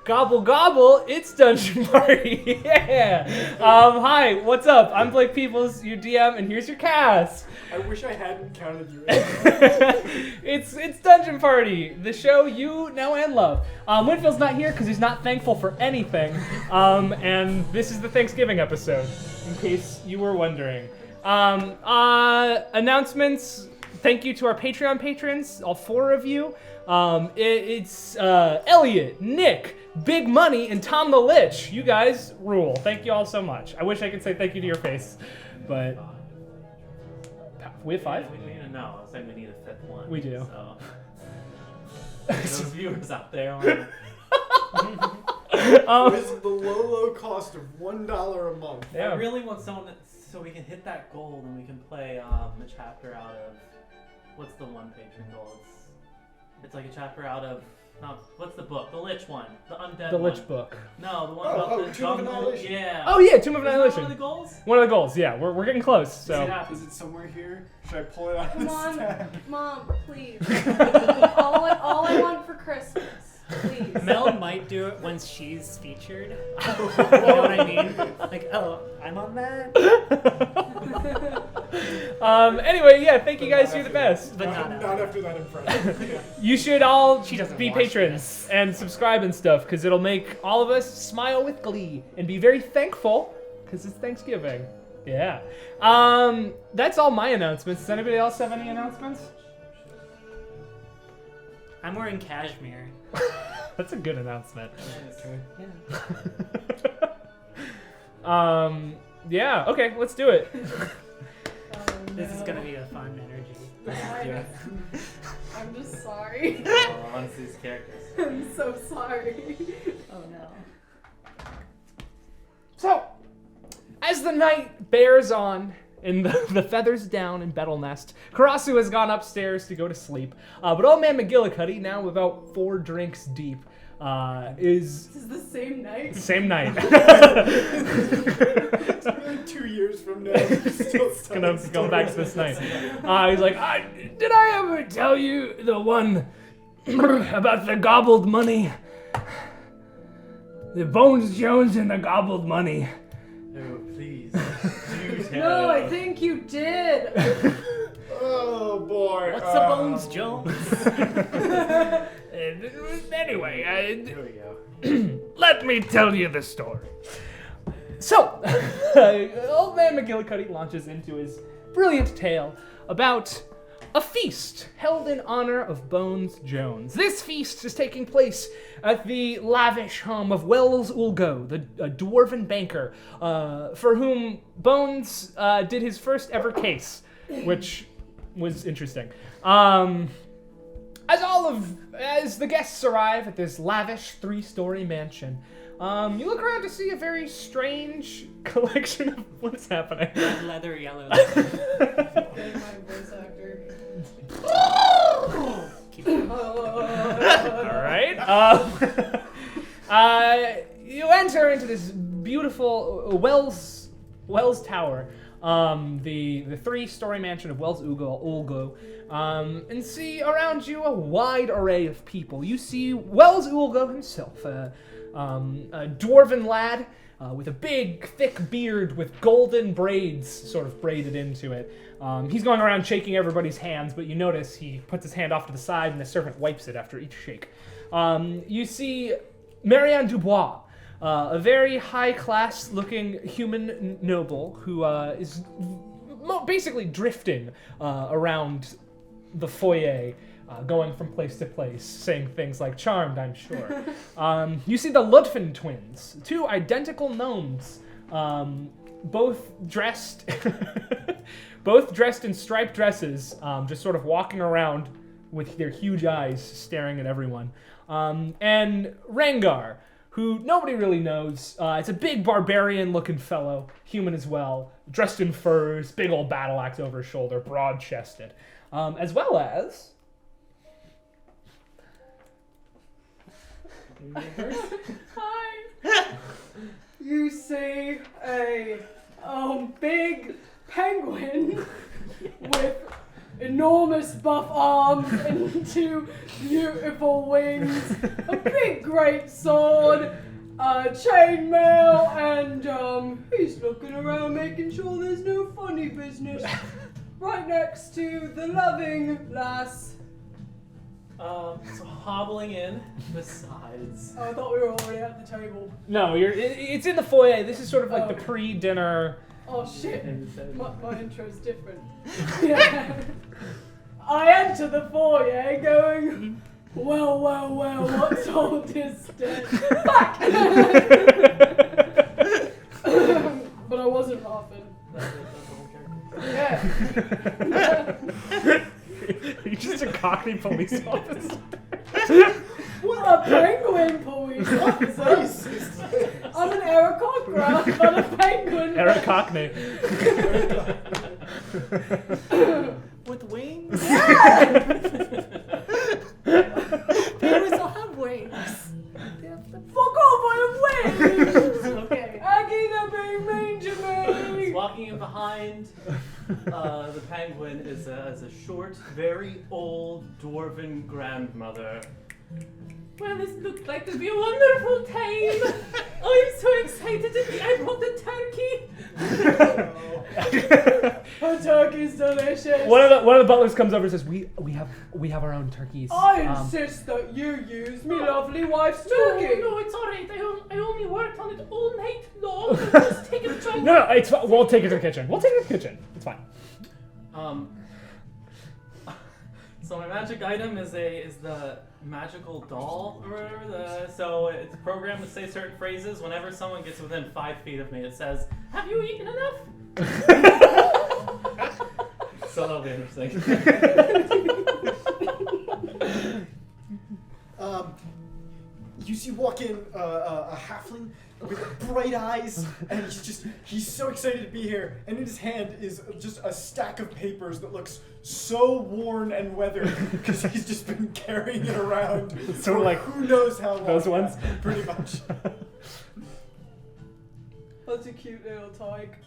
Gobble gobble, it's Dungeon Party. Yeah. Hi, what's up? I'm Blake Peoples, your DM, and here's your cast. I wish I hadn't counted you in. It's Dungeon Party, the show you know and love. Winfield's not here because he's not thankful for anything. And this is the Thanksgiving episode, in case you were wondering. Announcements. Thank you to our Patreon patrons, all 4 of you. It's Elliot, Nick, Big Money, and Tom the Lich. You guys rule. Thank you all so much. I wish I could say thank you to your face, but we have 5? No, I was saying we need a 5th one. We do. So. Those viewers out there. With the low cost of $1 a month. Yeah. I really want someone so we can hit that goal and we can play a chapter out of. What's the one patron goal? It's like a chapter out of. What's the book? The Lich one. The undead The one. Lich book. No, the one about the Tomb of jungle. Annihilation. Yeah. Oh yeah, Tomb of Isn't that Annihilation. one of the goals? One of the goals, yeah. We're getting close. So. Is it somewhere here? Should I pull it out of the Mom, stack? Mom, please. all I want for Christmas, please. Mel might do it once she's featured. You know what I mean? Like, oh, I'm on that? Anyway, yeah, thank you guys. You're the best. But Not after that impression. You should all She doesn't be watch patrons and subscribe and stuff, because it'll make all of us smile with glee and be very thankful, because it's Thanksgiving. Yeah. That's all my announcements. Does anybody else have any announcements? I'm wearing cashmere. That's a good announcement. Yeah. Yeah, okay, let's do it. This is gonna be a fun energy. I'm just sorry. Oh, honestly, these characters. I'm so sorry. Oh no. So, as the night bears on and the feathers down in Battle Nest, Karasu has gone upstairs to go to sleep. But old man McGillicuddy, now about 4 drinks deep, is... This is the same night? Same night. It's really 2 years from now. It's Gonna go back to this night. He's like, did I ever tell you the one about the gobbled money? The Bones Jones and the gobbled money. Oh, please. Do tell. No, I think you did. Oh boy. What's the Bones Jones? Anyway, Here we go. let me tell you the story. So, old man McGillicuddy launches into his brilliant tale about a feast held in honor of Bones Jones. This feast is taking place at the lavish home of Wells Ulgo, a dwarven banker, for whom Bones did his first ever case, which was interesting. As the guests arrive at this lavish 3-story mansion, you look around to see a very strange collection of what's happening. Red leather, yellow. Okay, my voice actor. Keep going. All right. You enter into this beautiful Wells Tower, the 3-story mansion of Wells Ulgo, and see around you a wide array of people. You see Wells Ulgo himself, a dwarven lad with a big, thick beard with golden braids sort of braided into it. He's going around shaking everybody's hands, but you notice he puts his hand off to the side and the servant wipes it after each shake. You see Marianne Dubois, a very high-class looking human noble who is basically drifting around the foyer, going from place to place, saying things like "charmed," I'm sure. You see the Ludfin twins, 2 identical gnomes, both dressed in striped dresses, just sort of walking around with their huge eyes staring at everyone. And Rangar, who nobody really knows. It's a big barbarian-looking fellow, human as well, dressed in furs, big old battle axe over his shoulder, broad-chested. As well as... Hi. You see a big penguin with enormous buff arms and 2 beautiful wings, a big grey great sword, chainmail, and he's looking around making sure there's no funny business. Right next to the loving lass. So hobbling in besides. Oh, I thought we were already at the table. No, it's in the foyer. This is sort of like the pre-dinner. Oh shit, my intro's different. Yeah. I enter the foyer going, well, what's all this dead? Fuck! But I wasn't laughing. That's the whole character. Yeah. You're just a Cockney police officer. What a penguin police officer! I'm an Aarakocra, but a penguin. Eric Cockney. With wings? Yeah! Penguins all have wings. Fuck off, I have wings! Okay. Aggie, they're being mean to me! Walking in behind the penguin is a short, very old dwarven grandmother. Well, this looks like to be a wonderful time. I'm so excited to be. I brought the turkey. Her turkey's delicious. One of the butlers comes over and says, "We have our own turkeys." I insist that you use me lovely wife's turkey. No, it's all right. I only worked on it all night long. Just take it to No, it's fine. We'll take it to the kitchen. It's fine. So my magic item is the magical doll or whatever. So it's programmed to say certain phrases. Whenever someone gets within 5 feet of me, it says, Have you eaten enough? so that'll be interesting. You see walk in a halfling with bright eyes, and he's so excited to be here, and in his hand is just a stack of papers that looks so worn and weathered because he's just been carrying it around Sort of for like who knows how long. those ones? Yeah, pretty much. That's a cute little tyke.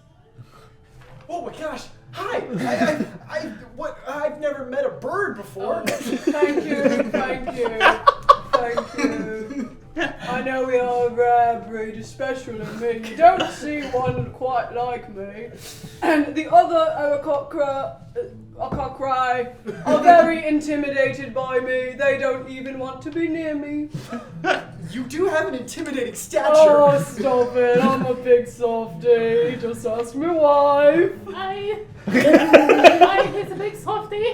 Oh my gosh! Hi! I've never met a bird before. Oh, thank you. I know we are a rare breed, especially me. You don't see one quite like me. And the other Aarakocra are very intimidated by me. They don't even want to be near me. You do have an intimidating stature. Oh, stop it. I'm a big softie. Just ask my wife. I is a big softy.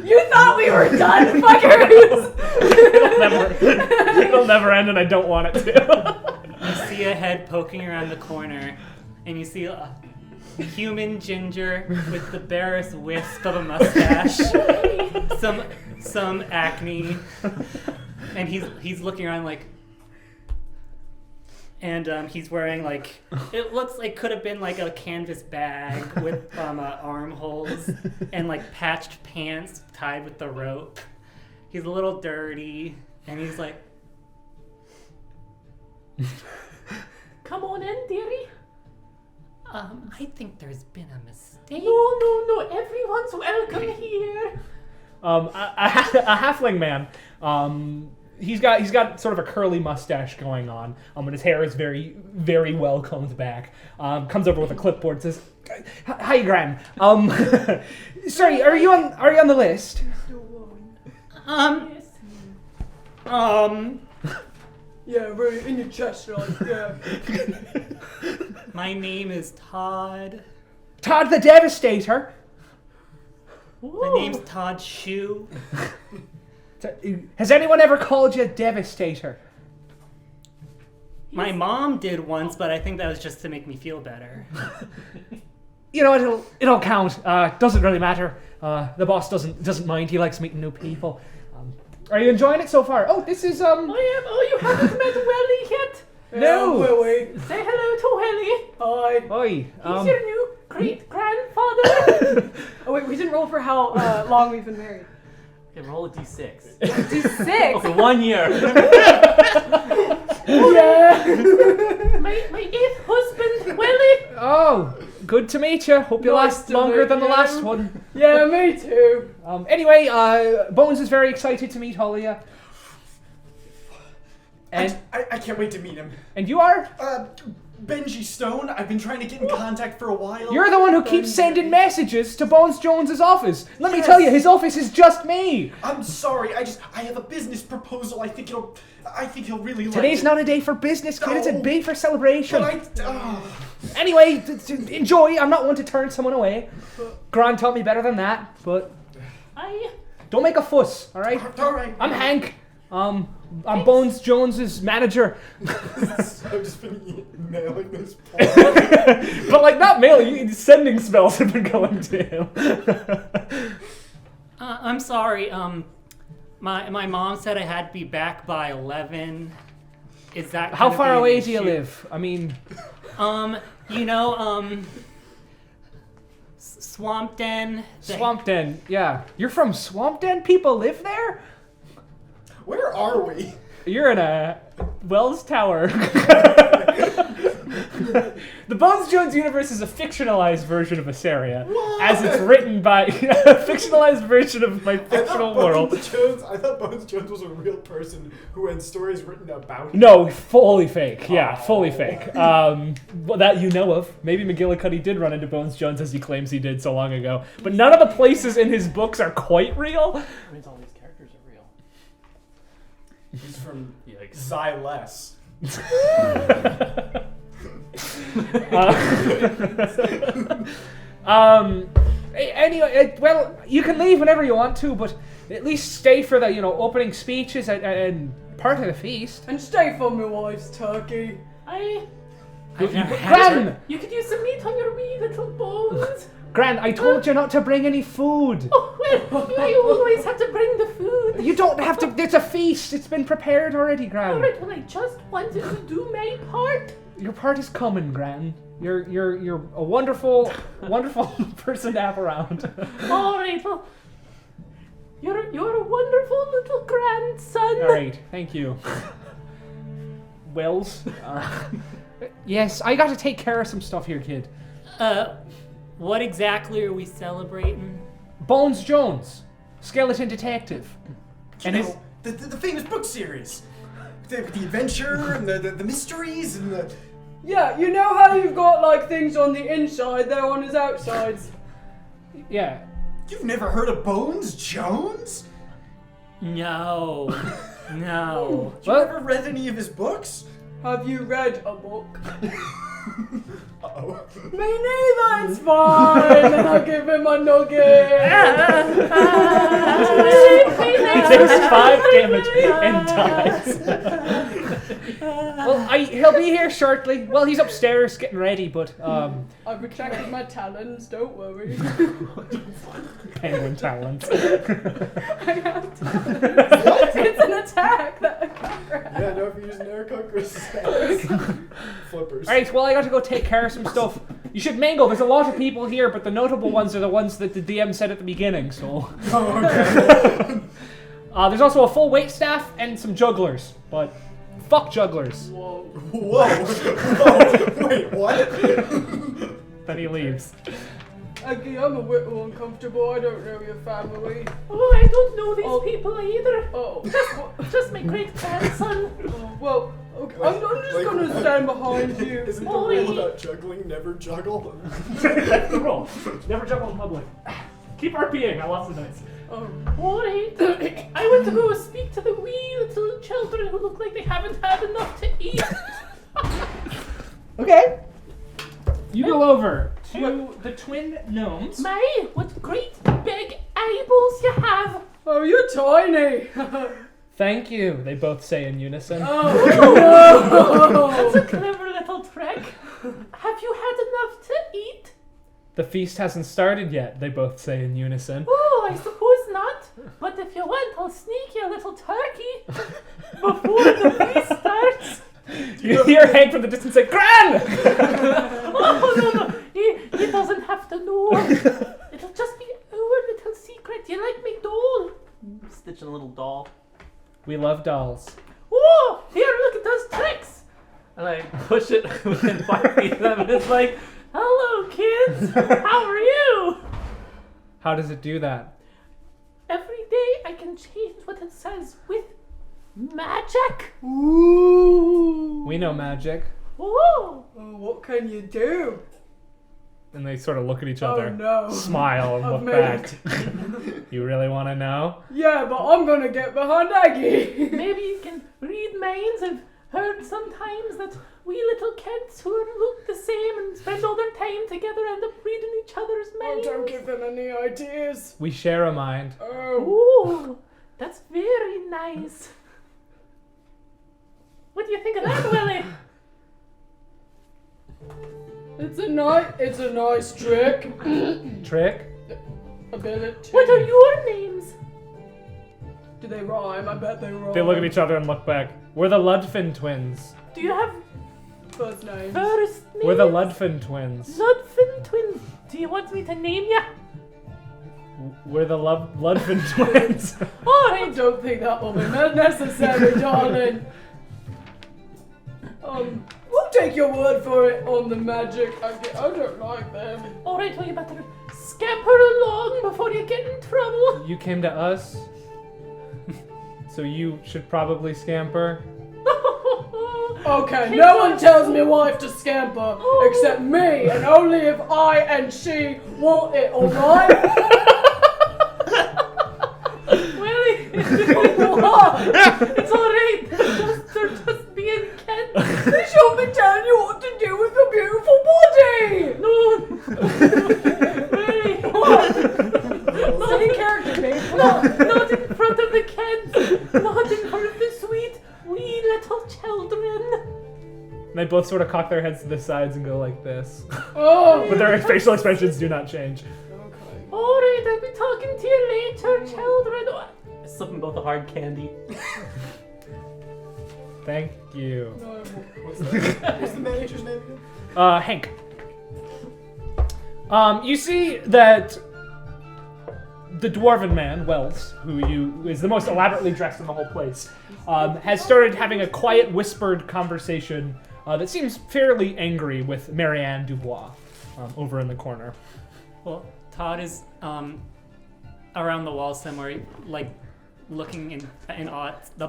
You thought we were done, fuckers! It'll never end, and I don't want it to. You see a head poking around the corner, and you see a human ginger with the barest wisp of a mustache, some acne, and he's looking around like, and he's wearing like, it looks like could have been like a canvas bag with armholes and like patched pants tied with the rope. He's a little dirty, and he's like, Come on in, dearie. I think there's been a mistake. No, everyone's welcome here. A halfling man. He's got sort of a curly mustache going on, and his hair is very, very well combed back. Comes over with a clipboard, says, "Hi, Gran. Sorry, are you on the list?" Yes. Yeah, right in your chest, like, yeah. My name is Todd. Todd the Devastator. My name's Todd Shoe. Has anyone ever called you Devastator? My mom did once, but I think that was just to make me feel better. You know, it'll count. Doesn't really matter. The boss doesn't mind. He likes meeting new people. Are you enjoying it so far? Oh, this is I am. Oh, you haven't met Welly yet? No. Willie. Say hello to Welly. Hi. Oi. He's your new great-grandfather. Oh wait, we didn't roll for how long we've been married. Okay, roll a d6. D6. Okay, 1 year. Yeah. my 8th husband, Welly. Oh, good to meet you. Hope you Nice last to longer meet than the you. last one. Yeah, me too. Anyway, Bones is very excited to meet Holia. And I can't wait to meet him. and you are? Benji Stone. I've been trying to get in contact for a while. You're the one who keeps sending messages to Bones Jones's office. Let me Yes. tell you, his office is just me. I'm sorry. I have a business proposal. I think he'll really like it. Today's not a day for business, kid. It's a No. day for celebration. But Anyway, enjoy. I'm not one to turn someone away. Gran taught me better than that, but don't make a fuss, all right? all right. I'm Hank. I'm Bones Jones's manager. I've just been mailing this. But like not mailing, sending spells have been going to him. I'm sorry. My mom said I had to be back by 11. Is that How gonna far be an away do you issue? live? I mean, Swamp Den. Swamp Den. Yeah, you're from Swamp Den. People live there. Where are we? You're in a Wells Tower. The Bones Jones universe is a fictionalized version of Assyria, as it's written by a fictionalized version of my fictional world. I thought Bones Jones was a real person who had stories written about him. No, fully fake. Yeah, fully fake. Well, that you know of. Maybe McGillicuddy did run into Bones Jones as he claims he did so long ago. But none of the places in his books are quite real. That means all these characters are real. He's from Yikes. Xyless. Anyway, well, you can leave whenever you want to, but at least stay for the, opening speeches and part of the feast. And stay for my wife's turkey. Gran! You could use some meat on your wee little bones. Gran, I told you not to bring any food. Oh, well, I always have to bring the food. You don't have to. It's a feast. It's been prepared already, Gran. Alright, well, I just wanted to do my part. Your part is coming, Gran. You're a wonderful, wonderful person to have around. Alright, well, you're a wonderful little grandson. All right, thank you. Wells. Yes, I got to take care of some stuff here, kid. What exactly are we celebrating? Bones Jones, skeleton detective, and his. The famous book series. The adventure and the mysteries and the. Yeah, you know how you've got like things on the inside, they're on his outsides. Yeah. You've never heard of Bones Jones? No. No. You ever read any of his books? Have you read a book? Uh-oh. Me neither, it's fine. And I'll give him a nugget. He takes 5 damage and dies. Well, he'll be here shortly. Well, he's upstairs getting ready, but I've retracted my talons, don't worry. penguin talons. I have talons. It's an attack that I can't grab. Yeah, no, if you use an air cockroach flippers. All right, well, I got to go take care of some stuff. You should mingle. There's a lot of people here, but the notable ones are the ones that the DM said at the beginning. So. Oh, okay. There's also a full wait staff and some jugglers, but fuck jugglers. Whoa. Whoa. Wait, what? Then he leaves. Aggie, I'm a little uncomfortable. I don't know your family. Oh, I don't know these people either. Oh. Just my great grandson. Oh, well, okay. I'm just gonna stand behind you. Isn't the Oi. rule about juggling never juggle? That's the rule. Never juggle in public. Keep RPing. I lost the dice. Alright. I want to go speak to the wee little children who look like they haven't had enough to eat. Okay. You go over to the twin gnomes. My, what great big eyeballs you have. Oh, you're tiny. Thank you, they both say in unison. That's a clever little trick. Have you had enough to eat? The feast hasn't started yet, they both say in unison. Oh, I suppose not. But if you want, I'll sneak you a little turkey before the feast starts. You hear Hank from the distance say, Gran! Oh, no. He doesn't have to know. It'll just be our little secret. You like my doll? Stitching a little doll. We love dolls. Oh, here, look at those tricks. And I push it within 5 feet of them, and it's like, Hello, kids. How are you? How does it do that? Every day I can change what it says with Magic. Ooh. We know magic. Ooh. Oh, what can you do? And they sort of look at each Oh other, no. smile, and I've look made back. it. You really want to know? Yeah, but I'm gonna get behind Aggie. Maybe you can read minds. I've heard sometimes that we little kids who look the same and spend all their time together end up reading each other's Oh, minds. don't give them any ideas. We share a mind. Oh. Ooh, that's very nice. What do you think of that, Willie? It's a nice trick. Trick? Ability. What are your names? Do they rhyme? I bet they rhyme. They look at each other and look back. We're the Ludfin twins. Do you have First names. first names? We're the Ludfin twins. Ludfin twins. Do you want me to name ya? We're the Ludfin twins. I don't think that will be necessary, darling. We'll take your word for it on the magic. I don't like them. Alright, well you better scamper along before you get in trouble. You came to us, so you should probably scamper. Okay, Kids no are one tells me wife to scamper except me, and only if I and she want it, alright? Willie, What? it's alright. They're just being kids. They shouldn't be telling you what to do with your beautiful body! No. Willie. Not Say in character, babe. not in front of the kids. Not in front of the sweet, wee little children. And they both sort of cock their heads to the sides and go like this. Oh! But their facial expressions do not change. Okay. Alright, I'll be talking to you later, children. I slip them both a hard candy. Thank you. No, What's the manager's name again? Hank. You see that the dwarven man, Wells, who is the most elaborately dressed in the whole place, has started having a quiet, whispered conversation that seems fairly angry with Marianne Dubois over in the corner. Well, Todd is around the wall somewhere, like looking in awe at the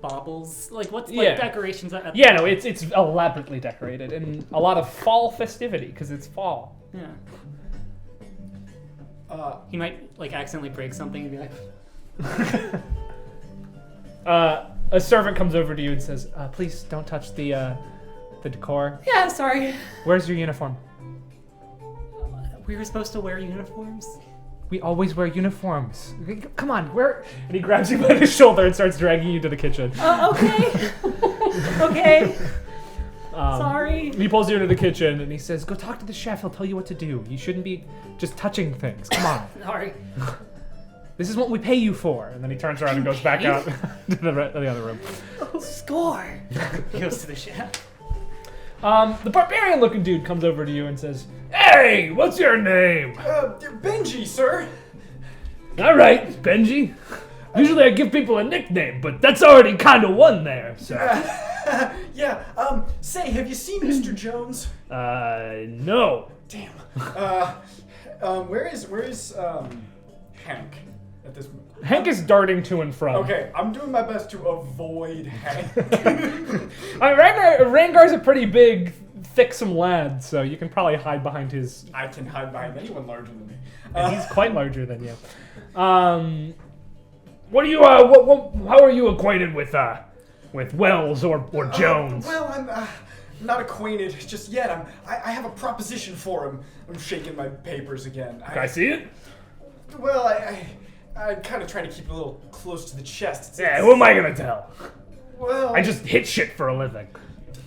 baubles. Like what's Yeah. like decorations at Yeah, no, it's elaborately decorated and a lot of fall festivity because it's fall. Yeah. Uh, He might like accidentally break something and be like, A servant comes over to you and says, "Please don't touch the decor. yeah, sorry. Where's your uniform? We were supposed to wear uniforms. We always wear uniforms. Come on, where?" And he grabs you by the shoulder and starts dragging you to the kitchen. Okay. Okay. Sorry. He pulls you into the kitchen and he says, "Go talk to the chef. He'll tell you what to do. You shouldn't be just touching things. Come on. Sorry. This is what we pay you for." And then he turns around and goes back out to the other room. Score. He goes to the chef. The barbarian-looking dude comes over to you and says, "Hey, what's your name?" Benji, sir. All right, Benji. Usually I give people a nickname, but that's already kind of one there. So, Yeah. Say, have you seen Mr. Jones? no. Damn. Where is Hank at this moment? Hank is darting to and from. Okay, I'm doing my best to avoid Hank. Rangar's a pretty big, thicksome lad, so you can probably hide behind his. I can hide behind anyone larger than me. And he's quite larger than you. What are you? How are you acquainted with Wells or Jones? Well, I'm not acquainted just yet. I have a proposition for him. I'm shaking my papers again. Can I see it? Well, I'm kind of trying to keep it a little close to the chest. Yeah. Who am I gonna tell? Well, I just hit shit for a living.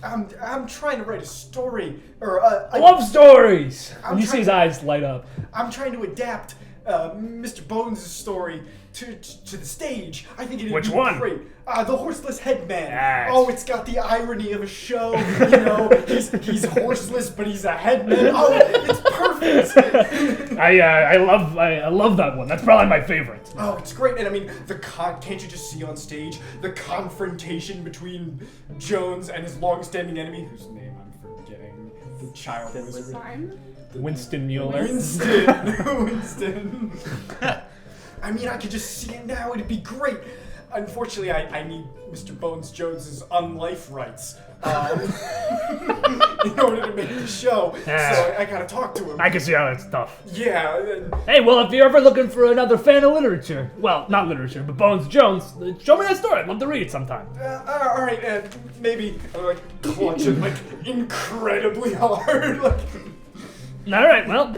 I'm trying to write a story, or I love stories. I'm And you see his eyes light up. I'm trying to adapt Mr. Bones' story to the stage. I think it'd Which be one? great. The Horseless Headman. Ah, Oh, it's got the irony of a show. You know, he's horseless, but he's a headman. Oh, it's perfect. I love that one. That's probably my favorite. Oh, it's great. And I mean, can't you just see on stage the confrontation between Jones and his long-standing enemy, whose name I'm forgetting, the child wizard. Simon? Winston Mueller. Winston. I mean, I could just see it now. It'd be great. unfortunately, I need Mr. Bones Jones's unlife rights in order to make the show. So I gotta talk to him. I can see how that's tough. Yeah. And, Hey, well, if you're ever looking for another fan of literature, well, not literature, but Bones Jones, show me that story. I'd love to read it sometime. all right, maybe like clutch it like incredibly hard. Like, All right, well.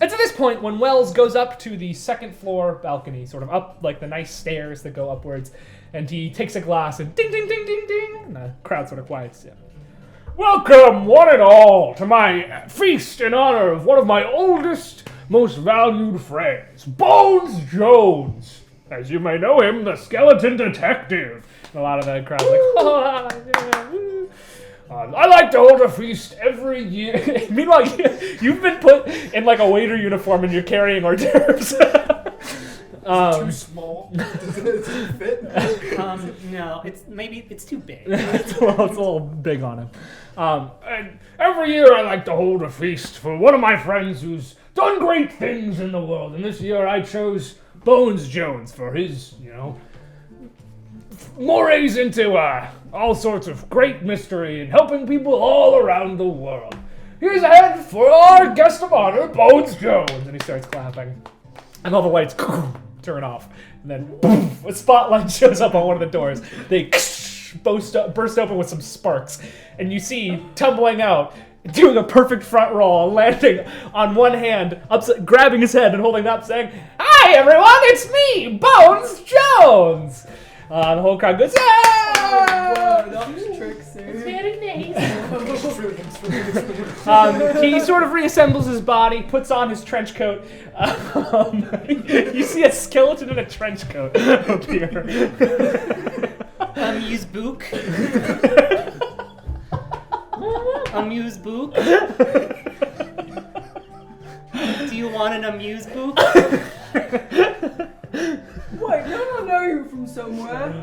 It's at this point when Wells goes up to the second floor balcony, sort of up like the nice stairs that go upwards, and he takes a glass and ding, ding, ding, ding, ding, and the crowd sort of quiets down. Welcome, one and all, to my feast in honor of one of my oldest, most valued friends, Bones Jones. As you may know him, the skeleton detective. And a lot of the crowd's like, oh, yeah, woo. I like to hold a feast every year. Meanwhile, you've been put in like a waiter uniform and you're carrying hors d'oeuvres. too small. Does it fit? No, it's too big. it's a little big on him. And every year I like to hold a feast for one of my friends who's done great things in the world. And this year I chose Bones Jones for his, mores into all sorts of great mystery and helping people all around the world. Here's a hand for our guest of honor, Bones Jones. And he starts clapping. And all the lights turn off. And then boom, a spotlight shows up on one of the doors. They burst open with some sparks. And you see, tumbling out, doing a perfect front roll, landing on one hand, grabbing his head and holding it up, saying, "Hi everyone, it's me, Bones Jones!" The whole crowd goes, "Yeah!" Wow, that was Trixie. It's very nice. It's really good. He sort of reassembles his body, puts on his trench coat. You see a skeleton in a trench coat appear. Amuse book. Amuse book. Do you want an amuse book? Wait, don't I know you from somewhere?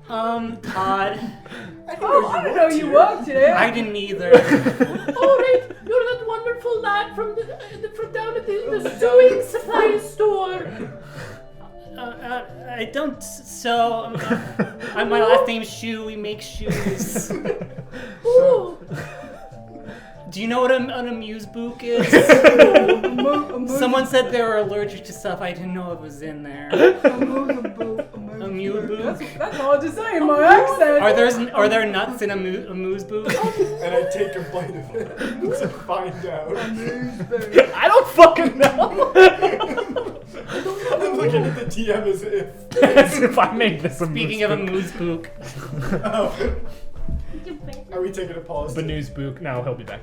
Todd. Oh, I didn't know you worked here. I didn't either. All right, you're that wonderful lad from down at the sewing supply store. I don't. So, my last name's Shoe. We make shoes. Ooh. Do you know what an amuse book is? Someone said they were allergic to stuff. I didn't know it was in there. Amuse book. That's hard to say in my accent. Are there nuts in a amuse book? And I take a bite of it to find out. I don't fucking know. I'm looking at the DM as if. As if I made this a Speaking of amuse book. Oh. Are we taking a pause? The news book. No, he'll be back.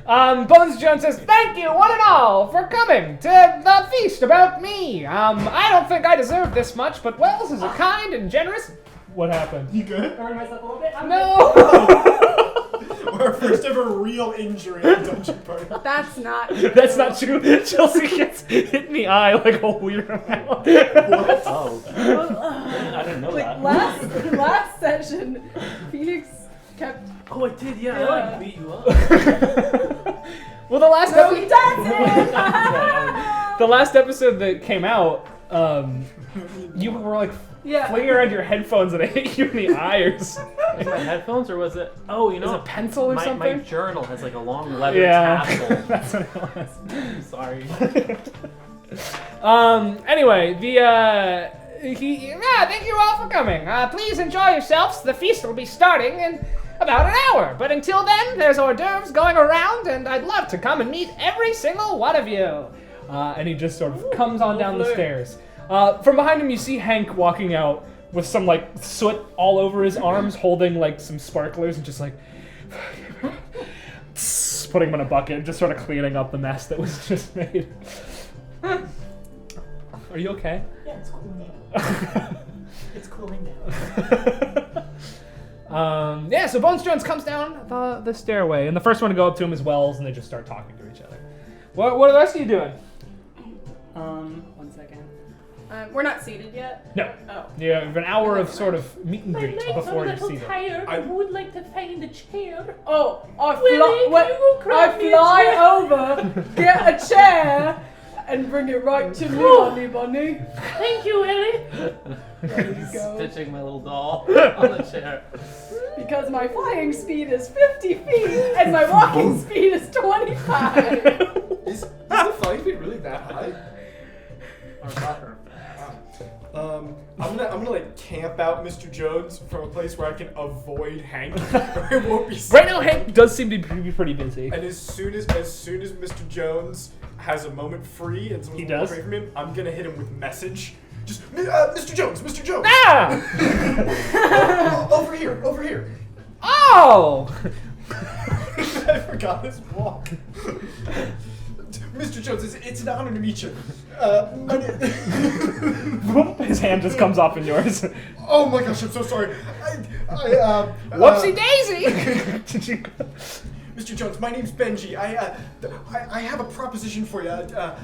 Bones Jones says, "Thank you, one and all, for coming to the feast about me. I don't think I deserve this much, but Wells is a kind and generous." What happened? You good? Burn myself a little bit. No. Our first ever real injury in Dungeon Party. That's not. That's not true. Chelsea gets hit in the eye like a weird amount. What? Oh, I didn't know that. Last session, Phoenix kept. Oh, I did, yeah. Yeah. I like beat you up. Well, the last No, he episode. The last episode that came out, you were like flinging around your headphones and it hit you in the eye or something. Was it my headphones or was it? Oh, you know. Was it a pencil or my something? My journal has like a long leather Yeah, tassel. that's what it was. I'm sorry. Anyway, thank you all for coming. Please enjoy yourselves. The feast will be starting in about an hour. But until then, there's hors d'oeuvres going around, and I'd love to come and meet every single one of you. And he just sort of comes on down the stairs. From behind him, you see Hank walking out with some like soot all over his arms, holding like some sparklers, and just like putting them in a bucket, just sort of cleaning up the mess that was just made. Are you okay? Yeah, it's cooling down. It's cooling down. So Bones Jones comes down the stairway, and the first one to go up to him is Wells, and they just start talking to each other. What are the rest of you doing? 1 second. We're not seated yet. No. Oh. You have an hour of sort of meet and My greet legs are before a you little see them. tired. I would like to find a chair. Oh, I Willie, can you go grab me a fly chair? over, get a chair, and bring it right to me, honey bunny. Thank you, Ellie. There you go. Stitching my little doll on the chair. Because my flying speed is 50 feet and my walking speed is 25. Is the flying speed really that high? Or soccer. I'm gonna like camp out Mr. Jones from a place where I can avoid Hank. Where it won't be seen. Right now, Hank does seem to be pretty busy. And as soon as Mr. Jones has a moment free and someone's walking away from him, I'm gonna hit him with message. Just Mr. Jones. Ah! Over here. Oh! I forgot his walk. Mr. Jones, it's an honor to meet you. His hand just comes off in yours. Oh my gosh, I'm so sorry. Whoopsie daisy! Mr. Jones, my name's Benji. I have a proposition for you. I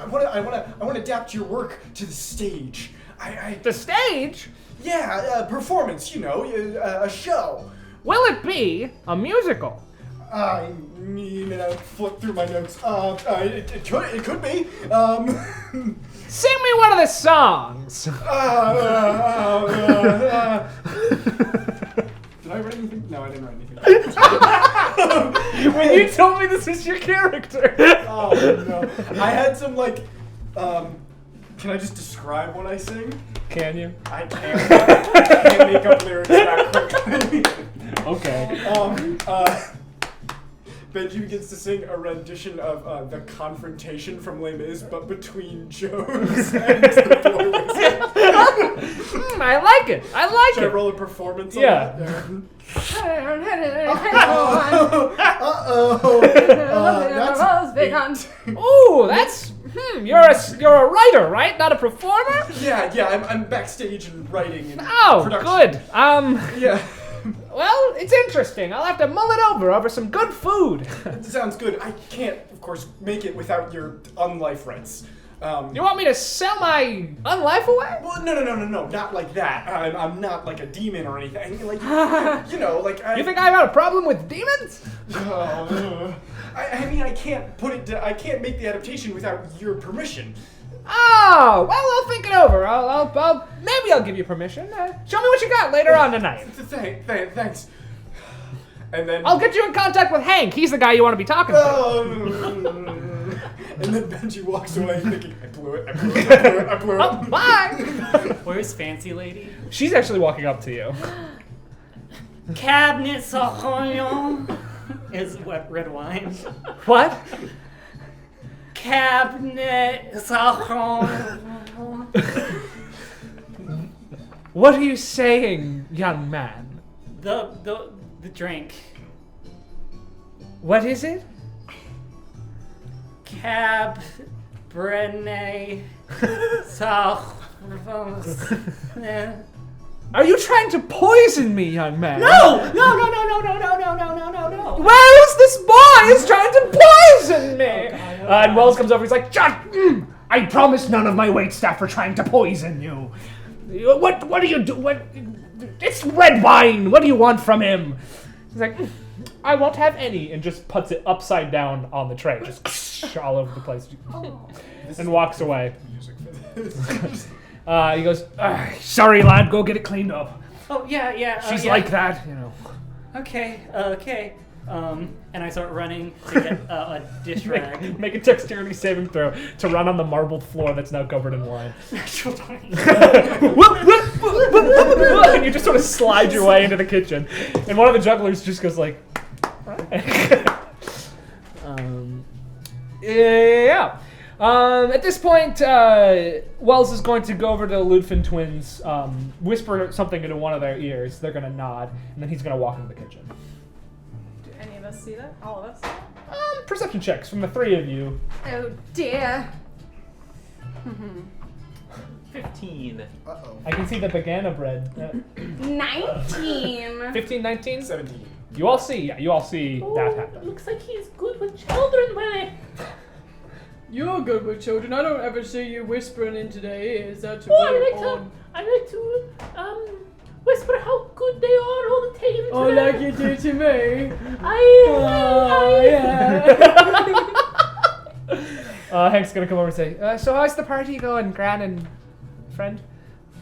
want to adapt your work to the stage. The stage? Yeah, performance. You know, a show. Will it be a musical? I mean, flip through my notes. It could be. Sing me one of the songs. Did I write anything? No, I didn't write anything. When you told me this was your character. Oh no! I had some like. Can I just describe what I sing? Can you? I can't make up lyrics that quickly. Okay. Benji begins to sing a rendition of the confrontation from Les Mis, but between Jones and the boy whistle. I like it. Should I roll a performance on Yeah. that? That's Ooh, that's you're a writer, right? Not a performer? yeah. I'm backstage and writing and Oh, production. good. Yeah. Well, it's interesting. I'll have to mull it over some good food. It sounds good. I can't, of course, make it without your unlife rights. You want me to sell my unlife away? Well, no, not like that. I'm not like a demon or anything. Like, you know, like I. You think I have a problem with demons? I mean, I can't put it. I can't make the adaptation without your permission. Oh, well, I'll think it over. Maybe I'll give you permission. Show me what you got later on tonight. Thanks. And then. I'll get you in contact with Hank. He's the guy you want to be talking to. And then Benji walks away thinking, I blew it. Oh, bye. Where's Fancy Lady? She's actually walking up to you. Cabinet Sauvignon is what red wine. What? Cabinet Sauvignon. What are you saying, young man? The drink. What is it? Cabernet Sauvignon. Are you trying to poison me, young man? No! Where is this boy? He's trying to poison me! And Wells comes over. He's like, John, I promise none of my waitstaff are trying to poison you. What do you do? It's red wine. What do you want from him? He's like, I won't have any, and just puts it upside down on the tray, just all over the place, and walks away. He goes, sorry, lad, go get it cleaned up. Oh, yeah. She's yeah. like that, you know. Okay. And I start running to get a dish rag. Make a dexterity saving throw to run on the marbled floor that's now covered in wine. Natural 20. And you just sort of slide your way into the kitchen. And one of the jugglers just goes like... yeah. At this point, Wells is going to go over to the Ludfin twins, whisper something into one of their ears. They're going to nod, and then he's going to walk into the kitchen. Do any of us see that? All of us? Perception checks from the three of you. Oh dear. 15. Uh-oh. I can see the banana bread. 19. 15, 19? 17. You all see that happen. Looks like he's good with children, Willie. You're good with children. I don't ever see you whispering into their ears. That's a Oh, bit I odd. like to whisper how good they are all the time. Oh, like you do to me. I Oh, yeah. Hank's gonna come over and say, so how's the party going, Gran and friend?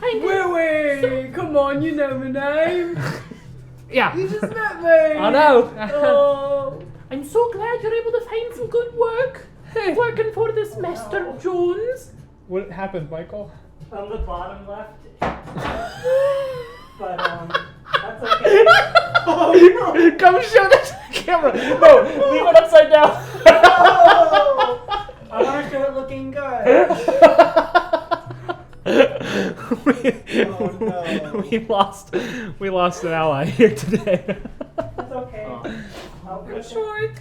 Willie! Come on, you know my name. Yeah. You just met me. I know. Oh. I'm so glad you're able to find some good work. Working for this Master Jones. What happened, Michael? On the bottom left. But that's okay. Oh, come show that to the camera. No, leave it upside down. I want to show it looking good. we lost an ally here today. It's okay.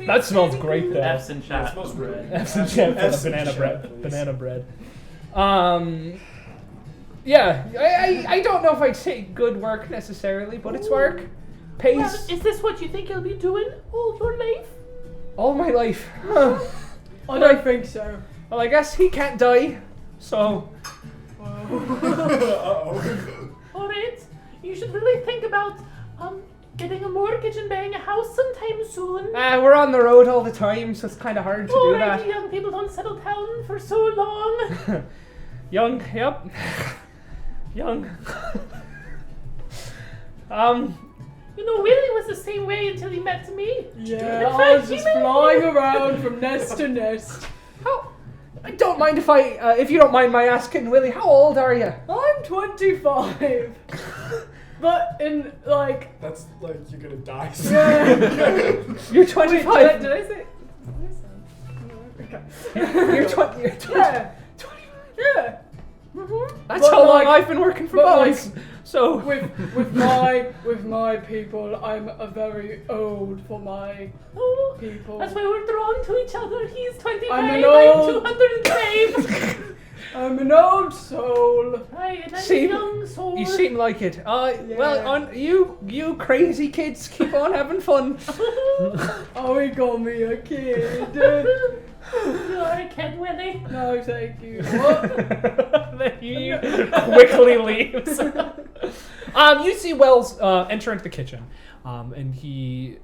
That smells great though. F's in chat. It smells great. F's in chat for the F's in banana chat, bread. please. Banana bread. Yeah, I don't know if I'd say good work necessarily, but it's work. Pays Well, is this what you think you'll be doing all your life? all my life. I don't think so. Well, I guess he can't die, so Uh-oh. Alright, you should really think about getting a mortgage and buying a house sometime soon. we're on the road all the time, so it's kind of hard to do Alrighty, that. young people don't settle down for so long. Young, yep. Young. You know, Willie was the same way until he met me. Yeah, I was just flying around from nest to nest. How? I don't mind if you don't mind my asking, Willie. How old are you? I'm 25. But in like, That's like you're gonna die. You're wait, 25. did I say? You're 20. You're 20. Yeah. Yeah. That's But how long like- I've been working for but like- boys. So With my people, I'm a very old for my Oh, people. that's why we're drawn to each other. He's 25, I'm I'm an old- 205. I'm an old soul. Right, and I'm a Seem- young soul. you seem like it. Yeah. Well, you crazy kids, keep on having fun. Oh, he got me a kid. You're a kid, Willie. No, thank you. What? Then he quickly leaves. You see Wells enter into the kitchen, and you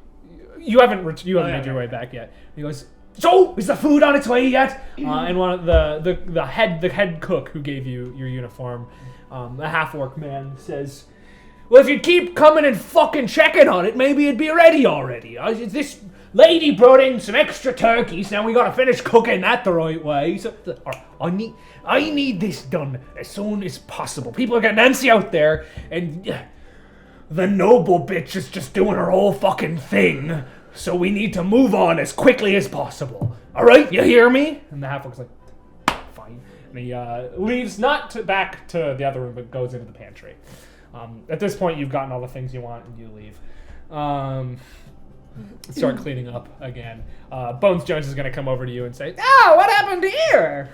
haven't made your way back yet. He goes, "So, is the food on its way yet?" And one of the head cook who gave you your uniform, a half-orc man, says, "Well, if you'd keep coming and fucking checking on it, maybe it'd be ready already. This lady brought in some extra turkeys. Now we gotta finish cooking that the right way. So I need this done as soon as possible. People are getting antsy out there, and the noble bitch is just doing her whole fucking thing. So we need to move on as quickly as possible. All right, you hear me?" And the half-orc's like, "Fine." And he leaves, back to the other room, but goes into the pantry. At this point, you've gotten all the things you want, and you leave. Start cleaning up again. Bones Jones is going to come over to you and say, "Oh, what happened here?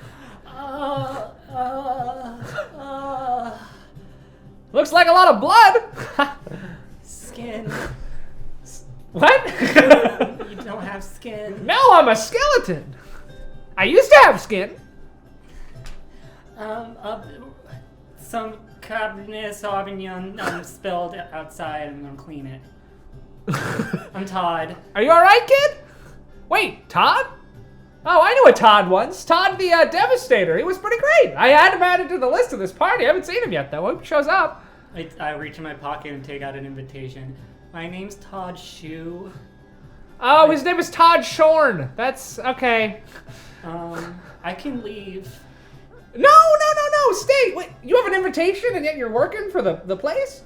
Looks like a lot of blood." Skin. What? You don't have skin. No, I'm a skeleton. I used to have skin. Some Cabernet Sauvignon spilled outside. I'm gonna clean it. I'm Todd. Are you alright, kid? Wait, Todd? Oh, I knew a Todd once. Todd the Devastator. He was pretty great. I had him added to the list of this party. I haven't seen him yet, though. I hope he shows up. I reach in my pocket and take out an invitation. My name's Todd Shoe. Oh, his name is Todd Shorn. That's okay. I can leave. No, stay. Wait, you have an invitation and yet you're working for the place?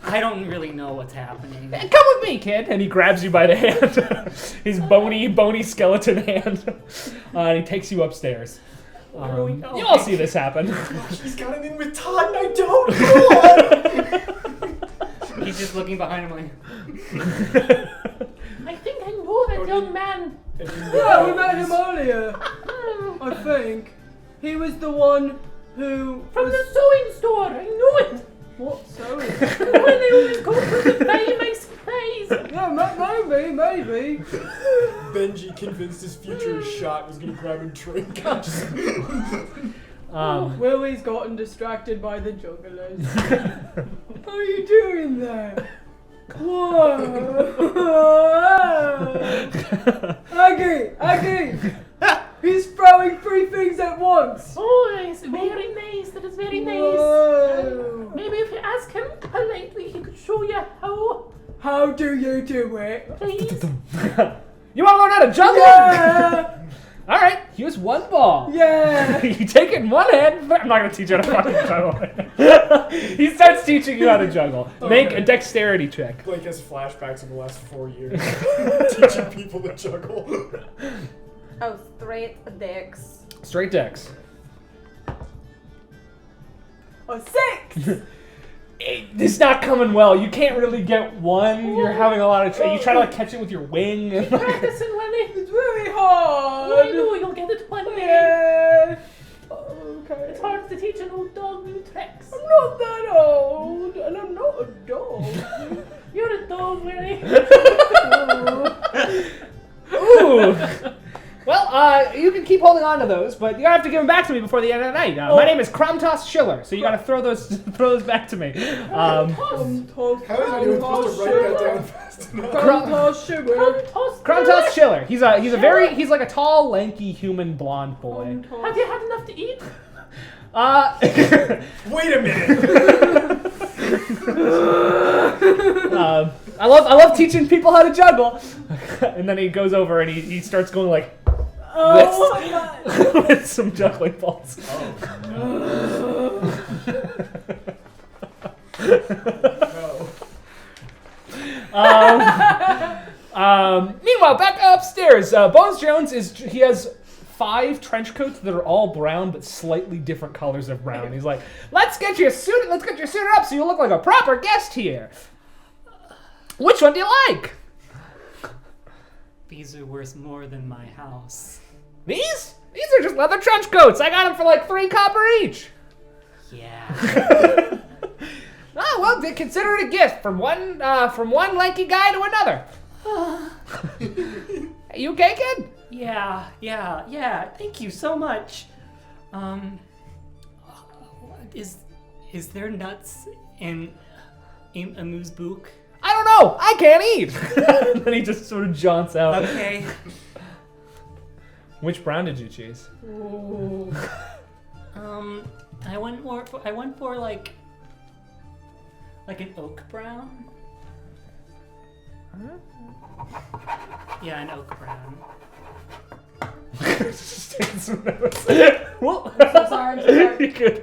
I don't really know what's happening. Come with me, kid. And he grabs you by the hand. His bony skeleton hand. And he takes you upstairs. Where are we going? You all see this happen. He's got it in with Todd and I don't. He's just looking behind him like, I think I know that young man. yeah, we met him earlier. I think. He was the one who From was... the sewing store, I knew it. What sewing? When they always go to the buy my supplies. Yeah, maybe. Benji, convinced his future is shot, was gonna grab and drink. Willie's gotten distracted by the jugglers. What are you doing there? Whoa! Aggie! He's throwing 3 things at once. Oh, yes, very nice. That is very nice. Whoa. Maybe if you ask him politely, he could show you how. How do you do it? Please. You want to learn how to juggle? Yeah. All right, here's 1 ball. Yeah. You take it in one hand. I'm not gonna teach you how to fucking juggle. He starts teaching you how to juggle. Make a dexterity check. Blake has flashbacks of the last 4 years. Teaching people to juggle. Oh, straight dicks. Straight dex. A 6. This is not coming well. You can't really get one. You're having a lot of trouble. You try to like catch it with your wing. And, like, Practicing, Willie. It's really hard. I know you'll get it one day. Yeah. Okay. It's hard to teach an old dog new tricks. I'm not that old, and I'm not a dog. You're a dog, Willie. Ooh. Well, you can keep holding on to those, but you have to give them back to me before the end of the night. My name is Krumtoss Schiller, so you gotta throw those back to me. How is anyone supposed to write that down fast enough? Krumtoss Schiller. He's like a tall, lanky, human blonde boy. Have you had enough to eat? Wait a minute! I love teaching people how to juggle. And then he goes over and he starts going like this with some juggling balls. Meanwhile, back upstairs, Bones Jones has 5 trench coats that are all brown but slightly different colors of brown. He's like, let's get you suited up so you look like a proper guest here. Which one do you like? These are worth more than my house. These? These are just leather trench coats. I got them for like 3 copper each. Yeah. Oh, well, they consider it a gift from one lanky guy to another. Hey, you okay, kid? Yeah. Thank you so much. Is there nuts in a moose book? I don't know. I can't eat. And then he just sort of jaunts out. Okay. Which brown did you choose? I went for like an oak brown. Yeah, an oak brown. Just taking some notes. Well, I'm so sorry. you could.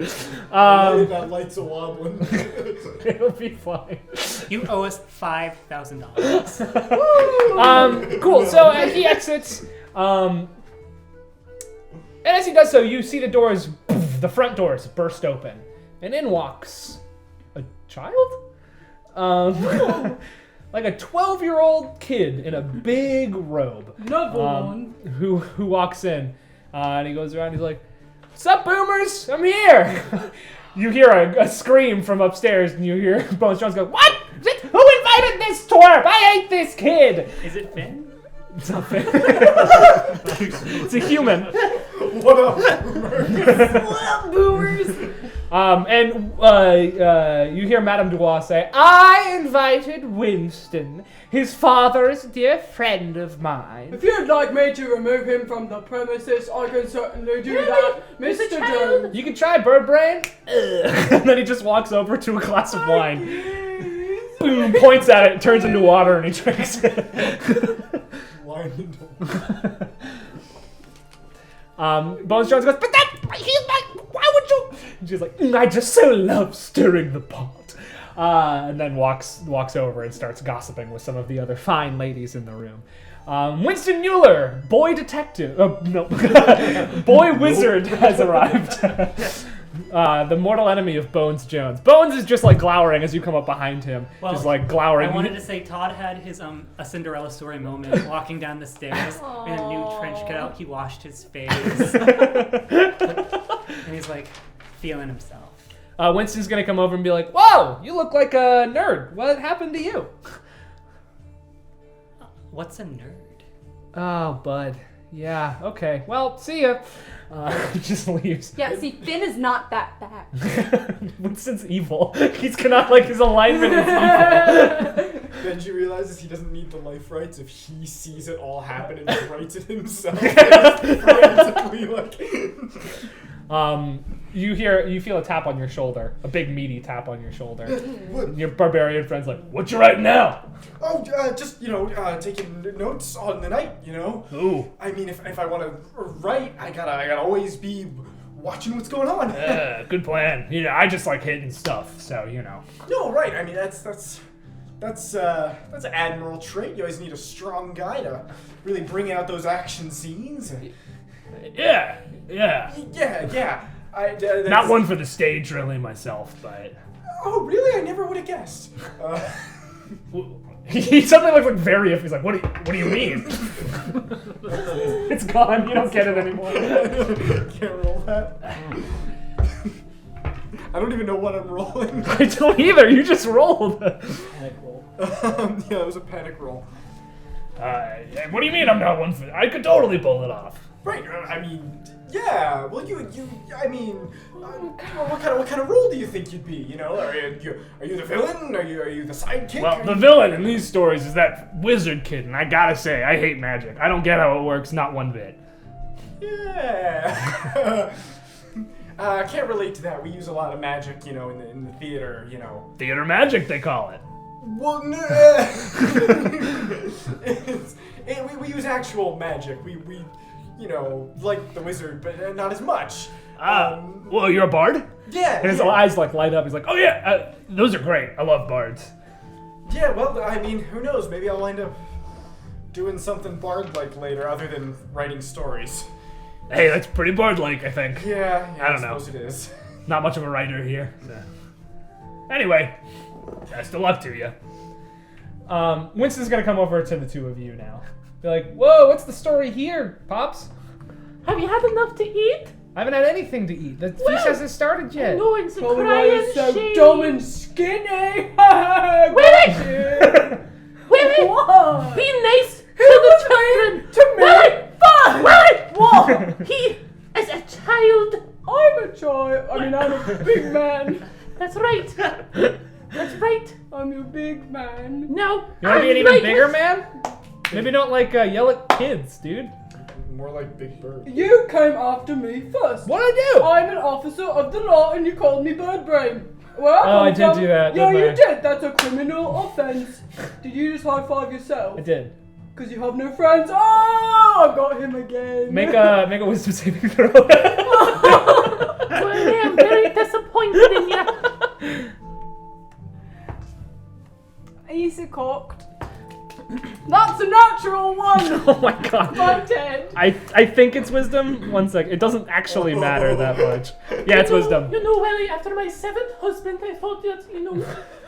That light's a wobbling. It'll be fine. You owe us $5,000. Cool. So as he exits, and as he does so, you see the front doors burst open, and in walks a child, like a 12-year-old kid in a big robe. Another one. Who walks in, and he goes around. He's like, "Sup, boomers? I'm here." You hear a scream from upstairs, and you hear Bones Jones go, "What? Who invited this twerp? I hate this kid." Is it Finn? It's not fair. It's a human. What up, Boomers. You hear Madame Dubois say, "I invited Winston. His father is a dear friend of mine." If you'd like me to remove him from the premises, I can certainly do that, Mr. Jones. You can try Bird Brain. And then he just walks over to a glass of wine. Boom, points at it, turns into water, and he drinks it. Bones Jones goes, "But he's like, why would you?" And she's like, "I just so love stirring the pot." And then walks over and starts gossiping with some of the other fine ladies in the room. Winston Mueller, boy detective, boy wizard has arrived. The mortal enemy of Bones Jones. Bones is just like glowering as you come up behind him. Well, just like glowering. I wanted to say Todd had his a Cinderella story moment walking down the stairs in a new trench coat. He washed his face. And he's like feeling himself. Winston's gonna come over and be like, "Whoa, you look like a nerd. What happened to you?" What's a nerd? Oh, bud. Yeah, okay. Well, see ya. Just leaves. Yeah, see, Finn is not that bad. Winston's evil. He's cannot, like, his alignment is evil. Benji realizes he doesn't need the life rights if he sees it all happen and writes it himself. Frantically, like. You feel a tap on your shoulder, a big meaty tap on your shoulder. What? Your barbarian friend's like, "What you writing now?" Oh, just taking notes on the night. Ooh. I mean, if I want to write, I gotta always be watching what's going on. Good plan. I just like hitting stuff, so No, right. I mean, that's an admiral trait. You always need a strong guy to really bring out those action scenes. Yeah. Yeah. Not one for the stage, really, myself, but. Oh, really? I never would have guessed. He suddenly looks like very. He's like, what do you mean? It's gone. You don't get it anymore. Can't roll that. I don't even know what I'm rolling. I don't either. You just rolled. Panic roll. Yeah, it was a panic roll. What do you mean I'm not one for? I could totally pull it off. Right. I mean, yeah. Well, I mean, what kind of role do you think you'd be? Are you the villain? Are you the sidekick? Well, the villain in these stories is that wizard kid, and I gotta say, I hate magic. I don't get how it works, not one bit. Yeah. I can't relate to that. We use a lot of magic, in the theater, Theater magic, they call it. Well, no. We use actual magic. We like the wizard, but not as much. Well, you're a bard? Yeah. And his eyes light up. He's like, oh yeah, those are great. I love bards. Yeah, well, I mean, who knows? Maybe I'll wind up doing something bard-like later, other than writing stories. Hey, that's pretty bard-like, I think. Yeah, I don't know. suppose it is. Not much of a writer here. So. Anyway, best of luck to you. Winston's gonna come over to the two of you now. Be like, whoa, what's the story here, Pops? Have you had enough to eat? I haven't had anything to eat. The feast hasn't started yet. No, it's a Probably why crying you're so shame. dumb and skinny. Willie! Willie! What? Be nice Who to the was children! mean to me? Willie! Willie! What? He is a child! I'm a child. I mean, I'm a big man. That's right! That's right! I'm your big man. No! You wanna be an even bigger man? Maybe don't yell at kids, dude. More like Big Bird. You came after me first. What'd I do? I'm an officer of the law and you called me bird brain. Where I Oh, I come did do that, Yeah, didn't you I? did. That's a criminal offense. Did you just high five yourself? I did. Because you have no friends. Oh, I got him again. Make a wisdom saving throw. Willie, I'm very disappointed in you. He's a cocked. That's a natural one. Oh my god. I'm dead. I think it's wisdom. 1 sec. It doesn't actually matter that much. Yeah, it's wisdom. You know, Willie, after my 7th husband, I thought that,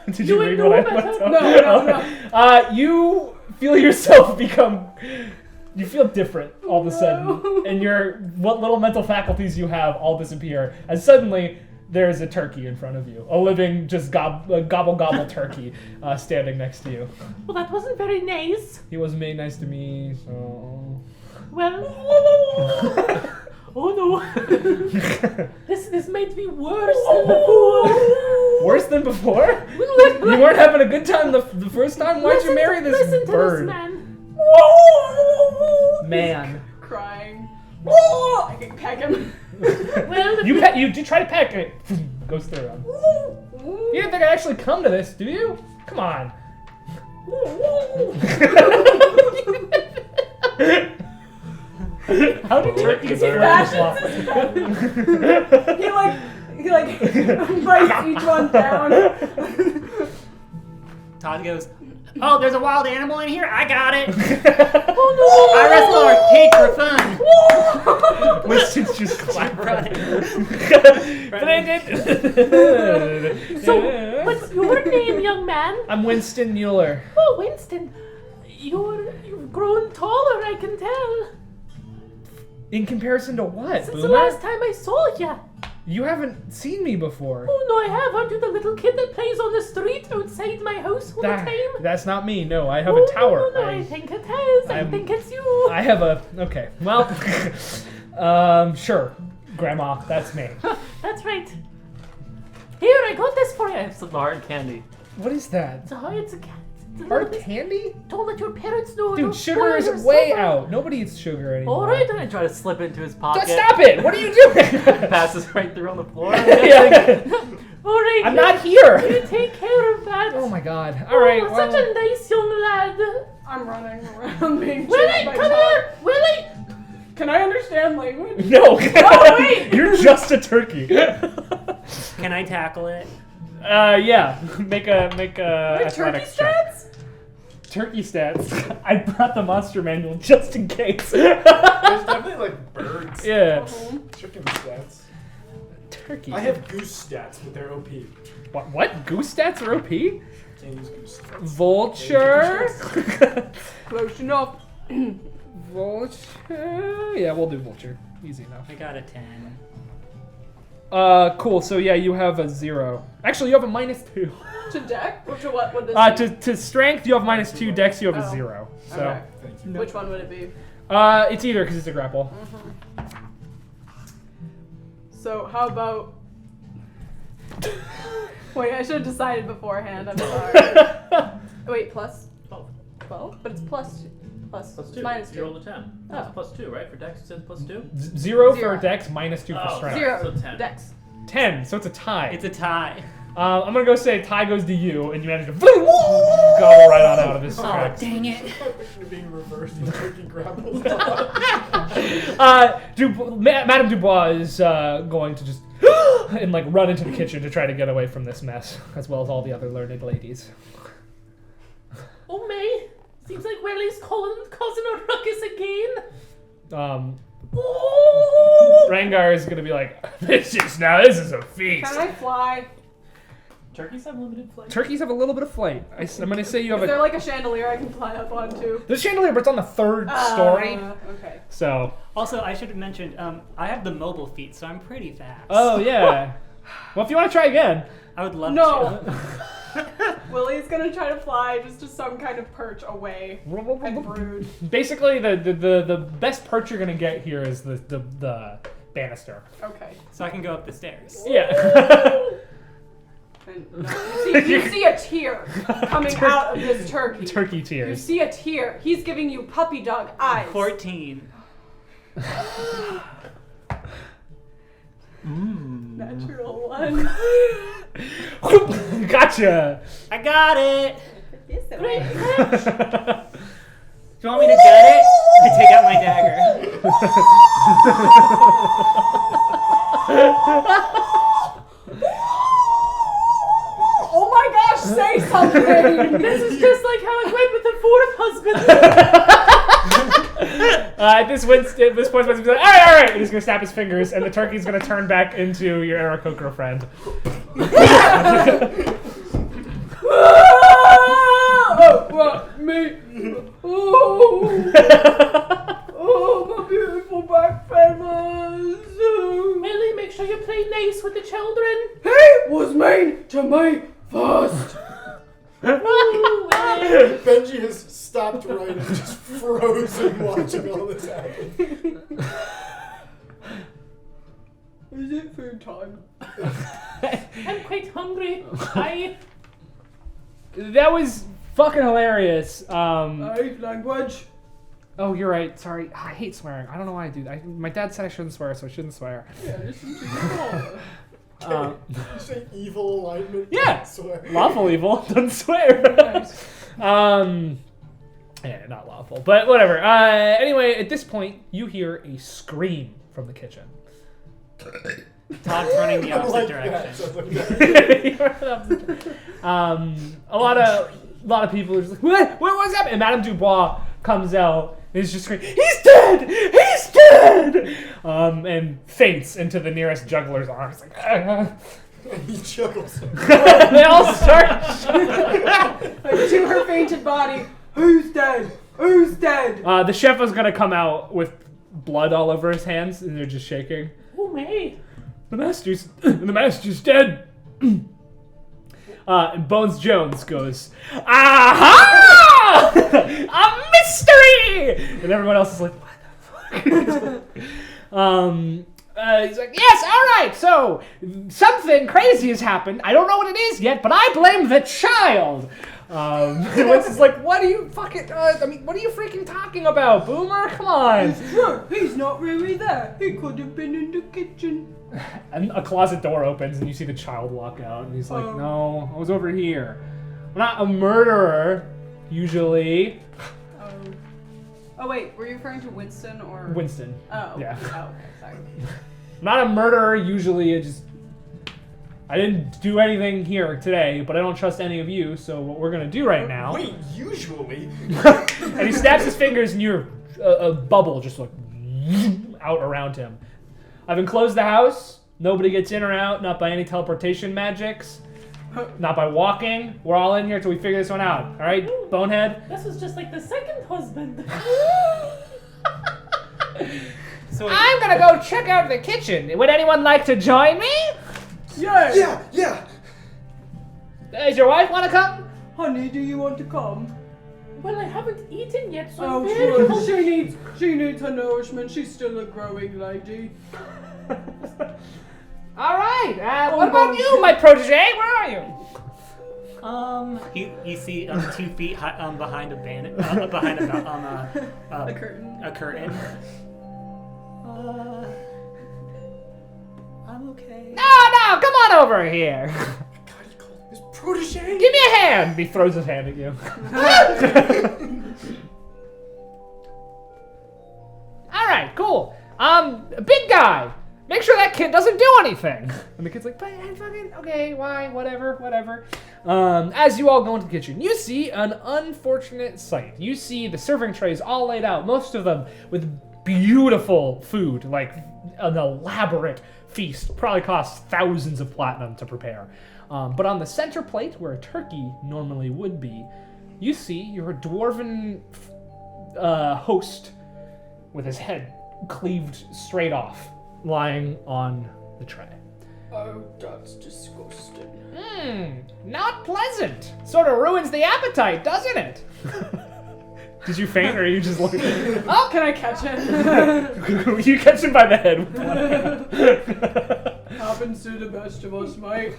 Did you you would read know what I better. left off? No. You feel yourself become. You feel different all of a sudden, and what little mental faculties you have all disappear, and suddenly there is a turkey in front of you, a living just gobble turkey standing next to you. Well, that wasn't very nice. He wasn't being nice to me, so. Well. Oh no. This made me worse than before. Worse than before? You weren't having a good time the first time? Why'd you marry this listen bird? to this man. Man. Crying. Oh, I can peck him. Well, You do try to peck and it goes through him. You didn't think I'd actually come to this, do you? Come on. How do turkeys fashions He bites each one down. Todd goes, oh, there's a wild animal in here? I got it. oh no! I wrestle our pig for fun. Winston's just Running. So, what's your name, young man? I'm Winston Mueller. Oh, Winston. You've grown taller, I can tell. In comparison to what, Since Boomer? the last time I saw ya. You haven't seen me before. Oh no, I have. Aren't you the little kid that plays on the street outside my house all the time? That's not me. No, I have a tower. No, I think it is. I think it's you. I have a. Okay. Well, sure, Grandma. That's me. That's right. Here, I got this for you. It's a hard candy. What is that? It's a cat. Hard candy? Don't let your parents know. Dude, Don't sugar spoil is your way supper. out. Nobody eats sugar anymore. Alright, then I try to slip it into his pocket. Stop it! What are you doing? Passes right through on the floor. Yeah. Alright, I'm not here. you take care of that. Oh my god. Alright, Oh, well. such a nice young lad. I'm running around being Willie, chased by come dogs. here! Willie! Can I understand language? No. Oh, wait. You're just a turkey. Can I tackle it? Yeah. Make a Turkey athletics check. stats? Turkey stats. I brought the monster manual just in case. There's definitely like birds. Yeah. Chicken stats. Turkey. I have goose stats, but they're OP. What? Goose stats are OP? Can't use goose stats. Vulture. Close enough. Vulture. Yeah, we'll do vulture. Easy enough. I got a 10. Cool. So yeah, you have a 0. Actually, you have a -2. To deck? Or to what would this be? To strength, you have -2. Dex, you have a Oh. 0. So Okay. Thank you. Which one would it be? it's either because it's a grapple. So how about... Wait, I should have decided beforehand. I'm sorry. Wait, plus 12? But it's plus Plus 2. minus You 2. rolled a 10. Oh. That's plus 2, right? For Dex, it says plus 2? 0 for Zero. Dex, -2 for Oh, strength. 0. So 10. Dex. 10. So it's a tie. It's a tie. I'm gonna go say tie goes to you, and you manage to gobble right on out of his Oh, tracks. dang it. You're being reversed when turkey grapples. Madame Dubois is going to just and like run into the kitchen to try to get away from this mess, as well as all the other learned ladies. Oh, May. Seems like Willie's causing a ruckus again. Oh! Rangar is gonna be like, this is a feast. Can I fly? Turkeys have limited flight. Turkeys have a little bit of flight. I'm gonna say you have Is there a. like a chandelier I can fly up onto? There's a chandelier, but it's on the 3rd story. Okay. So. Also, I should have mentioned, I have the mobile feat, so I'm pretty fast. Oh yeah. Well, if you want to try again. I would love No. to. Willie's gonna try to fly just to some kind of perch away and brood. Basically, the best perch you're gonna get here is the banister. Okay. So I can go up the stairs. Yeah. And, no, you see a tear coming out of this turkey. Turkey You tears. see a tear. He's giving you puppy dog eyes. 14. Natural 1. Gotcha. I got it! This Do you want me to get it? I take out my dagger. Oh my gosh, say something! This is just like how I went with the 4th husband. At this point, Winston's gonna be like, all right, and he's gonna snap his fingers, and the turkey's gonna turn back into your Aarakocra friend. Oh, what? Me? Oh! Oh, my beautiful back feathers! Willie, make sure you play nice with the children. He was mean to me first! Ooh, Willie. Benji has stopped writing, just frozen watching all this happen. Is it food time? I'm quite hungry. That was fucking hilarious. Hey, language. Oh, you're right. Sorry, I hate swearing. I don't know why I do that. My dad said I shouldn't swear, so I shouldn't swear. Yeah, listen to your father. You say evil alignment? Yeah. I swear. Lawful evil, don't swear. Nice. Yeah, not lawful, but whatever. Anyway, at this point, you hear a scream from the kitchen. Todd's running the I opposite like direction. that. Sounds like that. A lot of people are just like, what's happening? And Madame Dubois comes out and is just screaming, he's dead! He's dead! And faints into the nearest juggler's arms. Like, And he chuckles. they all start. Like, to her fainted body. Who's dead? Who's dead? The chef is gonna come out with blood all over his hands, and they're just shaking. Oh, May. The master's dead. And Bones Jones goes, aha! A mystery! And everyone else is like, what the fuck? He's like, yes, all right, so something crazy has happened. I don't know what it is yet, but I blame the child. And Winston's like, what are you fucking, what are you freaking talking about, Boomer? Come on. It's true. He's not really there. He could have been in the kitchen. And a closet door opens and you see the child walk out and he's like, no, I was over here. I'm not a murderer, usually. Oh wait, were you referring to Winston or? Winston. Oh. Yeah. Oh, okay, sorry. I'm not a murderer, usually. I didn't do anything here today, but I don't trust any of you, so what we're gonna do right now... Wait, usually? And he snaps his fingers and you're a bubble just like out around him. I've enclosed the house. Nobody gets in or out, not by any teleportation magics. Not by walking. We're all in here till we figure this one out. All right, Bonehead? This was just like the second husband. So I'm gonna go check out the kitchen. Would anyone like to join me? Yeah. Yeah. Does your wife want to come? Honey, do you want to come? Well, I haven't eaten yet, so Oh, I'm very sure. hungry. She needs her nourishment. She's still a growing lady. All right. What about you, my protege? Where are you? You see 2 feet behind a bandit, behind a curtain. A curtain. I'm okay. No, come on over here. God, he called him his protege. Give me a hand. He throws his hand at you. All right, cool. Big guy. Make sure that kid doesn't do anything. And the kid's like, but fucking, okay, why, whatever. As you all go into the kitchen, you see an unfortunate sight. You see the serving trays all laid out, most of them with beautiful food, like an elaborate feast. Probably costs thousands of platinum to prepare. But on the center plate, where a turkey normally would be, you see your dwarven host with his head cleaved straight off, lying on the tray. Oh, that's disgusting. Not pleasant. Sort of ruins the appetite, doesn't it? Did you faint, or are you just looking? Oh, can I catch it? You catch him by the head with one hand. Happens to the best of us, mate.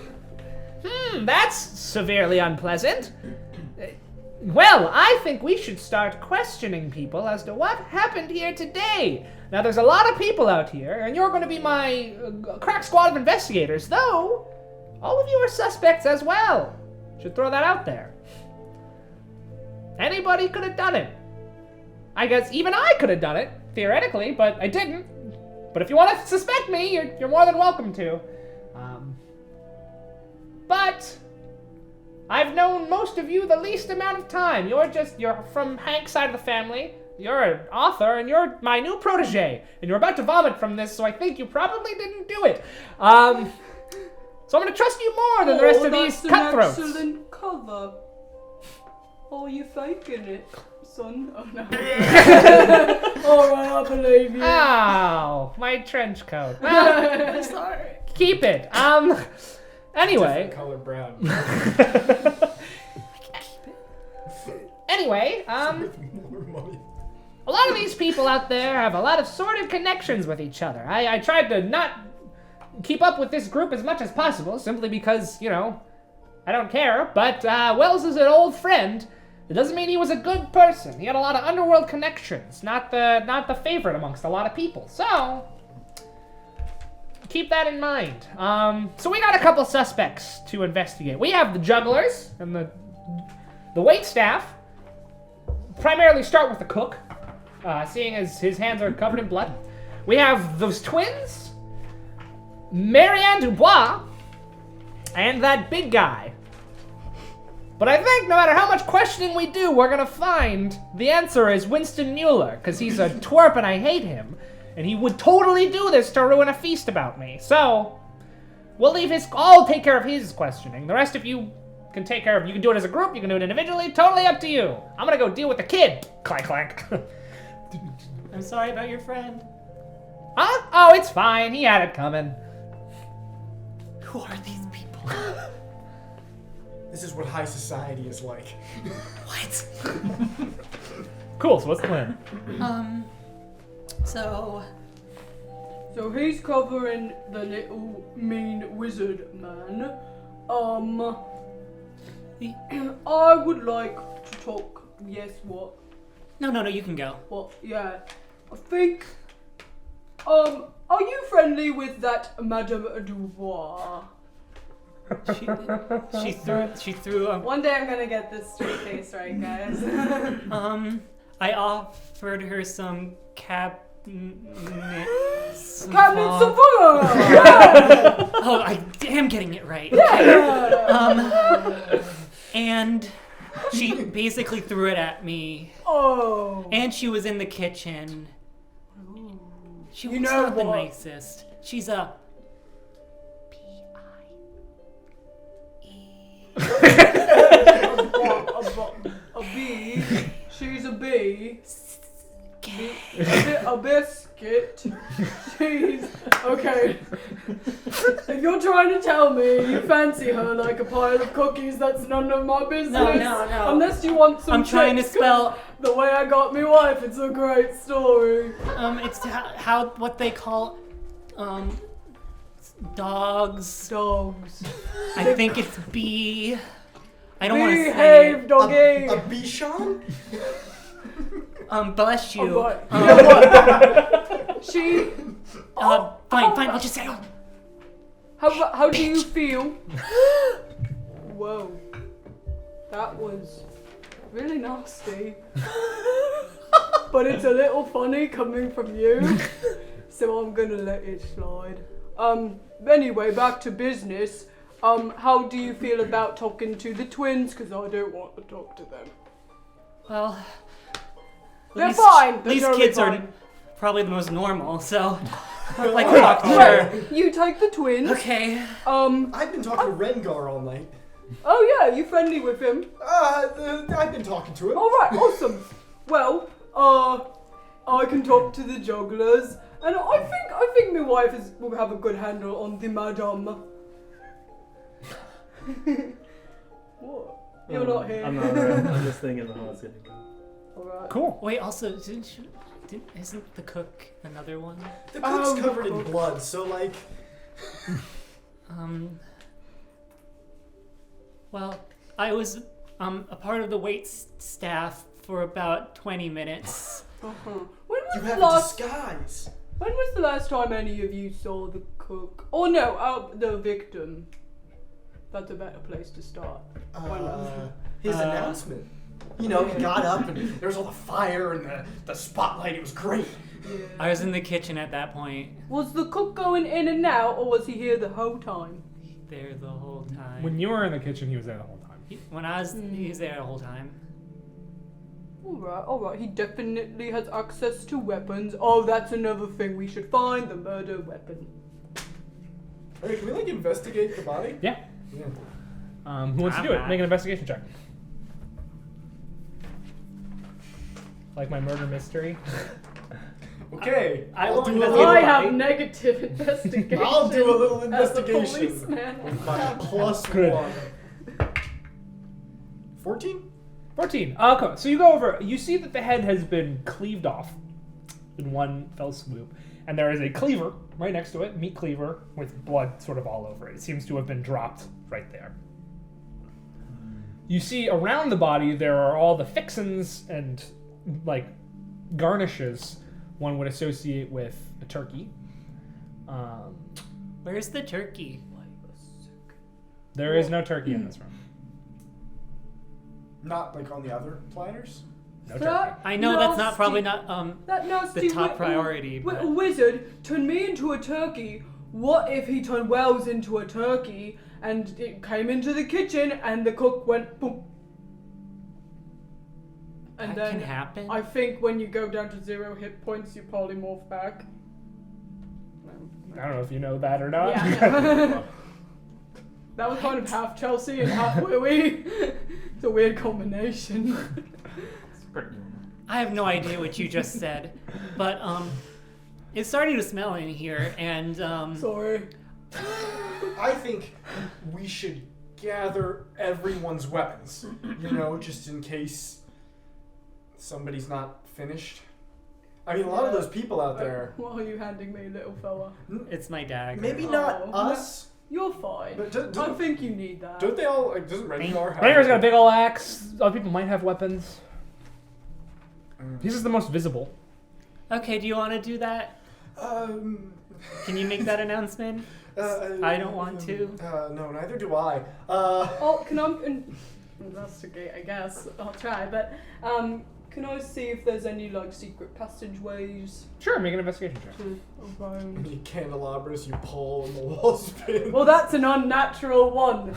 That's severely unpleasant. Well, I think we should start questioning people as to what happened here today. Now, there's a lot of people out here, and you're going to be my crack squad of investigators, though all of you are suspects as well. Should throw that out there. Anybody could have done it. I guess even I could have done it, theoretically, but I didn't. But if you want to suspect me, you're more than welcome to. But I've known most of you the least amount of time. You're from Hank's side of the family. You're an author, and you're my new protege. And you're about to vomit from this, so I think you probably didn't do it. So I'm going to trust you more than the rest of these cutthroats. That's an excellent cover. Oh, you're faking it, son. Oh, no. Alright, I believe you. Ow, my trench coat. Well, Sorry. keep it. Anyway. Different color brown. Anyway, More money. a lot of these people out there have a lot of sordid connections with each other. I tried to not keep up with this group as much as possible, simply because, I don't care. But Wells is an old friend. It doesn't mean he was a good person. He had a lot of underworld connections, not the favorite amongst a lot of people. So keep that in mind. So we got a couple suspects to investigate. We have the jugglers and the waitstaff. Primarily start with the cook, seeing as his hands are covered in blood. We have those twins, Marianne Dubois, and that big guy. But I think no matter how much questioning we do, we're gonna find the answer is Winston Mueller, because he's a twerp and I hate him. And he would totally do this to ruin a feast about me. So, I'll take care of his questioning. The rest of you can take care of, you can do it as a group, you can do it individually, totally up to you. I'm gonna go deal with the kid. Clank, clank. I'm sorry about your friend. Huh? Oh, it's fine, he had it coming. Who are these people? This is what high society is like. What? Cool, so what's the plan? So he's covering the little mean wizard man. I would like to talk. Yes, what? No, you can go. What? Yeah. I think. Are you friendly with that Madame Dubois? She threw One day I'm gonna get this straight face right, guys. I offered her some cabinets. Cabinet Savant! Oh, I am getting it right. Yeah! And she basically threw it at me. Oh. And she was in the kitchen. She was You know not the what? nicest. She's a A bee. She's a bee. A biscuit. She's okay. If you're trying to tell me you fancy her like a pile of cookies, that's none of my business. No. Unless you want some. I'm trying to tips, 'cause spell. the way I got me wife. It's a great story. It's how what they call, dogs. Dogs. I think it's bee. I don't want to say Behave, it. doggy. A Bichon? Bless you. Oh, but you know what? She. Fine, I'll just say it. How do you feel? Whoa. That was really nasty. But it's a little funny coming from you. So I'm gonna let it slide. Anyway, back to business. How do you feel about talking to the twins? Because I don't want to talk to them. Well, They're fine. They're These totally kids fine. are probably the most normal, so I'd like to talk to her. You take the twins. Okay. I've been talking to Rengar all night. Oh yeah, you friendly with him? I've been talking to him. All right, awesome. Well, I can talk to the jugglers, and I think my wife will have a good handle on the madame. What? You're not here. I'm not around. I'm just thinking how it's gonna go. All right. Cool. Wait, also, isn't the cook another one? The cook's covered in blood, so like. Well, I was a part of the wait staff for about 20 minutes. Uh-huh. You have a disguise. When was the last time any of you saw the cook? Oh no, the victim. That's a better place to start. His announcement. You know, he got up and there was all the fire and the spotlight. It was great. Yeah. I was in the kitchen at that point. Was the cook going in and out, or was he here the whole time? There the whole time. When you were in the kitchen, he was there the whole time. When I was, he was there the whole time. All right. He definitely has access to weapons. Oh, that's another thing we should find, the murder weapon. Hey, can we like investigate the body? Yeah. Yeah. Who wants to do it? Make an investigation check. Like my murder mystery. Okay. I'll do a a little. I have negative investigation. I'll do a little as a investigation policeman. with my plus Good. 1. 14? 14. Okay, so you go over. You see that the head has been cleaved off in one fell swoop, and there is a cleaver right next to it, meat cleaver with blood sort of all over it. It seems to have been dropped right there. You see around the body there are all the fixins and like garnishes one would associate with a turkey. Where's the turkey? There is no turkey in this room. Not like on the other platters? No turkey. I know that's not probably not That nasty the top priority, but wizard turned me into a turkey. What if he turned Wells into a turkey and it came into the kitchen and the cook went boom? And that then can happen. I think when you go down to 0 hit points, you polymorph back. I don't know if you know that or not. Yeah. That was kind of half Chelsea and half Willy. It's a weird combination. It's pretty normal. I have no idea what you just said, but it's starting to smell in here, and Sorry. I think we should gather everyone's weapons. You know, just in case somebody's not finished. I mean, a lot of those people out there. What are you handing me, little fella? it's my dagger. Maybe not Oh. us, You're fine. But I think you need that. Don't they all, like, doesn't Rengar have... Rengar's got a big ol' axe. Other people might have weapons. This is the most visible. Okay, do you want to do that? Can you make that announcement? I don't want to. No, neither do I. Oh, can I investigate? I guess I'll try. But can I see if there's any like secret passageways Sure, make an investigation check. to around? Any candelabras you pull and the wall spins. Well, that's an unnatural one.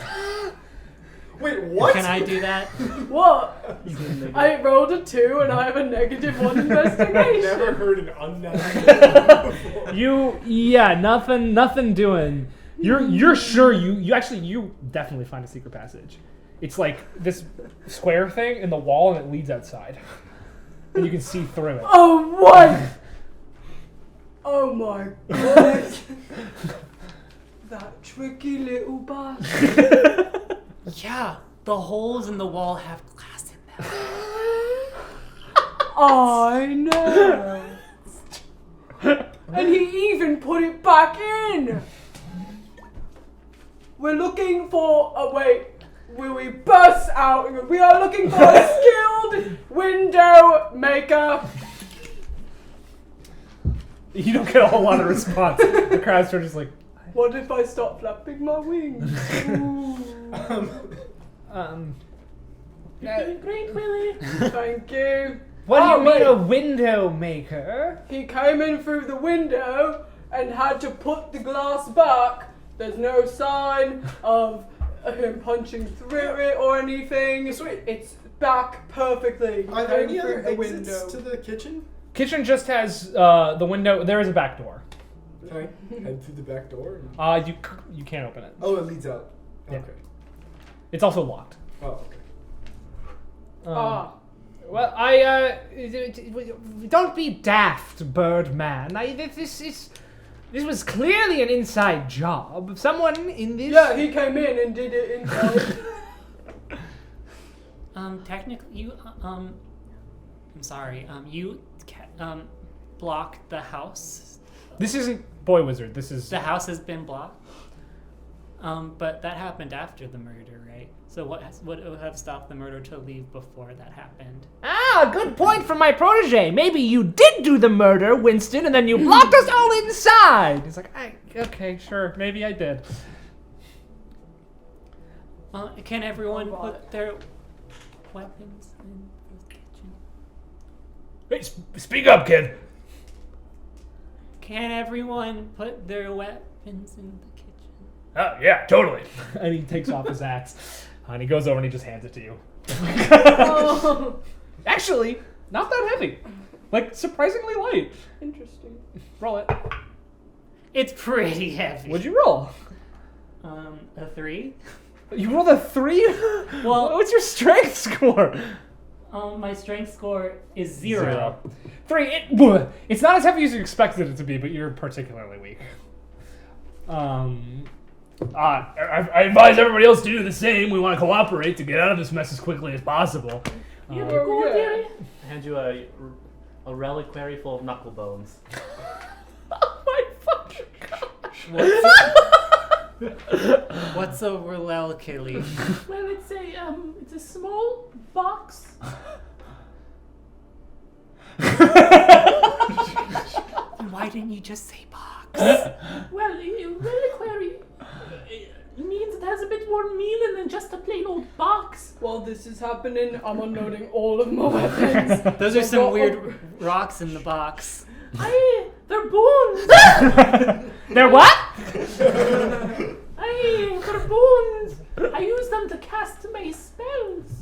Wait, what? Can I do that? What? You can make it. I rolled a 2 and I have a -1 I've investigation. never heard an unnatural before. Nothing doing. You're sure you definitely find a secret passage. It's like this square thing in the wall and it leads outside. And you can see through it. Oh, what? Oh my god. That tricky little bastard. Yeah, the holes in the wall have glass in them. I know. And he even put it back in. We're looking for we burst out. We are looking for a skilled window maker. You don't get a whole lot of response. The crowds are just like, What if I stop flapping my wings? Ooh. You're doing great, Willie. Thank you. what do Oh, you mean wait. a window maker? He came in through the window and had to put the glass back. There's no sign of him punching through it or anything. Sweet. It's back perfectly. He Are there came any through other the exits window. to the kitchen? Kitchen just has the window. There is a back door. Can I head through the back door? You can't open it. Oh, it leads out. Yeah. Okay. It's also locked. Oh, okay. Well, don't be daft, Birdman. This was clearly an inside job. Someone in this. Yeah, he came in and did it inside. Technically, you, I'm sorry, you, blocked the house. This isn't Boy Wizard. This is. The house has been blocked. But that happened after the murder, right? So what would have stopped the murder to leave before that happened? Ah, good point from my protege. Maybe you did do the murder, Winston, and then you blocked us all inside. He's like, okay, sure, maybe I did. Can everyone Alright. put their weapons in the kitchen? Hey, speak up, kid. Can everyone put their weapons in the kitchen? Oh, yeah, totally. And he takes off his axe, and he goes over and he just hands it to you. Oh, Actually, not that heavy. Like, surprisingly light. interesting. Roll it. It's pretty heavy. What'd you roll? A 3? You rolled a 3? Well- what's your strength score? My strength score is 0. 3. It's not as heavy as you expected it to be, but you're particularly weak. I advise everybody else to do the same. We want to cooperate to get out of this mess as quickly as possible. You Oh, go, yeah. dearie. I hand you a reliquary full of knuckle bones. Oh my fucking What's a reliquary? Well, it's a small box. Why didn't you just say box? Well, a reliquary means it has a bit more meaning than just a plain old box. While this is happening, I'm unloading all of my weapons. Those are I've some got weird rocks in the box. Aye, they're bones. They're what? Aye, they're bones. I use them to cast my spells.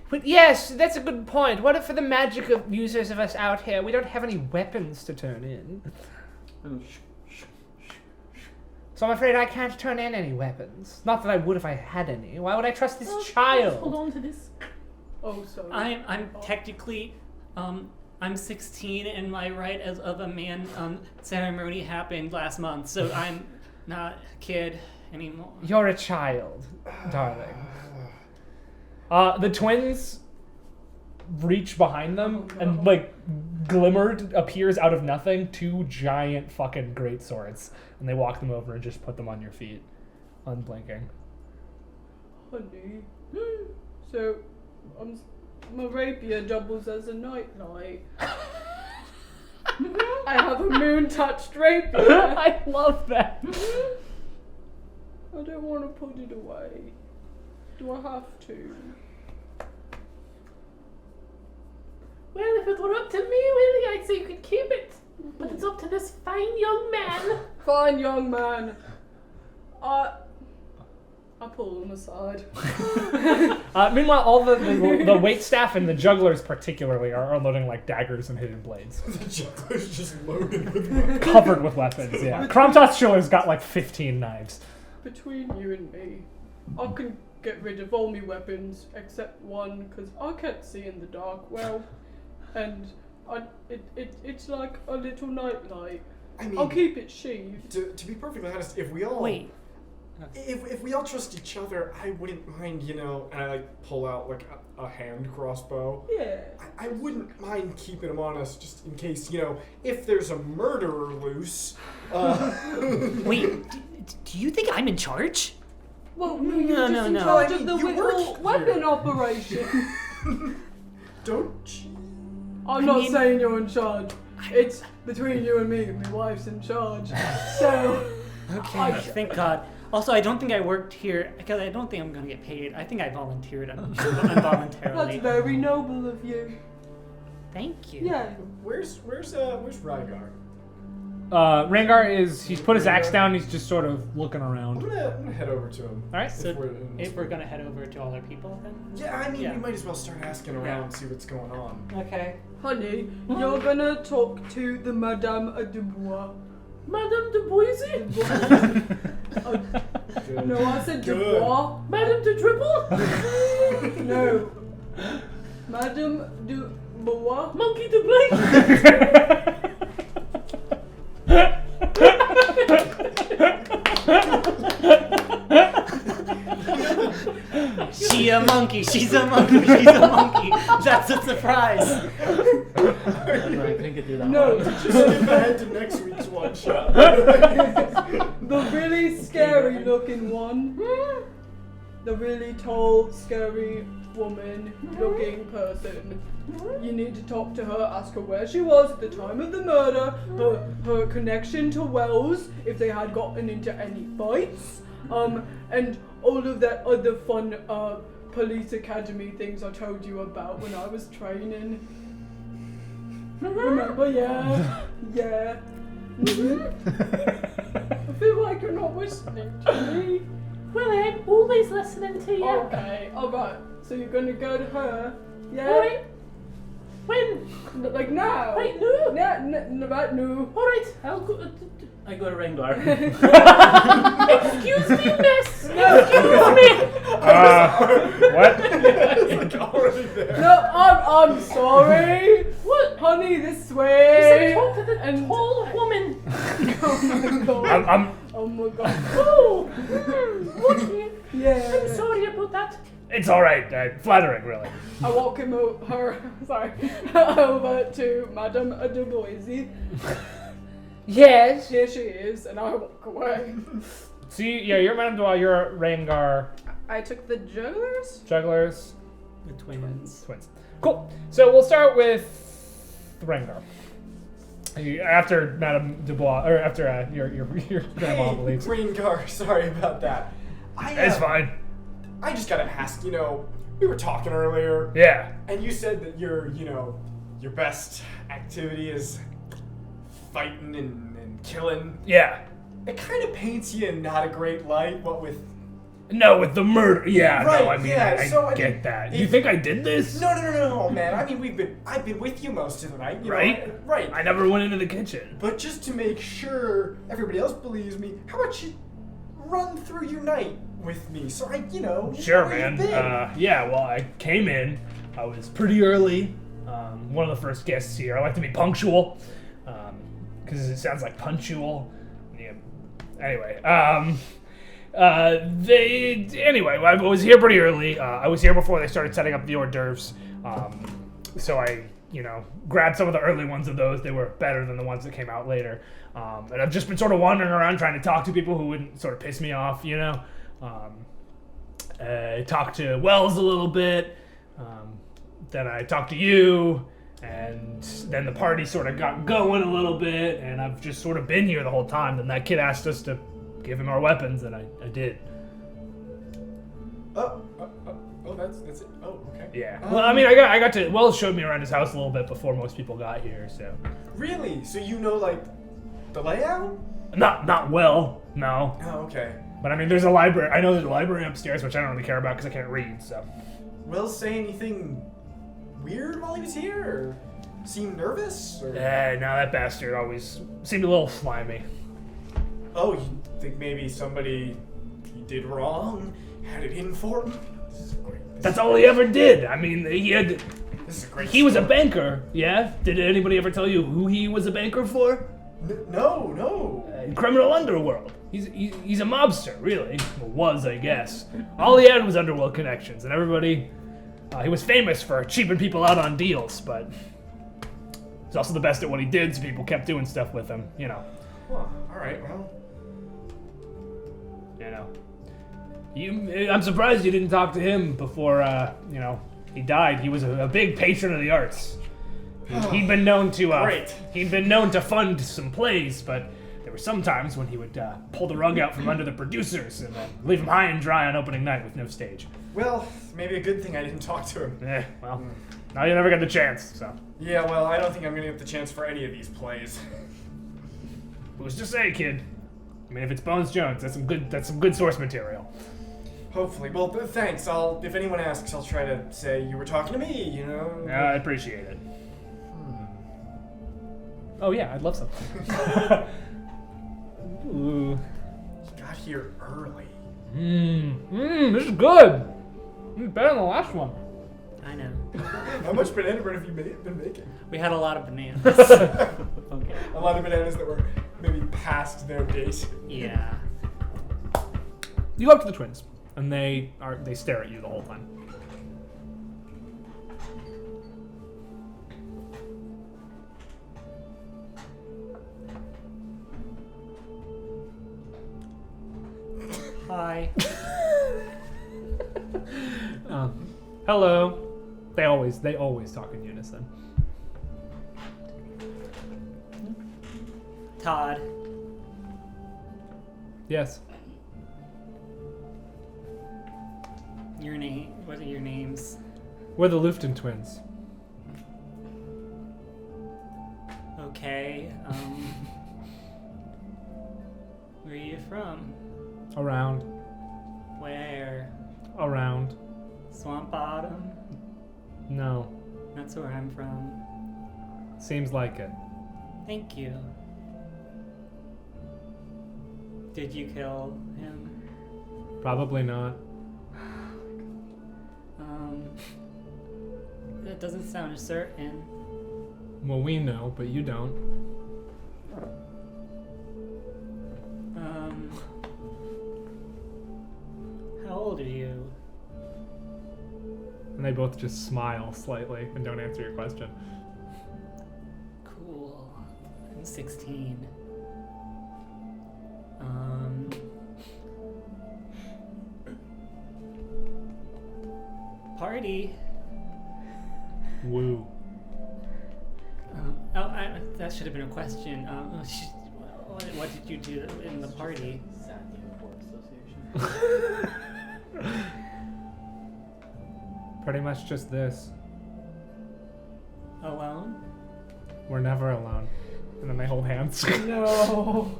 But yes, that's a good point. What if for the magic of users of us out here, we don't have any weapons to turn in? So I'm afraid I can't turn in any weapons. Not that I would if I had any. Why would I trust this Hold child? on to this. Oh, sorry. I'm technically, I'm 16 and my right as of a man ceremony happened last month, so I'm not a kid anymore. You're a child, darling. The twins reach behind them and like glimmered appears out of nothing 2 giant fucking great swords, and they walk them over and just put them on your feet. unblinking. Honey. So, my rapier doubles as a nightlight. I have a moon-touched rapier. I love that. I don't want to put it away. Do I have to? Well, if it were up to me, Willie, I'd say you could keep it. But it's up to this fine young man. Fine, young man. I pull him aside. Meanwhile, all the wait staff and the jugglers particularly are unloading like daggers and hidden blades. The juggler's just loaded with weapons. Covered with weapons, yeah. Kromtos Schiller's got like 15 knives. Between you and me, I can get rid of all my weapons except one, because I can't see in the dark well. And it's like a little nightlight. I mean, I'll keep it sheathed. to be perfectly honest, if we all Wait. if we all trust each other, I wouldn't mind, and I like pull out like a hand crossbow. Yeah. I wouldn't mind keeping them on us just in case, if there's a murderer loose. Wait, do you think I'm in charge? Well, no, you're just in no. charge I of the mean, you work little here. weapon operation. Don't you? I'm not saying you're in charge. It's between you and me. My wife's in charge. So. Okay, thank God. Also, I don't think I worked here because I don't think I'm gonna get paid. I think I volunteered involuntarily. That's very noble of you. Thank you. Yeah. Where's Rygar? Rangar he's put his axe down, he's just sort of looking I'm around. gonna head over to him. Alright. So if we're gonna head over to other people then? Yeah, I mean, Yeah. we might as well start asking around, see what's going on. Okay. Honey, you're gonna talk to the Madame Dubois. Madame de Boise? Good. No, I said Good. Dubois. Madame de Dribble? No. Madame Dubois. Monkey de Blake? She's a monkey. She's a monkey. That's a surprise. I couldn't get through that No. one. Just skip ahead to next week's one shot. The really scary looking one. The really tall, scary woman looking person. You need to talk to her, ask her where she was at the time of the murder, her connection to Wells, if they had gotten into any fights, and all of that other fun police academy things I told you about when I was training. Remember? Yeah. Yeah. I feel like you're not listening to me. Well, I'm always listening to you. Okay, alright. So you're gonna go to her? Yeah? Alright. When? Like now? Right now? Right now. Alright, I'll go. I go to Rengar. Excuse me, miss! Excuse me! What? It's like already there. No, I'm sorry. What? Honey, this You way. said talk to the And- tall woman. Oh my god. Oh my god. Oh! Okay. Yeah. I'm sorry about that. It's alright, flattering really. I walk him over, over to Madame de Boise. Yes. Here she is, and I walk away. See, yeah, you're Madame Dua, you're Rangar, I took the jugglers? jugglers, The twins. twins. Cool. So we'll start with Rangar. After Madame Dubois, or after your grandma leaves. Rengar, sorry about that. It's fine. I just gotta ask, we were talking earlier, Yeah. and you said that your best activity is fighting and killing. Yeah. It kind of paints you in not a great light, what with... No, with the murder. Yeah, Right, no, I mean, yeah, I so, I get mean, that. if- You think I did this? No, man. I mean, I've been with you most of the night, Right? Right. I never went into the kitchen. But just to make sure everybody else believes me, how about you run through your night with me? So I, Sure, where man. you've been. Yeah, well, I came in. I was pretty early. One of the first guests here. I like to be punctual. Because it sounds like punctual. Yeah. Anyway, anyway, I was here pretty early. I was here before they started setting up the hors d'oeuvres. So I, grabbed some of the early ones of those. They were better than the ones that came out later. And I've just been sort of wandering around trying to talk to people who wouldn't sort of piss me off, I talked to Wells a little bit. Then I talked to you. And then the party sort of got going a little bit. And I've just sort of been here the whole time. Then that kid asked us to give him our weapons, and I did. Oh, that's it. Oh, okay. Yeah. Well, I mean, I got to. Wells showed me around his house a little bit before most people got here, so. Really? So you know, like, the layout? Not well, no. Oh, okay. But I mean, there's a library. I know there's a library upstairs, which I don't really care about because I can't read. So. Wells say anything weird while he was here, or seem nervous? Or? No, that bastard always seemed a little slimy. Oh, you think maybe somebody he did wrong had it in for him? This is great. That's all he ever did. I mean, This is a great. he was a story. banker. Yeah. Did anybody ever tell you who he was a banker for? No. Criminal underworld. He's a mobster, really. Well, was, I guess. All he had was underworld connections, and everybody. He was famous for cheaping people out on deals, but he's also the best at what he did, so people kept doing stuff with him. You know. Well, all right. Well. You know. I'm surprised you didn't talk to him before. He died. He was a big patron of the arts. He'd been known to. Great. He'd been known to fund some plays, but. There were some times when he would pull the rug out from under the producers and leave them high and dry on opening night with no stage. Well, maybe a good thing I didn't talk to him. Well, now you never get the chance, so. Yeah, well, I don't think I'm gonna get the chance for any of these plays. Who's to say, kid? I mean, if it's Bones Jones, that's some good source material. Hopefully. Well, thanks. If anyone asks, I'll try to say you were talking to me, you know? Yeah, I appreciate it. Oh yeah, I'd love something. Ooh. You got here early. This is good. This is better than the last one. I know. How much banana bread have you been making? We had a lot of bananas. Okay. A lot of bananas that were maybe past their date. Yeah. You go up to the twins, and they stare at you the whole time. Hi. Hello. They always talk in unison. Todd. Yes. Your name. What are your names? We're the Lufton twins. Okay. Where are you from? Around. Where? Around. Swamp Bottom? No. That's where I'm from. Seems like it. Thank you. Did you kill him? Probably not. That doesn't sound certain. Well, we know, but you don't. How old are you? And they both just smile slightly and don't answer your question. Cool. I'm 16. Party. Woo. That should have been a question. What did you do in the party? Sad Unicorn Association. Pretty much just this. Alone? We're never alone. And then they hold hands. No.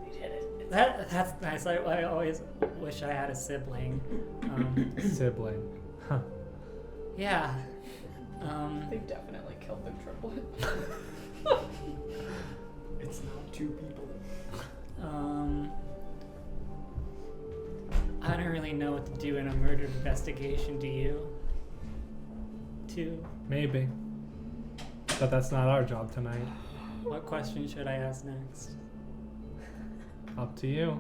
We did it. That's nice. I always wish I had a sibling. Sibling. Huh. Yeah. They definitely killed the triplet. It's not two people. I don't really know what to do in a murder investigation, do you? Maybe. But that's not our job tonight. What question should I ask next? Up to you.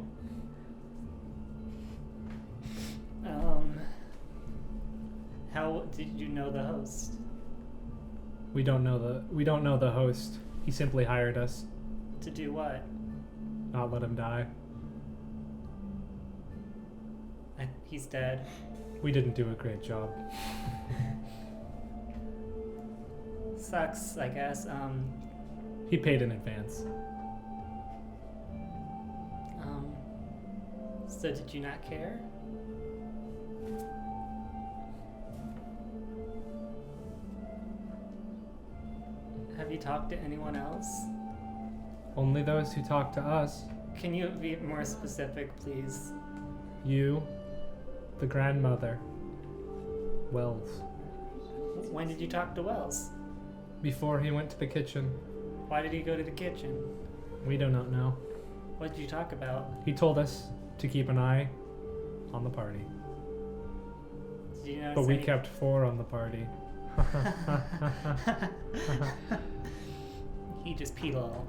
How did you know the host? We don't know the host. He simply hired us. To do what? Not let him die. He's dead. We didn't do a great job. Sucks, I guess. He paid in advance. So did you not care? Have you talked to anyone else? Only those who talk to us. Can you be more specific, please? You, the grandmother, Wells. When did you talk to Wells? Before he went to the kitchen. Why did he go to the kitchen? We do not know. What did you talk about? He told us to keep an eye on the party. Did you notice But we any- kept 4 on the party. He just peed all.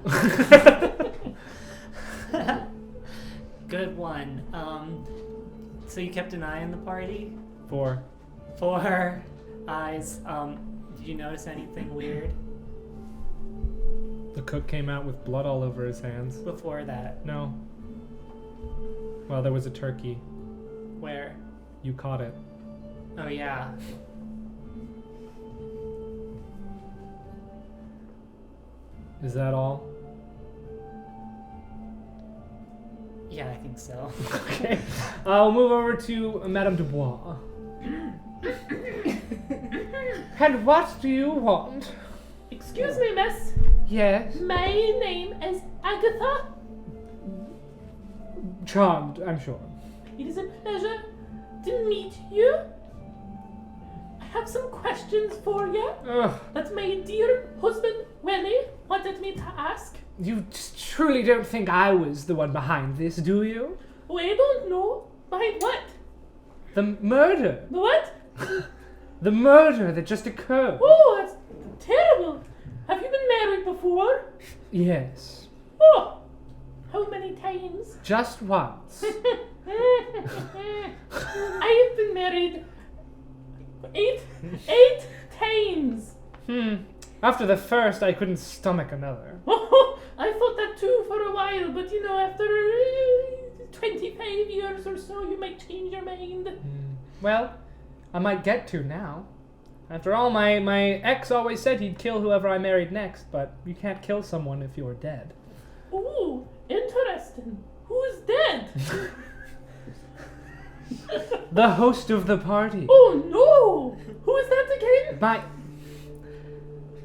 Good one. So you kept an eye on the party? 4. 4 eyes. Did you notice anything weird The cook came out with blood all over his hands. before that? No. Well, there was a turkey. Where? You caught it. Oh yeah. Is that all? Yeah, I think so. Okay. I'll move over to Madame Dubois. And what do you want? Excuse me, miss. Yes. My name is Agatha. Charmed, I'm sure. It is a pleasure to meet you. I have some questions for you Ugh. that my dear husband, Willie, wanted me to ask. You truly don't think I was the one behind this, do you? Oh, I don't know. Behind what? The murder. The what? The murder that just occurred. Oh, that's terrible. Have you been married before? Yes. Oh, how many times? Just once. I have been married eight times. After the first, I couldn't stomach another. Oh, I thought that too for a while, but you know, after 25 years or so, you might change your mind. Well, I might get to now. After all, my ex always said he'd kill whoever I married next, but you can't kill someone if you're dead. Ooh, interesting. Who's dead? The host of the party. Oh no! Who is that again? My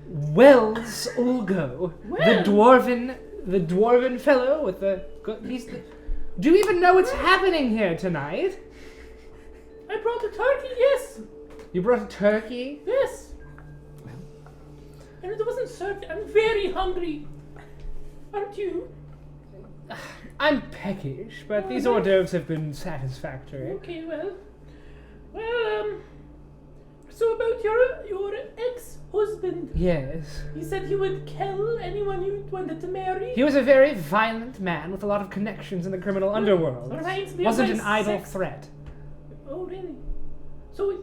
Wells Ulgo, the dwarven fellow with the. Do you even know what's happening here tonight? I brought a turkey, yes. You brought a turkey. Yes. And it wasn't served. I'm very hungry. Aren't you? I'm peckish, but these hors d'oeuvres have been satisfactory. Okay, well, so about your ex-husband. Yes. He said he would kill anyone you wanted to marry. He was a very violent man with a lot of connections in the criminal underworld. Reminds me of Wasn't my an idle sex- threat. Oh, really? So,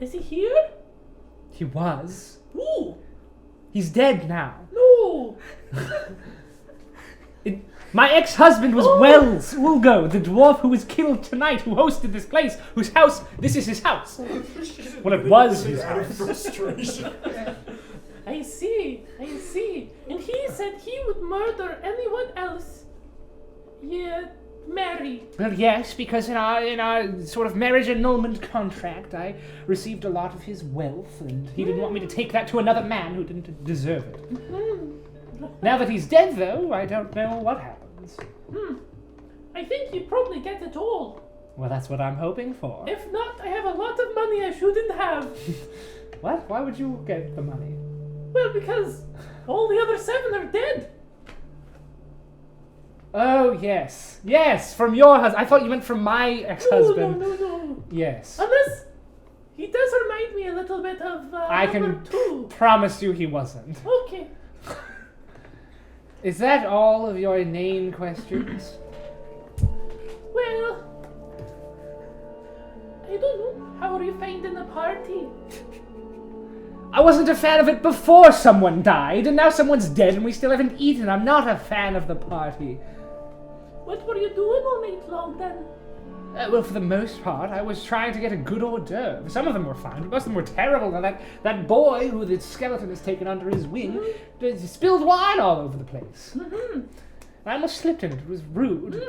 is he here? He was. Ooh, He's dead now. no. My ex-husband was Wells Ulgo, the dwarf who was killed tonight, who hosted this place, whose house, this is his house. Well, it was his Out of house. frustration. I see. And he said he would murder anyone else. Yeah, marry. Well, yes, because in our sort of marriage annulment contract, I received a lot of his wealth, and he didn't want me to take that to another man who didn't deserve it. Now that he's dead, though, I don't know what happens. I think you probably get it all. Well, that's what I'm hoping for. If not, I have a lot of money I shouldn't have. What? Why would you get the money? Well, because all the other 7 are dead. Oh, yes. Yes, from your husband. I thought you meant from my ex-husband. No. Yes. Unless he does remind me a little bit of I can number 2. promise you he wasn't. Okay. Is that all of your inane questions? Well, I don't know. How are you finding the party? I wasn't a fan of it before someone died, and now someone's dead and we still haven't eaten. I'm not a fan of the party. What were you doing all night long then? Well, for the most part, I was trying to get a good hors d'oeuvre. Some of them were fine, but most of them were terrible. Now that boy who the skeleton has taken under his wing spilled wine all over the place. I almost slipped in it. It was rude.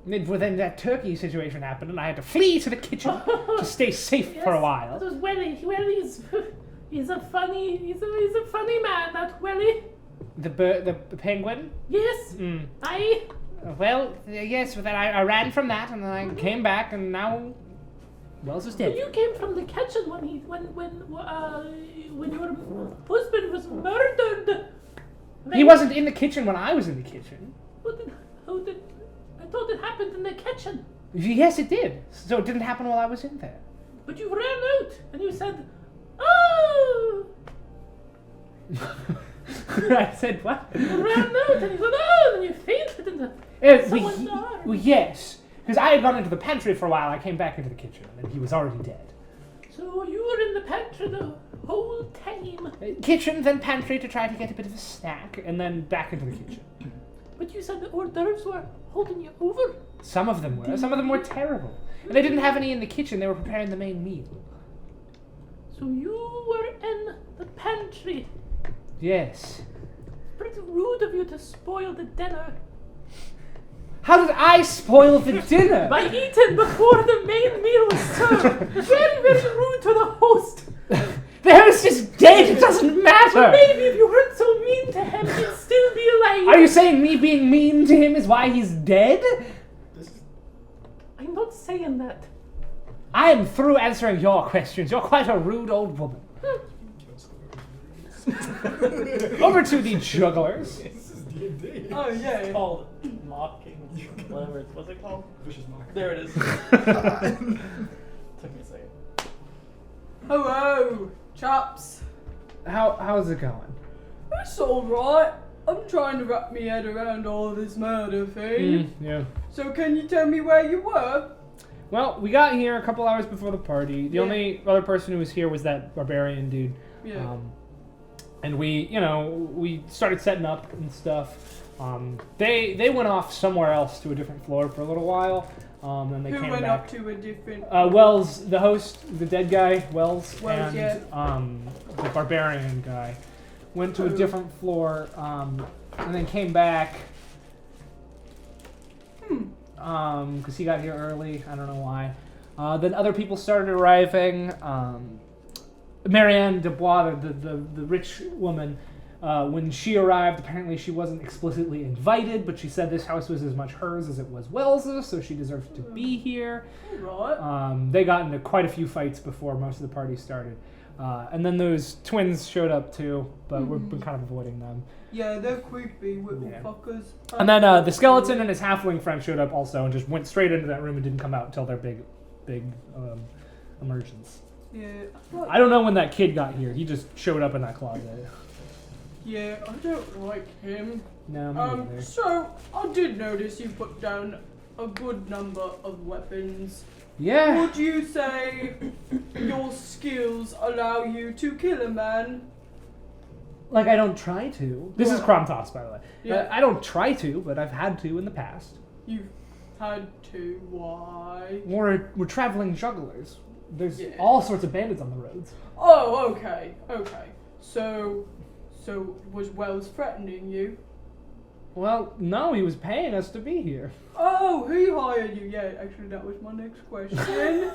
Then that turkey situation happened, and I had to flee to the kitchen to stay safe for a while. That was Welly. He's a funny man, that Welly. The penguin? Yes. Mm. Aye. Well, yes, but then I ran from that, and then I came back, and now Wells is So dead. you came from the kitchen when your husband was murdered. He wasn't in the kitchen when I was in the kitchen. I thought it happened in the kitchen. Yes, it did. So it didn't happen while I was in there. But you ran out and you said, "Oh!" I said what? You ran out and you said, "Oh!" and you fainted in the someone's arms. Well, yes, because I had gone into the pantry for a while. I came back into the kitchen, and he was already dead. So you were in the pantry the whole time. Kitchen, then pantry to try to get a bit of a snack, and then back into the kitchen. But you said the hors d'oeuvres were holding you over. Some of them were. Some of them were terrible. And they didn't have any in the kitchen. They were preparing the main meal. So you were in the pantry. Yes. Pretty rude of you to spoil the dinner. How did I spoil the dinner? By eating before the main meal was served. Very, very rude to the host. The host is dead. It doesn't matter. Maybe if you weren't so mean to him, he'd still be alive. Are you saying me being mean to him is why he's dead? I'm not saying that. I am through answering your questions. You're quite a rude old woman. Over to the jugglers. This is D&D. Oh yeah. It's called mocking. Whatever. What's it called? Vicious mockery. There it is. Took me a second. Hello, chaps. How's it going? It's alright. I'm trying to wrap my head around all this murder thing. Yeah. So can you tell me where you were? Well, we got here a couple hours before the party. The Yeah. only other person who was here was that barbarian dude. Yeah. And we started setting up and stuff. They went off somewhere else to a different floor for a little while. Then they Who came went back. up to a different? Wells, the host, the dead guy, Wells, Wells, and yeah. the barbarian guy went to a Oh. different floor, and then came back. Because he got here early. I don't know why. Then other people started arriving. Marianne Dubois, the rich woman, when she arrived, apparently she wasn't explicitly invited, but she said this house was as much hers as it was Wells's, so she deserved to be here. Right. They got into quite a few fights before most of the party started. And then those twins showed up too, but we've been kind of avoiding them. Yeah, they're creepy little Yeah. fuckers. And then the skeleton and his halfling friend showed up also and just went straight into that room and didn't come out until their big emergence. Yeah. I don't know when that kid got here. He just showed up in that closet. Yeah, I don't like him. No, me neither. So I did notice you put down a good number of weapons. Yeah. Would you say your skills allow you to kill a man? Like, I don't try to. This is Kromtos, by the way. Yeah. I don't try to, but I've had to in the past. You've had to. Why? We're traveling jugglers. There's Yeah. all sorts of bandits on the roads. Oh, okay. Okay. So was Wells threatening you? Well, no, he was paying us to be here. Oh, he hired you. Yeah, actually, that was my next question. That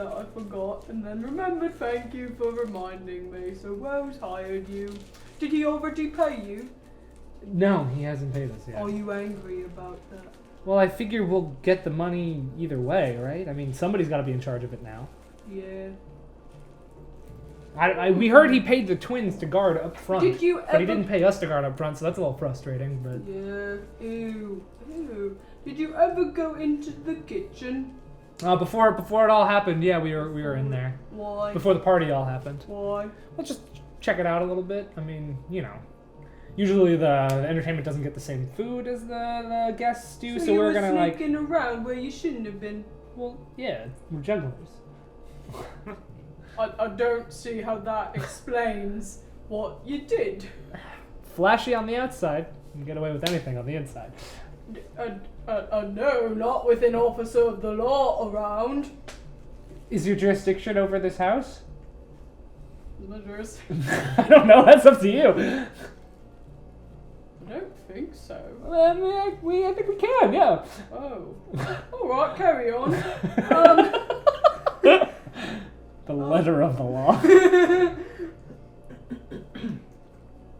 I forgot and then remembered. Thank you for reminding me. So Wells hired you. Did he already pay you? No, he hasn't paid us yet. Are you angry about that? Well, I figure we'll get the money either way, right? I mean, somebody's got to be in charge of it now. Yeah. We heard he paid the twins to guard up front. Did you But he ever- didn't pay us to guard up front, so that's a little frustrating. But Yeah. Ew. Ew. Did you ever go into the kitchen? before it all happened, yeah, we were in there. Why? Before the party all happened. Why? We'll just check it out a little bit. I mean, usually the entertainment doesn't get the same food as the guests do, so you we're were gonna like. sneaking around where you shouldn't have been. Well, yeah, we're jugglers. I don't see how that explains what you did. Flashy on the outside, you can get away with anything on the inside. No, not with an officer of the law around. Is your jurisdiction over this house? Measures. I don't know. That's up to you. I don't think so. I think we can. Yeah. Oh. Alright, carry on. The letter of the law.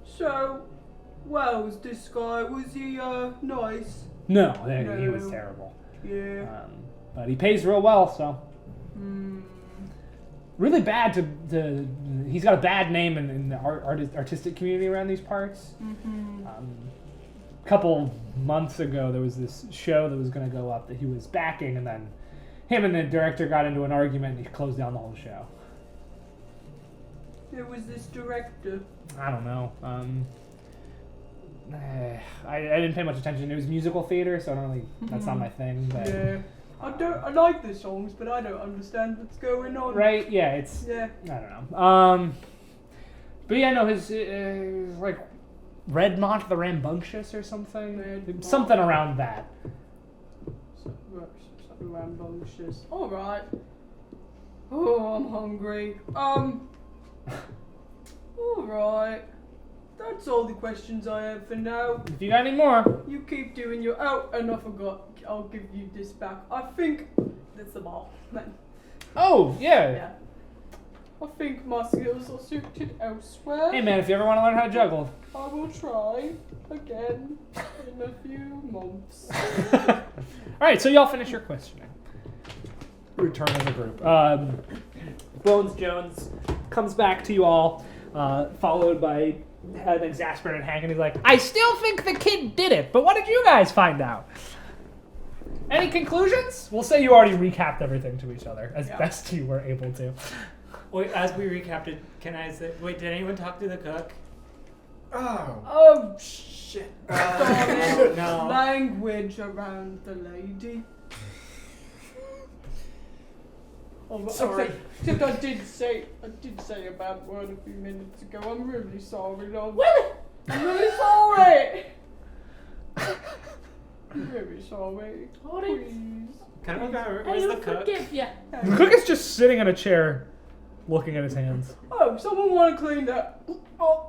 So, Wells, this guy, was he, nice? No, he was terrible. Yeah. But he pays real well, so. Hmm. Really bad to he's got a bad name in the artistic community around these parts. Mm-hmm. A couple months ago, there was this show that was going to go up that he was backing, and then him and the director got into an argument, and he closed down the whole show. Who was this director? I don't know. I didn't pay much attention. It was musical theater, so I don't really. That's not my thing. But Yeah. I like the songs, but I don't understand what's going on. right, yeah, it's. Yeah. I don't know. But yeah, no, his like Redmont the Rambunctious or something. Redmont. Something around that. Something rambunctious. Alright. Oh, I'm hungry. Alright. That's all the questions I have for now. If you got any more, You keep doing your... Oh, and I forgot. I'll give you this back. I think... That's the ball. Then. oh yeah. Yeah. I think my skills are suited elsewhere. Hey man, if you ever want to learn how to juggle. I will try again in a few months. All right, so y'all finish your questioning. Return as a group. Bones Jones comes back to you all, followed by an exasperated Hank, and he's like, "I still think the kid did it, but what did you guys find out? Any conclusions?" We'll say you already recapped everything to each other as best you were able to. Wait, as we recapped it, can I say? Wait, did anyone talk to the cook? Oh, Shit. No. language around the lady. Oh, Sorry. Except I did say a bad word a few minutes ago. I'm really sorry, love. Well, I'm really sorry. I'm really sorry. Alright. Please. Can I go? I Where's the will cook? forgive you. The cook is just sitting in a chair, looking at his hands. Oh, someone want to clean that? Oh,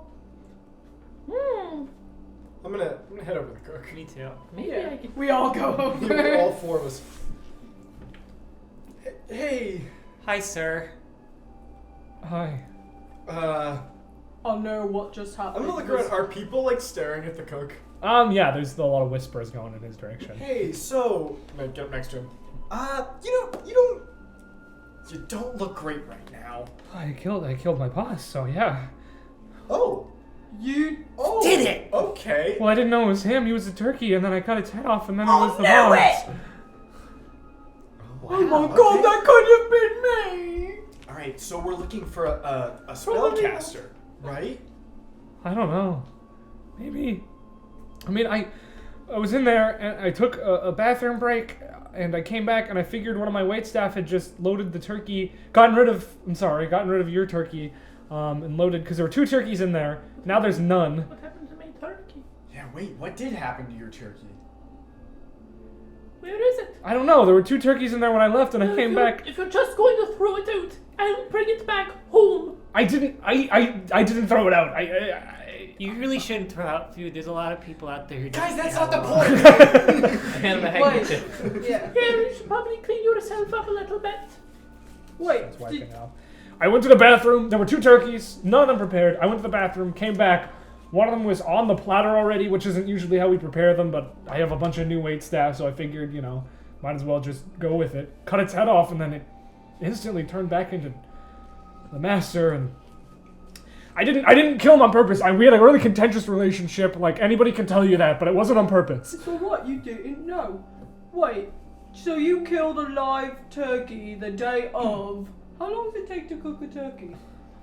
Hmm. I'm gonna head over to the cook. Me too. Maybe yeah. I can. We all go You know, all over. four of us. Hey. Hi, sir. Hi. I know what just happened. I'm gonna look around. Are people like staring at the cook? Yeah, there's a lot of whispers going in his direction. Hey, so I'm gonna get up next to him. You don't look great right now. I killed my boss, so yeah. Oh. You Did it! Okay. Well, I didn't know it was him. He was a turkey, and then I cut its head off, and then it was the boss. Oh my god, that could have been me! Alright, so we're looking for a spellcaster, right? I don't know. Maybe. I mean, I was in there, and I took a bathroom break, and I came back, and I figured one of my waitstaff had just loaded the turkey, gotten rid of your turkey, and loaded, because there were 2 turkeys in there. Now there's none. What happened to my turkey? Yeah, wait, what did happen to your turkey? Where is it? I don't know. There were 2 turkeys in there when I left, and I If came you're- back. If you're just going to throw it out, I'll bring it back home. I didn't throw it out. You really shouldn't throw out food. There's a lot of people out there who Guys, don't that's have not the a lot. point! Hand him a handkerchief. Yeah. Yeah, you should probably clean yourself up a little bit. Wait, It's wiping it off. I went to the bathroom. There were 2 turkeys. None of them prepared. I went to the bathroom, came back. One of them was on the platter already, which isn't usually how we prepare them, but I have a bunch of new wait staff, so I figured, might as well just go with it. Cut its head off, and then it instantly turned back into the master, and I didn't kill him on purpose. We had a really contentious relationship, like anybody can tell you that, but it wasn't on purpose. so what? You didn't know? Wait, so you killed a live turkey the day of? How long does it take to cook a turkey?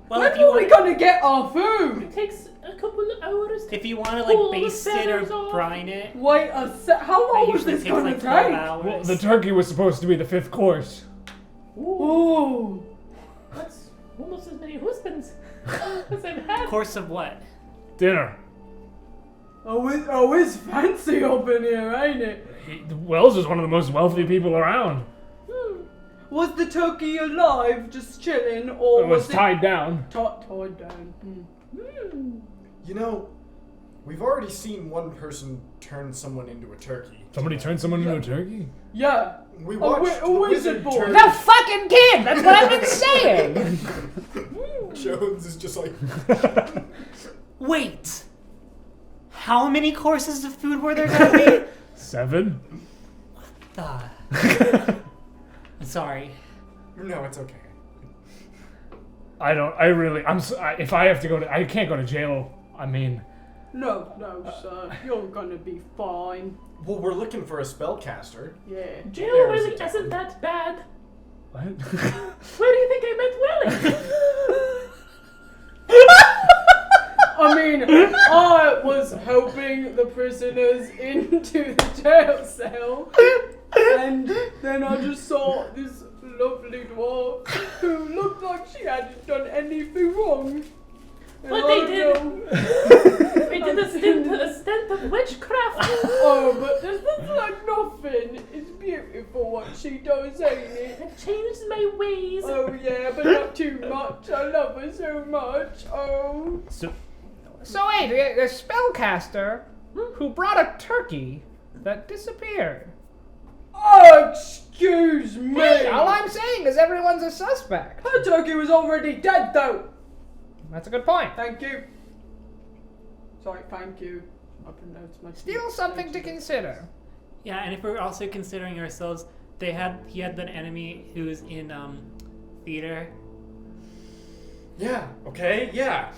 Well, when if you are we want, gonna get our food? It takes a couple of hours. if you want to pull like the baste it feathers or off. brine it, Wait a sec. How that long was usually this takes gonna like 12 take? hours. Well, the turkey was supposed to be the 5th course. Ooh. That's almost as many husbands as I've had. Course of what? Dinner. Oh, it's fancy up in here, ain't it? Wells is one of the most wealthy people around. Was the turkey alive, just chilling, or It was tied down. Tied down. You know, we've already seen one person turn someone into a turkey. Somebody turned someone into a turkey? Yeah. We watched a the wizard boy. turn- The fucking kid! That's what I've been saying! Jones is just like, Wait. How many courses of food were there gonna be? 7? I'm sorry. no, it's okay. If I have to go to, I can't go to jail. I mean, No, sir. You're gonna be fine. Well, we're looking for a spellcaster. Yeah. Jail There is really a difference. isn't that bad. what? Where do you think I met Willie? I mean, I was helping the prisoners into the jail cell, and then I just saw this lovely dwarf who looked like she hadn't done anything wrong. And But I they did. know- We did a stint of witchcraft. Oh, but this is like nothing. It's beautiful what she does, ain't it? I've changed my ways. Oh yeah, but not too much. I love her so much. Oh. So wait, the spellcaster who brought a turkey that disappeared. Oh, excuse me. Hey, all I'm saying is everyone's a suspect. Her turkey was already dead, though. That's a good point. Thank you. Sorry, thank you. I pronounced my Still something to consider. Yeah, and if we're also considering ourselves, he had an enemy who's in theater. Yeah, okay, yeah.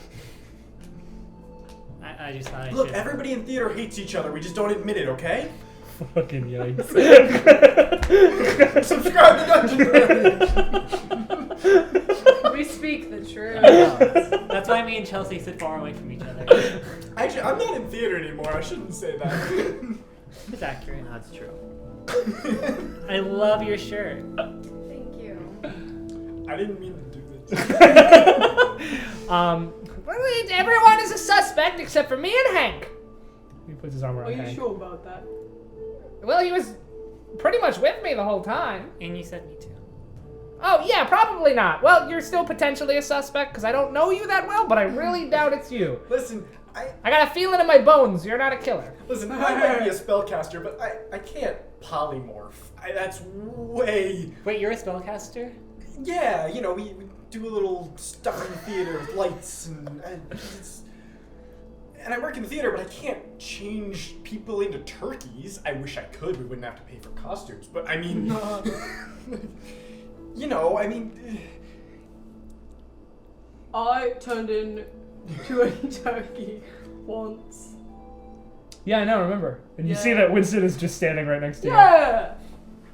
I just thought I Look, should. everybody in theater hates each other. We just don't admit it, okay? Fucking yikes. Subscribe to Dungeon Nerds. We speak the truth. That's why me and Chelsea sit far away from each other. Actually, I'm not in theater anymore. I shouldn't say that. It's accurate. That's true. I love your shirt. Thank you. I didn't mean to do this. Well, everyone is a suspect except for me and Hank. He puts his arm around Are you Hank. sure about that? Well, he was pretty much with me the whole time. And you said me too. Oh, yeah, probably not. Well, you're still potentially a suspect because I don't know you that well, but I really doubt it's you. Listen, I got a feeling in my bones you're not a killer. I might be a spellcaster, but I can't polymorph. That's way... Wait, you're a spellcaster? Yeah, you know, we do a little stuff in the theater with lights and I work in the theater, but I can't change people into turkeys. I wish I could. We wouldn't have to pay for costumes, but I mean... you know, I mean... I turned into a turkey once. Yeah, I know, remember. And you Yeah. see that Winston is just standing right next to you. Yeah!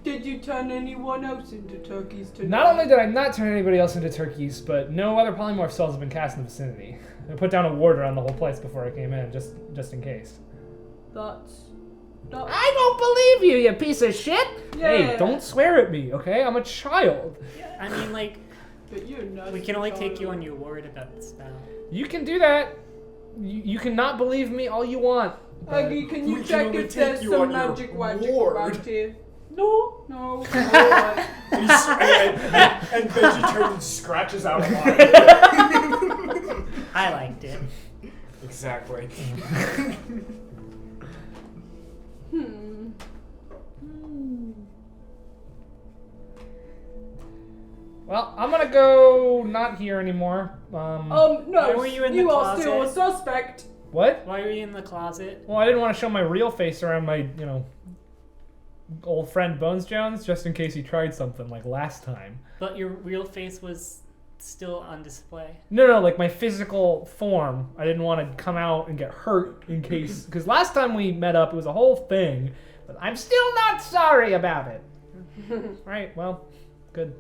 Did you turn anyone else into turkeys today? Not only did I not turn anybody else into turkeys, but no other polymorph spells have been cast in the vicinity. I put down a ward around the whole place before I came in, just in case. That's... I don't believe you, you piece of shit! Yeah. Hey, don't swear at me, okay? I'm a child. I mean, like, But you're not we can only take you on your word about the spell. You can do that. You can not believe me all you want. but- Aggie, can We you can check only if there's take you some on your magic word. around here? No. No. And Benji turns and scratches out a line. I liked it. Exactly. Well, I'm gonna go not here anymore. No, Why were you in the are still a closet? suspect. What? Why were you in the closet? Well, I didn't want to show my real face around my, old friend Bones Jones, just in case he tried something like last time. But your real face was still on display. No, like my physical form. I didn't want to come out and get hurt in case, because last time we met up, it was a whole thing. But I'm still not sorry about it. Right, well, good.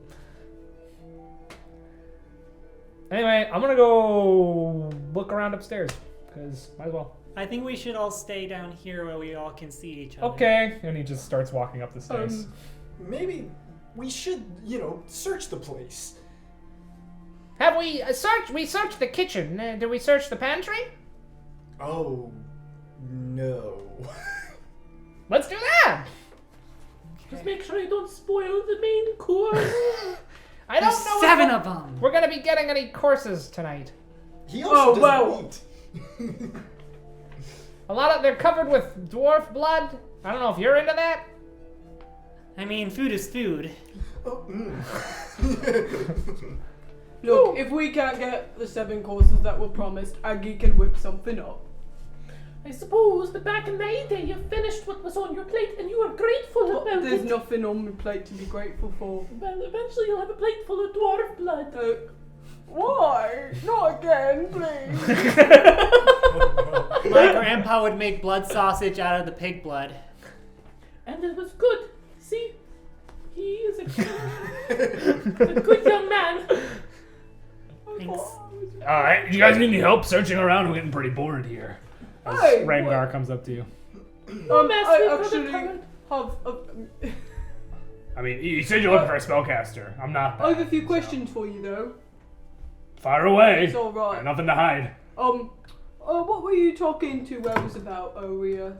Anyway, I'm gonna go look around upstairs, because might as well. I think we should all stay down here where we all can see each other. Okay, and he just starts walking up the stairs. Maybe we should, search the place. Have we searched? We searched the kitchen. Did we search the pantry? Oh, No. Let's do that. Just make sure you don't spoil the main course. I don't There's know. 7 if of them. we're gonna be getting any courses tonight. He also doesn't eat. They're covered with dwarf blood. I don't know if you're into that. I mean, food is food. Oh, Look, if we can't get the 7 courses that were promised, Aggie can whip something up. I suppose, but back in my day, you finished what was on your plate and you were grateful But about there's it. nothing on my plate to be grateful for. Well, eventually you'll have a plate full of dwarf blood. Why? Not again, please. My grandpa would make blood sausage out of the pig blood. And it was good. See? He is a good young man. Thanks. Alright, you guys need any help searching around? I'm getting pretty bored here. As Hey, Rengar comes up to you. Master, I you've got actually it covered. have I mean, you said you're looking for a spellcaster. I'm not that. I have a few questions for you though. Fire away. It's all right. Got nothing to hide. What were you talking to Wells about earlier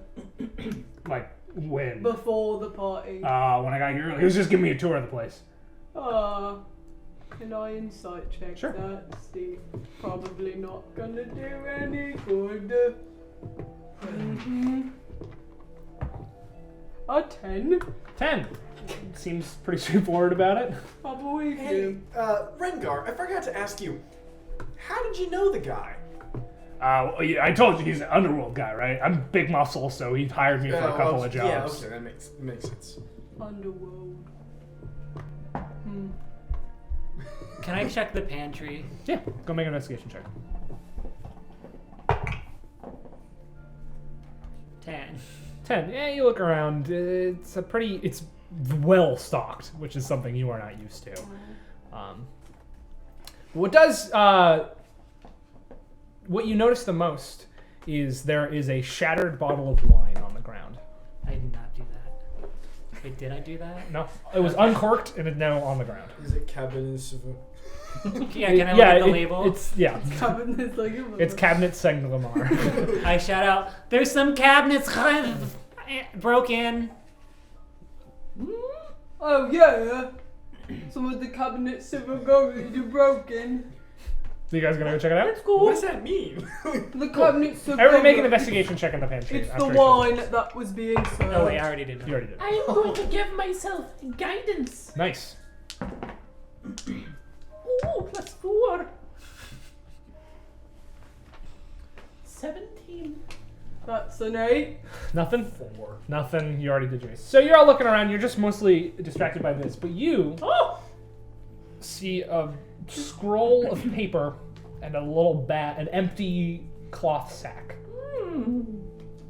Like, when? before the party? When I got here, he was just giving me a tour of the place. Can I insight check Sure. that? See, probably not gonna do any good. A 10. 10. Seems pretty straightforward about it. I believe Hey, you. Rengar, I forgot to ask you, how did you know the guy? I told you he's an underworld guy, right? I'm big muscle, so he hired me for a couple of jobs. Yeah, okay, that makes sense. Underworld. Can I check the pantry? Yeah, go make an investigation check. 10. 10. Yeah, you look around. It's well stocked, which is something you are not used to. What you notice the most is there is a shattered bottle of wine on the ground. I did not do that. Wait, did I do that? No, it was uncorked and it's now on the ground. Is it Cabinet Savoy? Yeah, can I look at the label? It's Cabinet like it's Cabinet Senglamar. I shout out, there's some cabinets broken. Oh yeah. Some of the cabinets are broken. So you guys gonna go check it out? Let's go. What does that mean? The cabinets are Everyone make an broken. investigation check in the pantry. It's after the he shows wine it. that was being served. Oh wait, I already did. You already did. I'm going to give myself guidance. Nice. Ooh, +4. 17. That's an 8. Nothing? 4. Nothing. You already did yours. So you're all looking around. You're just mostly distracted by this. But you Oh! see a scroll of paper and a little an empty cloth sack.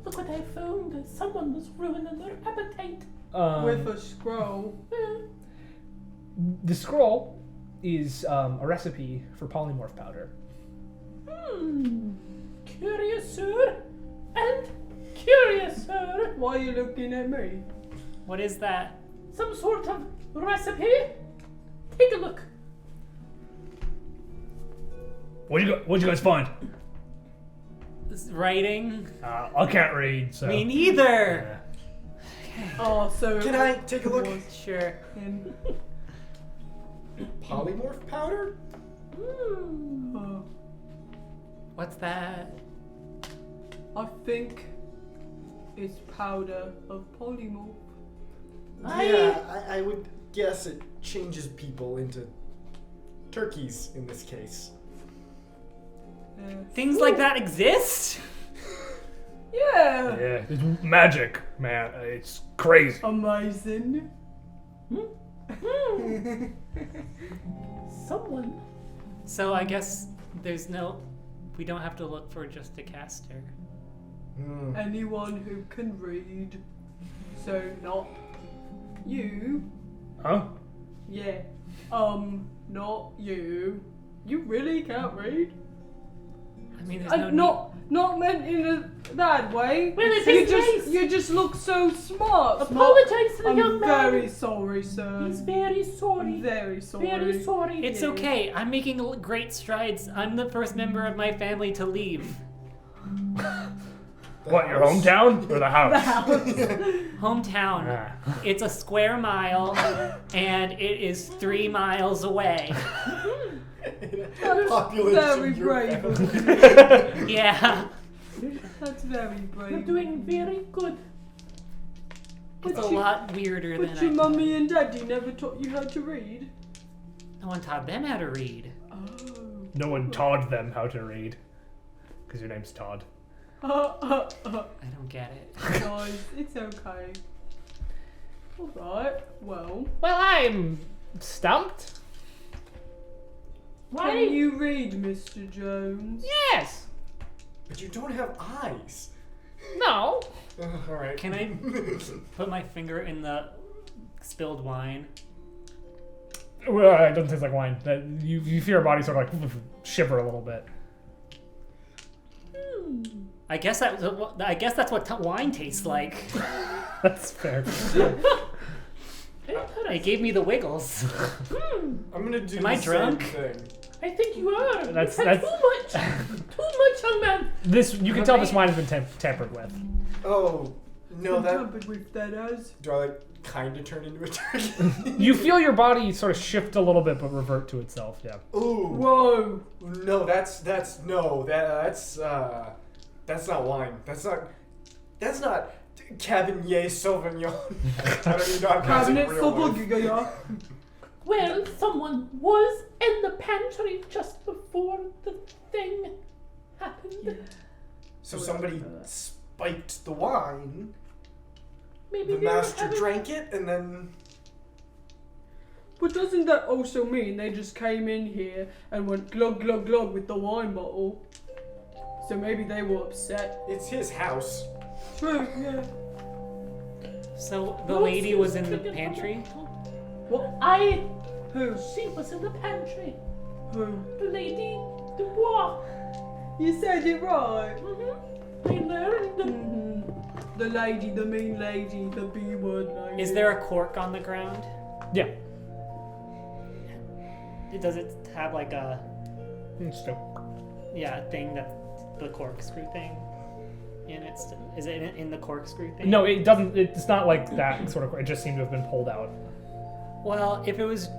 Look what I found. Someone was ruining their appetite. With a scroll. The scroll is a recipe for polymorph powder. Curious, sir. And curious, sir. Why are you looking at me? What is that? Some sort of recipe. Take a look. What'd you guys find? This writing? I can't read, so. Me neither. Oh, so Can I take a look? Sure. in. Polymorph powder? What's that? I think it's powder of polymorph. Yeah, I would guess it changes people into turkeys in this case. Things like that exist? Yeah. Yeah, it's magic, man. It's crazy. Amazing. Someone. So I guess we don't have to look for just a caster. Anyone who can read. So not you. Huh? Yeah. Not you. You really can't read? I mean, there's Not meant in a bad way. Well, it you is just nice. you just look so smart. Apologize to the I'm young man. very sorry, sir. He's very I'm sorry. very sorry. Very sorry. It's okay. I'm making great strides. I'm the first member of my family to leave. What, your hometown or the house? Hometown. Ah. It's a square mile, and it is 3 miles away. Population Very your brave. family. Yeah. That's very You're brave. doing very good. It's a lot weirder But than your I thought. mummy and daddy never taught you how to read? No one taught them how to read. Oh. No one taught them how to read. Because your name's Todd. I don't get it. Guys, it's okay. Alright, well. Well, I'm stumped. Why? Can you read, Mr. Jones? Yes. But you don't have eyes. No. All right. Can I put my finger in the spilled wine? Well, it doesn't taste like wine. You feel your body sort of like shiver a little bit. I guess that's what wine tastes like. That's fair. It gave me the wiggles. I'm gonna do Am the I same drunk? thing. I think you are. That's- You've had that's- too much. Too much, young man. This you can tell this wine has been tampered with. Oh, no, that. Tampered with that as. Do I like kind of turn into a turkey? You feel your body sort of shift a little bit, but revert to itself. Yeah. Ooh. Whoa! No, that's not wine. That's not Cabernet Sauvignon. I don't even know how to pronounce it Cabinet real well. Sauvignon. Well, someone was in the pantry just before the thing happened. So somebody spiked the wine. Maybe The they were master having- drank it, and then But doesn't that also mean they just came in here and went glug glug glug with the wine bottle? So maybe they were upset. it's his house. True, yeah. So the lady was in the pantry? What? Who? She was in the pantry. Who? The lady Dubois. You said it right. Mm-hmm. I learned. The lady, the mean lady, the B word lady. Is there a cork on the ground? Yeah. Does it have like a Still. thing that's the corkscrew thing? And is it in the corkscrew thing? No, it doesn't. It's not like that sort of. It just seemed to have been pulled out. Well, if it was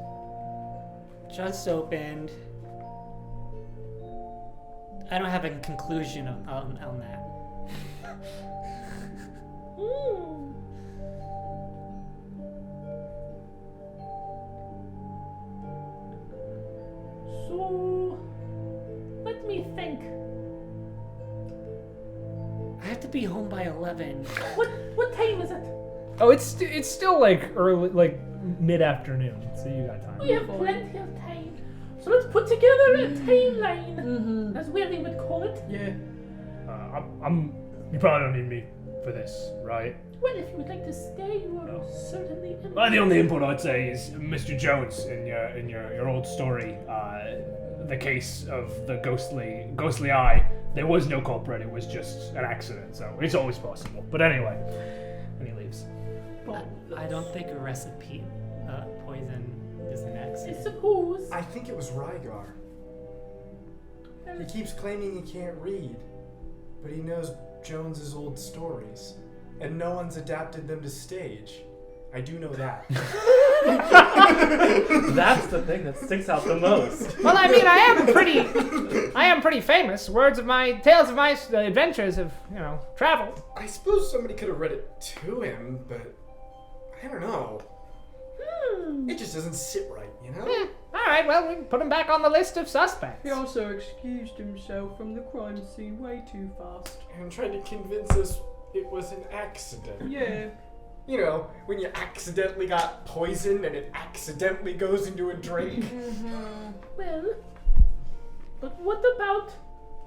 just opened, I don't have a conclusion on that. Mm. So, let me think. I have to be home by 11. What time is it? Oh, it's still like early, like mid-afternoon. So you got time. We have plenty of time. So let's put together a timeline. That's what we would call it. Yeah. You probably don't need me for this, right? Well, if you would like to stay, you are certainly invited. Well, the only input I'd say is Mr. Jones in your old story, the case of the ghostly eye. There was no culprit. It was just an accident. So it's always possible. But anyway, and he leaves. I don't think a recipe poison is an I accident. suppose. I think it was Rygar. He keeps claiming he can't read, but he knows Jones's old stories, and no one's adapted them to stage. I do know that. That's the thing that sticks out the most. Well, I mean, I am pretty famous. Tales of my adventures have, traveled. I suppose somebody could have read it to him, but I don't know. It just doesn't sit right, you know? All right, well, we can put him back on the list of suspects. He also excused himself from the crime scene way too fast. And tried to convince us it was an accident. Yeah. You know, when you accidentally got poisoned and it accidentally goes into a drink. Well, but what about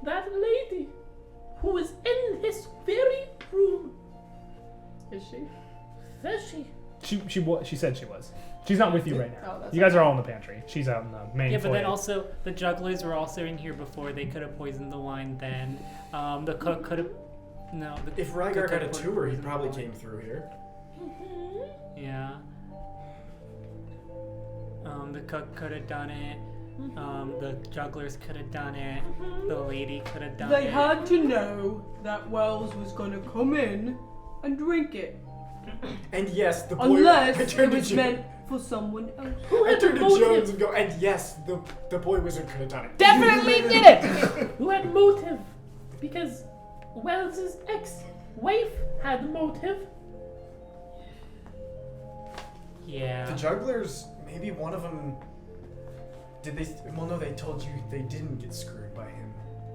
that lady who is in his very room? Is she? Is she? She said she was. She's not with you right Oh, now. that's You guys are all in the pantry. She's out in the main Yeah, but then foyer. also the jugglers were also in here before. They could have poisoned the wine then. The cook could have. No. If the Rygar cook got a would've tour, he poisoned the probably wine. came through here. Yeah. The cook could have done it. The jugglers could have done it. The lady could have done They it. had to know that Wells was gonna come in and drink it. And yes, the boy. I Unless it turned to was Jo- meant for someone else. Who I had the turned to Jones motive? and go, and yes, the boy wizard could have done it. Definitely did it! Who had motive? Because Wells's ex-wife had motive. Yeah. The jugglers, maybe one of them. Did they? Well, no, they told you they didn't get screwed by him.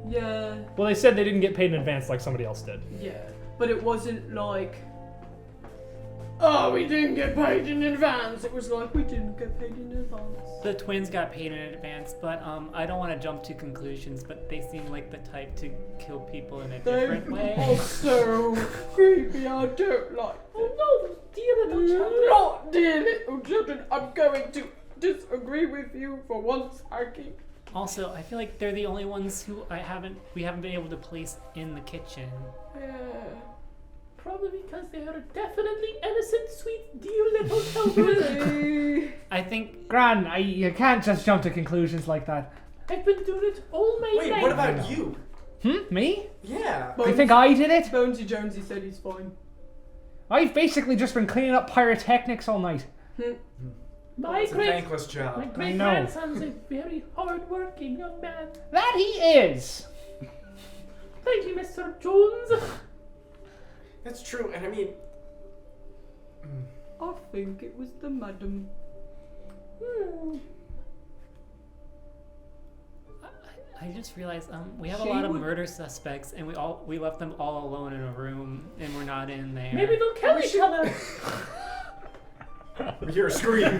Yeah, Well, they said they didn't get paid in advance like somebody else did. yeah. But it wasn't like, oh, we didn't get paid in advance. It was like, we didn't get paid in advance. The twins got paid in advance, but I don't want to jump to conclusions, but they seem like the type to kill people in a different They way. are so creepy. I don't like Oh no, dear little children. Not dear little children. I'm going to disagree with you for once, Aggie. Also, I feel like they're the only ones who we haven't been able to place in the kitchen. Yeah. Probably because they are definitely innocent, sweet, dear little children. I think Gran, you can't just jump to conclusions like that. I've been doing it all my Wait, life. what about you? Me? Yeah. You think I did it? Bonesy Jonesy said he's fine. I've basically just been cleaning up pyrotechnics all night. My It's a great, thankless job. my I great know. grandson's a very hard-working young man. That he is! Thank you, Mr. Jones. That's true, and I mean, I think it was the madam. I just realized we have a She lot of would- murder suspects, and we left them all alone in a room, and we're not in there. Maybe they'll kill each other. we hear a scream.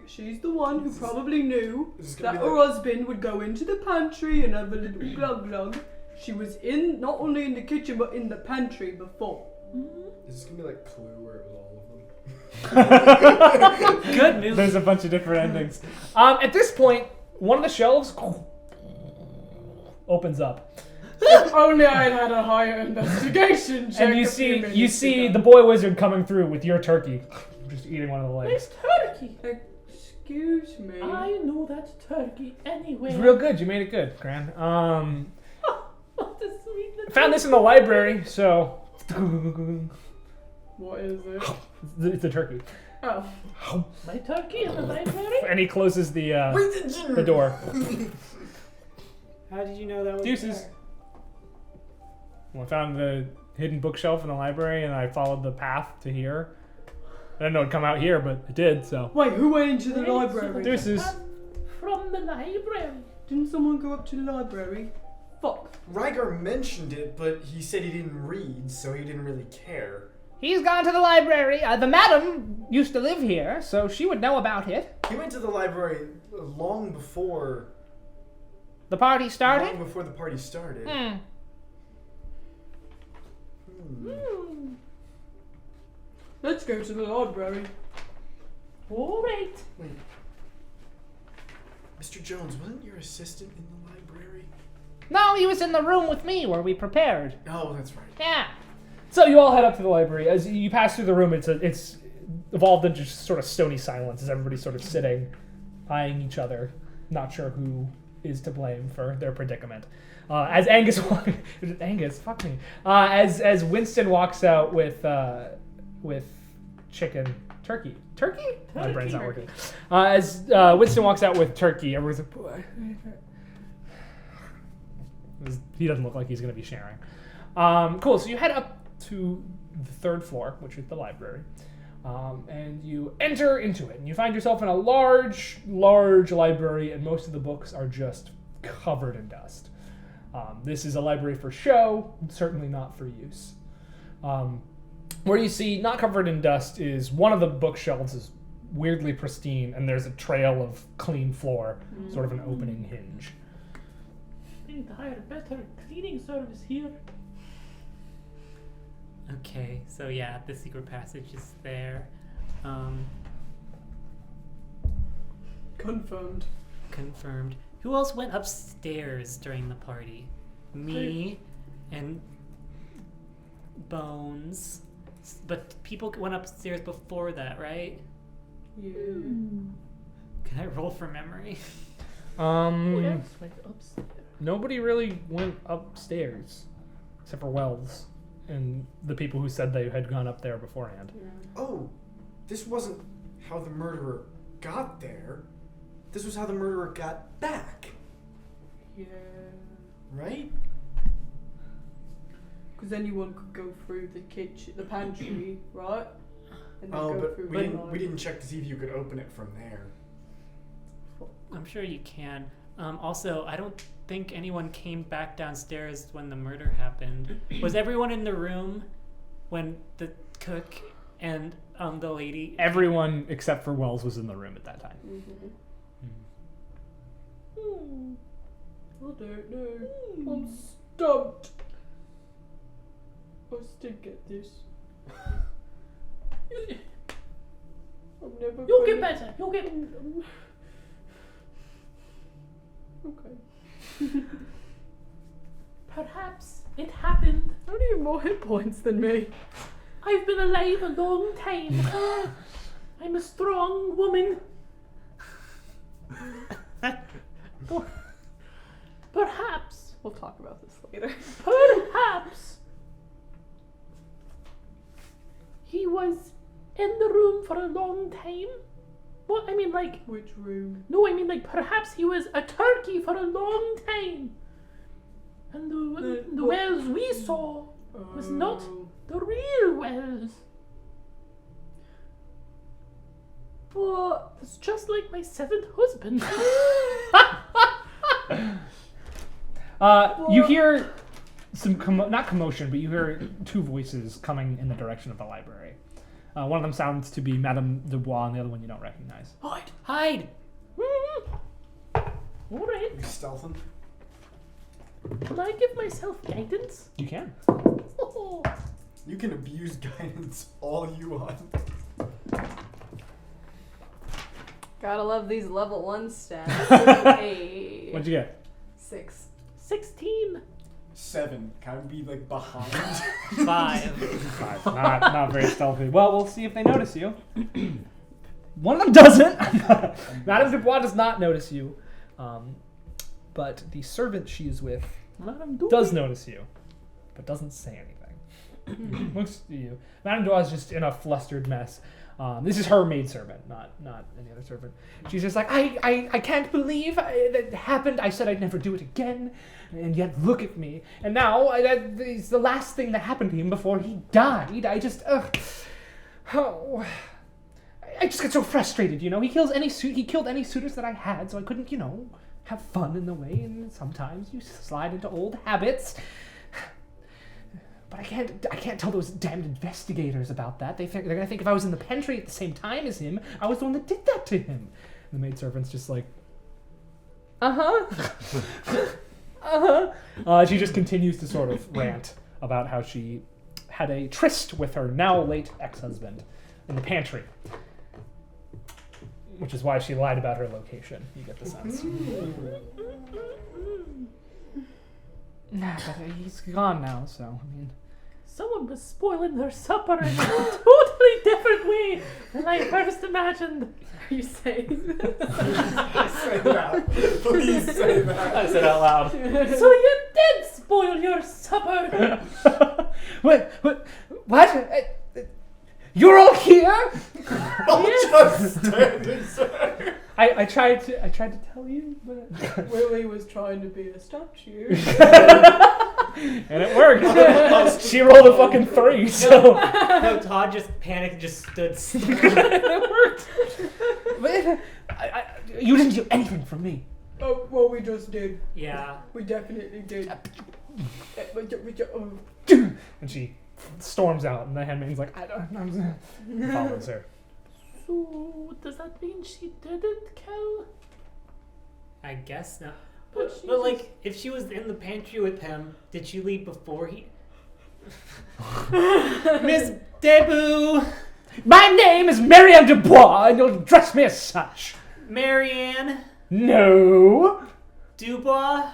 She's the one who probably knew This is that gonna be her like- husband would go into the pantry and have a little glug glug. She was not only in the kitchen but in the pantry before. Is this gonna be like Clue, where it was all of them? Good movie. There's a bunch of different endings. At this point, one of the shelves opens up. If only I'd had a higher investigation check. And you a few see minutes the ago. boy wizard coming through with your turkey. Just eating one of the legs. Nice turkey. Excuse me. I know that turkey anyway. It's real good. You made it good, Gran. What a sweet little. Found this in the library, so What is it? it's a turkey. Oh. My turkey in the library. And he closes the door. How did you know that was Deuces. there? Well, I found the hidden bookshelf in the library, and I followed the path to here. I didn't know it'd come out here, but it did. So Wait, who went into the Wait, so library? Deuces. From the library. Didn't someone go up to the library? Fuck. Rygar mentioned it, but he said he didn't read, so he didn't really care. He's gone to the library. The madam used to live here, so she would know about it. He went to the library long before The party started. Long before the party started. Let's go to the library. All right. Wait. Mr. Jones, wasn't your assistant in the library? No, he was in the room with me where we prepared. Oh, that's right. Yeah. So you all head up to the library. As you pass through the room, it's evolved into just sort of stony silence as everybody's sort of sitting, eyeing each other, not sure who is to blame for their predicament. As Angus Angus, fuck me. As Winston walks out with chicken turkey. Turkey? My brain's not working. As Winston walks out with turkey, everyone's like, boy. He doesn't look like he's going to be sharing. Cool. So you head up to the third floor, which is the library, and you enter into it, and you find yourself in a large library, and most of the books are just covered in dust. This is a library for show, certainly not for use. Where you see not covered in dust is one of the bookshelves is weirdly pristine, and there's a trail of clean floor, sort of an opening hinge. We need to hire a better cleaning service here. Okay, so yeah, the secret passage is there. Confirmed. Confirmed. Who else went upstairs during the party? Me and Bones. But people went upstairs before that, right? Yeah. Can I roll for memory? Wait, upstairs. Nobody really went upstairs, except for Wells and the people who said they had gone up there beforehand. Oh, this wasn't how the murderer got there. This was how the murderer got back, Yeah. right? Because anyone could go through the kitchen, the pantry, right? And then Oh, go but through we the didn't. We line. didn't check to see if you could open it from there. I'm sure you can. Also, I don't think anyone came back downstairs when the murder happened. Was everyone in the room when the cook and the lady? Everyone except for Wells was in the room at that time. I don't know. I'm stumped. I still get this. I'm never You'll gonna... get better. You'll get. Okay. Perhaps it happened. How do you have more hit points than me? I've been alive a long time. I'm a strong woman. Perhaps. We'll talk about this later. Perhaps. He was in the room for a long time. What? I mean, like. Which room? No, I mean, like, perhaps he was a turkey for a long time. And the what- Wells we saw was not the real Wells. But it's just like my seventh husband. You hear some not commotion, but you hear two voices coming in the direction of the library. One of them sounds to be Madame Dubois, and the other one you don't recognize. Hide! Hide! All right. You stealthing? Can I give myself guidance? You can. Oh. You can abuse guidance all you want. Gotta love these level 1 stats. Hey. What'd you get? 6. 16. 7. Kind of be like behind. 5. 5. Not very stealthy. Well, we'll see if they notice you. One of them doesn't. Madame Dubois does not notice you. But the servant she is with does notice you, but doesn't say anything. Looks at you. Madame Dubois is just in a flustered mess. This is her maidservant, not any other servant. She's just like, I can't believe that happened. I said I'd never do it again, and yet look at me. And now that is the last thing that happened to him before he died. I just get so frustrated. You know, he killed any suitors that I had, so I couldn't, have fun in the way. And sometimes you slide into old habits. But I can't tell those damned investigators about that. They're gonna think if I was in the pantry at the same time as him, I was the one that did that to him. And the maidservant's just like, she just continues to sort of rant about how she had a tryst with her now late ex-husband in the pantry. Which is why she lied about her location. You get the sense. Nah, but he's gone now, so, I mean... Someone was spoiling their supper in a totally different way than I first imagined. Are you saying this? Say that. Please say that. I said out loud. So you did spoil your supper. What? You're all here? I'll just standing, sir. I tried to tell you, but... Willie was trying to be a statue. And it worked. She rolled a fucking 3, so... No, Todd just panicked and just stood still. It worked. But you didn't do anything for me. Oh, well, we just did. Yeah. We definitely did. And she storms out, and the handmaid's like, I don't know. Follows her. So does that mean she didn't kill? I guess not. But she But like, if she was in the pantry with him, did she leave before he... Miss Debu! My name is Marianne Dubois, and you'll address me as such. Marianne No. Dubois?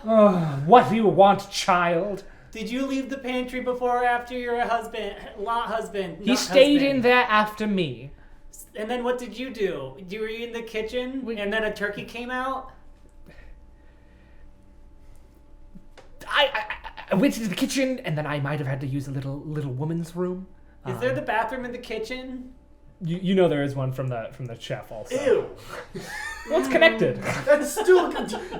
What do you want, child? Did you leave the pantry before or after your husband? He stayed in there after me. And then what did you do? You were in the kitchen, and then a turkey came out? I went into the kitchen, and then I might have had to use a little woman's room. Is there the bathroom in the kitchen? You know there is one from the chef also. Ew. Well, it's connected. That's still.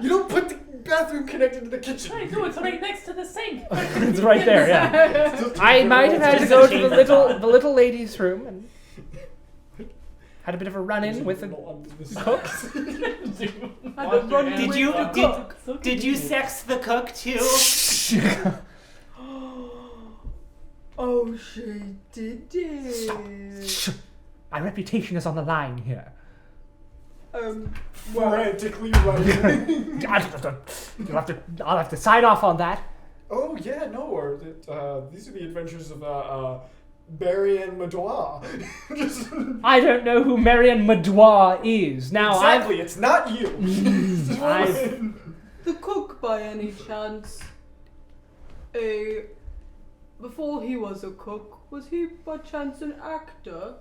You don't put the bathroom connected to the kitchen. I do. It's right next to the sink. It's right there. Yeah. Still two I different might have had to walls. go to the little lady's room and had a bit of a run-in with the cooks. Did you sex the cook too? Oh, she did it. My reputation is on the line here. Frantically running. I'll have to sign off on that. Oh yeah, no. Or these are the adventures of Barry and Madois. I don't know who Marianne Madois is. Now Exactly, it's not you. The cook, by any chance, before he was a cook, was he by chance an actor?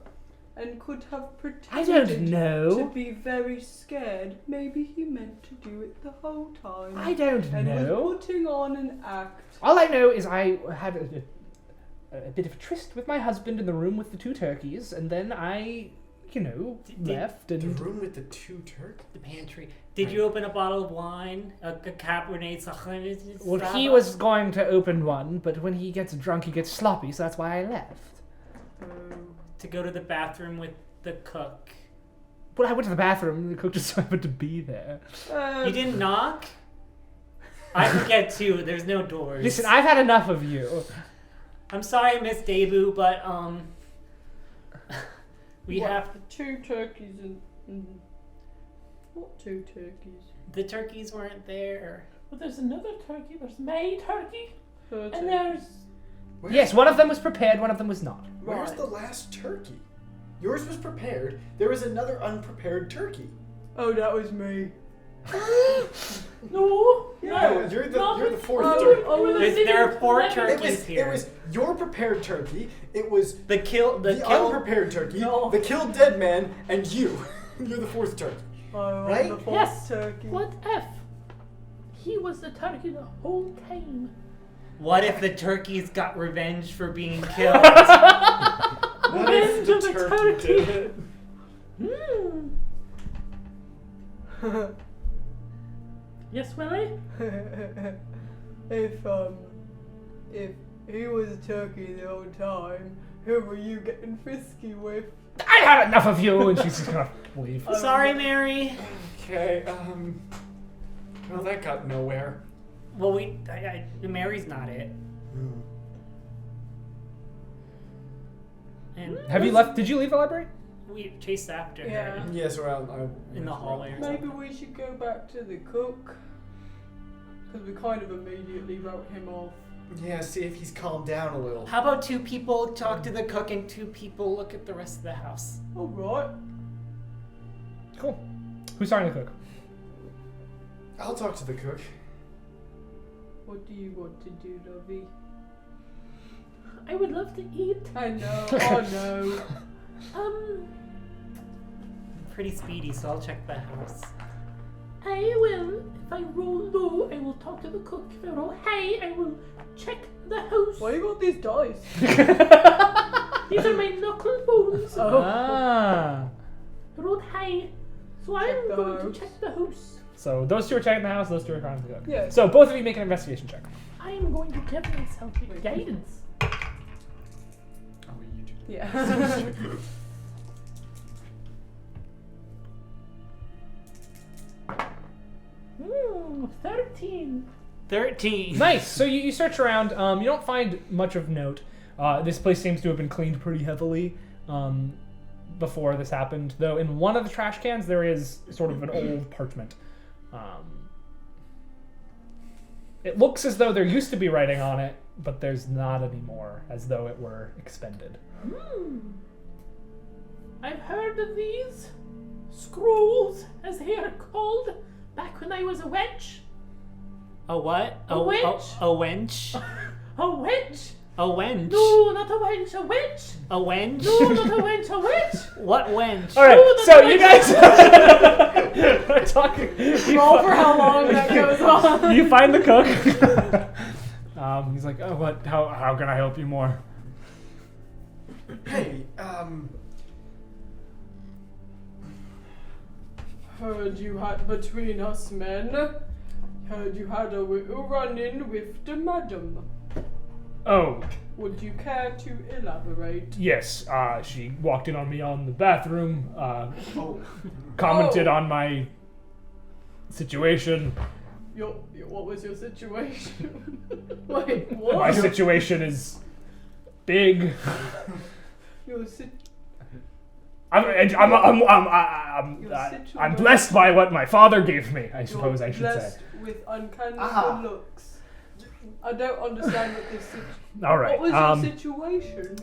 And could have pretended I don't know. to be very scared. Maybe he meant to do it the whole time. I don't and know. was putting on an act. All I know is I had a bit of a tryst with my husband in the room with the two turkeys, and then I, left The and. room with the two turkeys. The pantry. Did you open a bottle of wine? A Cabernet Sauvignon? Well, he was going to open one, but when he gets drunk, he gets sloppy, so that's why I left. To go to the bathroom with the cook. Well, I went to the bathroom, and the cook just happened to be there. You didn't knock? I forget too. There's no doors. Listen, I've had enough of you. I'm sorry, Miss Debu, but we What, have the two turkeys and what two turkeys? the turkeys weren't there. Well, there's another turkey. There's May turkey, Her and turkeys. there's Yes, one of them was prepared, one of them was not. Where's Right. the last turkey? Yours was prepared. There was another unprepared turkey. Oh, that was me. no. No, you're the fourth Oh, turkey. oh, There are four It turkeys It was your prepared turkey. It was The the unprepared turkey, No. the killed dead man, and you. You're the fourth turkey. Oh, Right? I'm the fourth Yes. turkey. What if he was the turkey the whole time? What if the turkeys got revenge for being killed? What if Revenge of the turkey. did it? Yes, Willie? if he was a turkey the whole time, who were you getting frisky with? I had enough of you, and she's just gonna leave. Sorry, Mary. Okay, well, that got nowhere. Well, Mary's not it. And Have you left? Did you leave the library? we chased after Yeah. her Yes, around in the hallway or Maybe something. we should go back to the cook. Because we kind of immediately wrote him off. Yeah, see if he's calmed down a little. How about two people talk to the cook and two people look at the rest of the house? Alright. Cool. Who's starting to cook? I'll talk to the cook. What do you want to do, Lovey? I would love to eat. I know, I know. Pretty speedy, so I'll check the house. I will, if I roll low, I will talk to the cook. If I roll high, I will check the house. Why you got these dice? These are my knuckle bones. Ah. I rolled high, so Check I'm the going house. to check the house. So those two are checking the house, those two are trying to cook. Yeah. So both of you make an investigation check. I am going to give myself guidance. Oh, you do. Yeah. 13. 13. Nice. So you search around. You don't find much of note. This place seems to have been cleaned pretty heavily before this happened. Though in one of the trash cans there is sort of an old parchment. It looks as though there used to be writing on it, but there's not anymore, as though it were expended. I've heard of these scrolls, as they are called, back when I was a wench. A what? A wench. A wench? A wench? A wench. No, not a wench, a witch. A wench? No, not a wench, a witch. What wench? All right, Ooh, so that's you guys are talking. Roll for how long that goes on. You find the cook. He's like, oh, what? How can I help you more? Hey, Heard you had between us men. Heard you had a little run-in with the madam. Oh, Would you care to elaborate? yes. She walked in on me on the bathroom. oh, Commented Oh. on my situation. What was your situation? Wait, what? My situation is big. Your sit- I'm blessed by what my father gave me, I suppose I should blessed say. with uncanny Ah. good looks. I don't understand what this All right. What was your situation?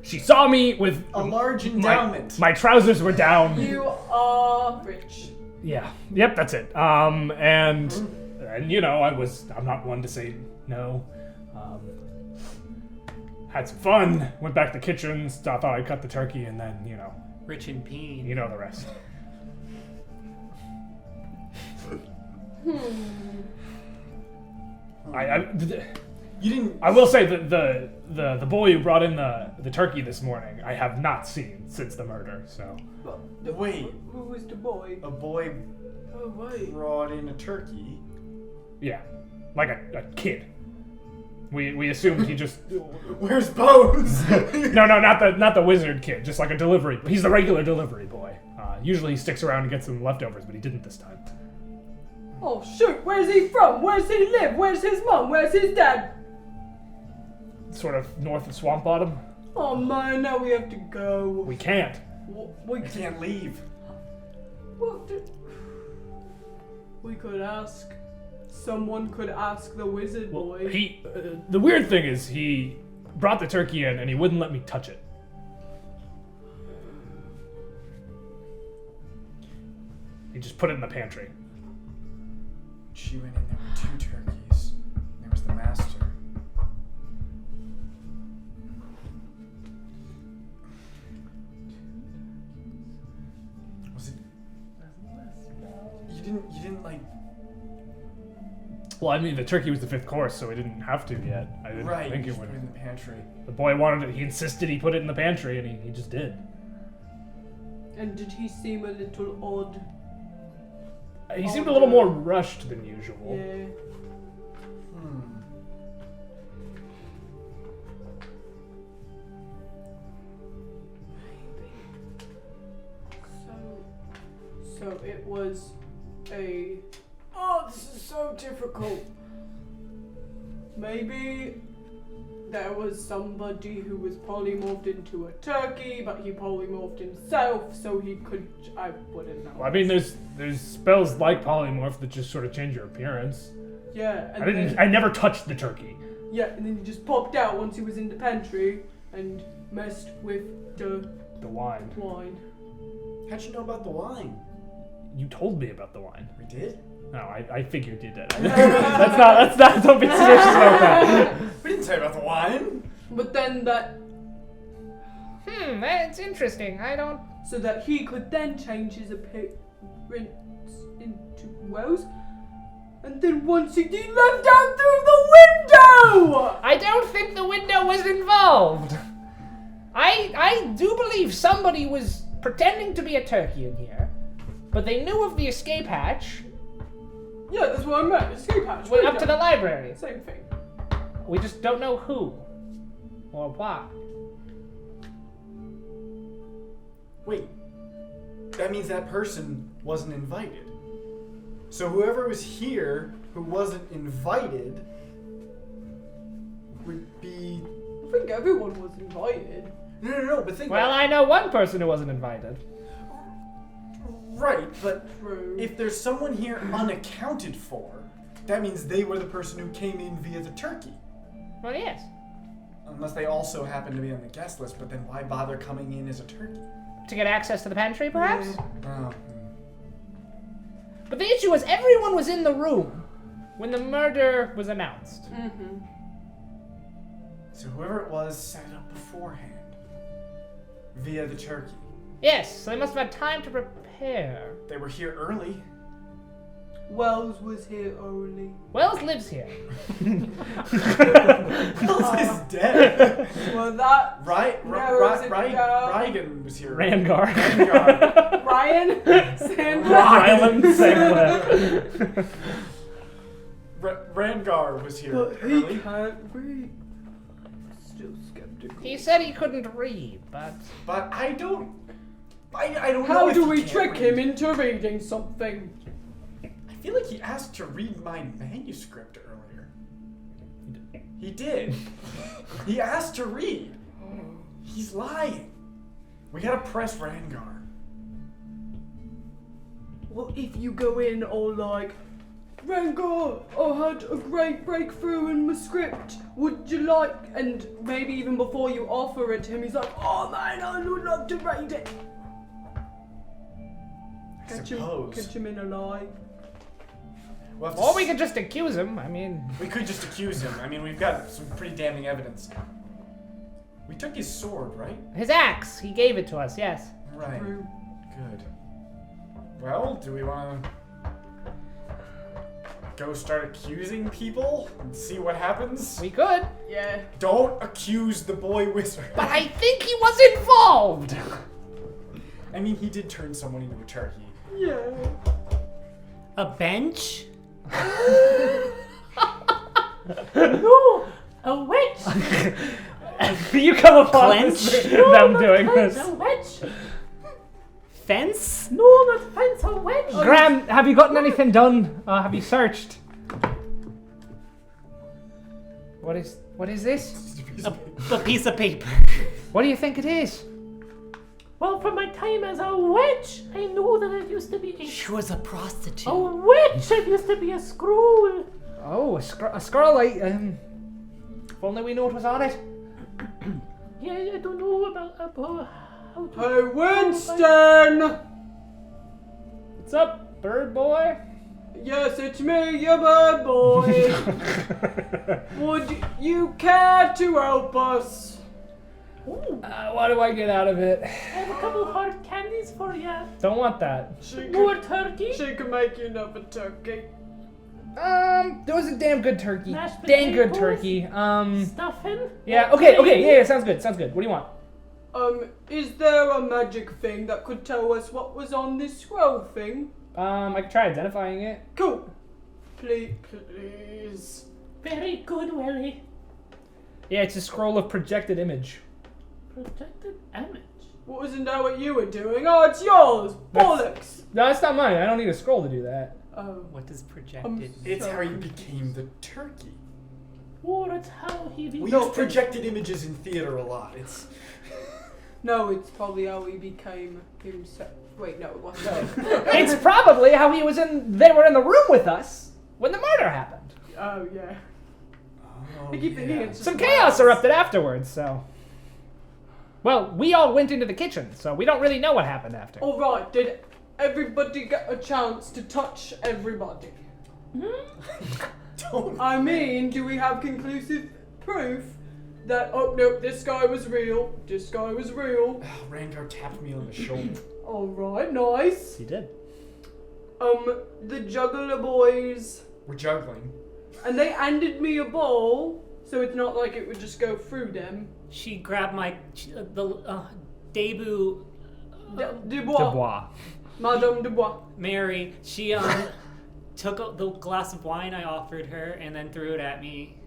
She saw me with a large endowment. my trousers were down. You are rich. Yeah. Yep, that's it. And you know, I'm not one to say no. Had some fun. Went back to the kitchen. Thought I'd cut the turkey, and then Rich and Peen. you know the rest. You didn't. I will say that the boy who brought in the turkey this morning, I have not seen since the murder. So Wait, Who was the boy? a boy Oh wait. brought in a turkey. yeah, like a kid. We assumed he just Where's Bones? no, not the wizard kid, just like a delivery. He's the regular delivery boy. Usually he sticks around and gets some leftovers, but he didn't this time. Oh shoot, where's he from? Where's he live? Where's his mom? Where's his dad? Sort of north of Swamp Bottom. Oh man, now we have to go. We can't. We I can't leave. We could ask. Someone could ask the wizard boy. The weird thing is he brought the turkey in and he wouldn't let me touch it. He just put it in the pantry. She went in, there were 2 turkeys. There was the master. Was it? You didn't like. Well, I mean, the turkey was the 5th course, so we didn't have to yet. I didn't Right, think you it just would. put it in the pantry. The boy wanted it. He insisted he put it in the pantry, and he just did. And did he seem a little odd? He seemed a little more rushed than usual. Yeah. So it was a. Oh, this is so difficult. Maybe there was somebody who was polymorphed into a turkey, but he polymorphed himself so he could. I wouldn't know. Well, I mean, there's spells like polymorph that just sort of change your appearance. Yeah, and I never touched the turkey. yeah, and then he just popped out once he was in the pantry and messed with the The wine. wine. How'd you know about the wine? You told me about the wine. We did? No, I figured you did. That's not. Don't be suspicious about that. We didn't say about the wine. But then that, That's interesting. I don't. so that he could then change his appearance into Wells, and then once he left out through the window. I don't think the window was involved. I do believe somebody was pretending to be a turkey in here, but they knew of the escape hatch. Yeah, that's what I meant. Escape hatch. Went up window. to the library. Same thing. We just don't know who or why. Wait. That means that person wasn't invited. So whoever was here who wasn't invited would be. I think everyone was invited. No, but think Well, about I know one person who wasn't invited. it. Right, but True. if there's someone here unaccounted for, that means they were the person who came in via the turkey. Well, yes. Unless they also happen to be on the guest list, but then why bother coming in as a turkey? To get access to the pantry, perhaps? Oh. But the issue was everyone was in the room when the murder was announced. Mm-hmm. So whoever it was set it up beforehand. Via the turkey. Yes, so they must have had time to prepare. They were here early. Wells was here early. Wells lives here. Wells is dead. Well, that Right? narrows it down. Ryan was here. Rangar. Rangar. Ryan, Sandra. Island Sandler. Rangar was here But he early. can't read. Still skeptical. He said he couldn't read, but But I don't know. How if do he we can trick read. him into reading something? I feel like he asked to read my manuscript earlier. He did. He asked to read. He's lying. We gotta press Rangar. Well, if you go in all like, Rangar, I had a great breakthrough in my script. Would you like? And maybe even before you offer it to him, he's like, oh man, I would love to read it. Suppose. Catch him in a lie. We'll have to or we could just accuse him. I mean, We could just accuse him. I mean, we've got some pretty damning evidence. We took his sword, right? his axe. He gave it to us. Yes. Right. True. Good. Well, do we want to go start accusing people and see what happens? We could, Yeah. Don't accuse the boy wizard. but I think he was involved. I mean, he did turn someone into a turkey. Yeah. A bench? No, a witch. You come upon Clench? this, No, them not doing fence, this. a witch. Fence? No, not fence, a witch. Graham, have you gotten anything done? Have you searched? What is this? A piece of paper. What do you think it is? Well, from my time as a witch, I know that it used to be She was a prostitute. a witch. It used to be a scroll. Oh, a scroll. If only we knew what was on it. Yeah, I don't know about how to. Hey, Winston! What's up, bird boy? Yes, it's me, your bird boy. Would you care to help us? Ooh, What do I get out of it? I have a couple hard candies for you. Don't want that. More turkey. She can make you another turkey. There was a damn good turkey. Mashed Dang good potatoes? turkey. Stuffing. Yeah. Okay. Yeah. Sounds good. Sounds good. What do you want? Is there a magic thing that could tell us what was on this scroll thing? I can try identifying it. Cool. Please. Very good, Willie. Yeah, it's a scroll of projected image. Projected image. Wasn't that what you were doing? Oh, it's yours. Bollocks. No, it's not mine. I don't need a scroll to do that. Oh. What does projected? It's So how he confused. became the turkey. Oh, that's how he We became. use projected images in theater a lot. It's No, it's probably how he became himself. Wait, no, it wasn't. It's probably how they were in the room with us when the murder happened. Oh, yeah. oh, I keep thinking it's Some just chaos lies. erupted afterwards, so. Well, we all went into the kitchen, so we don't really know what happened after. All right, did everybody get a chance to touch everybody? Don't. I mean, do we have conclusive proof that, oh, nope, this guy was real, this guy was real? Rangar tapped me on the shoulder. All right, nice. He did. The juggler boys, We're juggling. and they handed me a ball, so it's not like it would just go through them. She grabbed my debut. Dubois. Madame Dubois. Mary. She took the glass of wine I offered her and then threw it at me.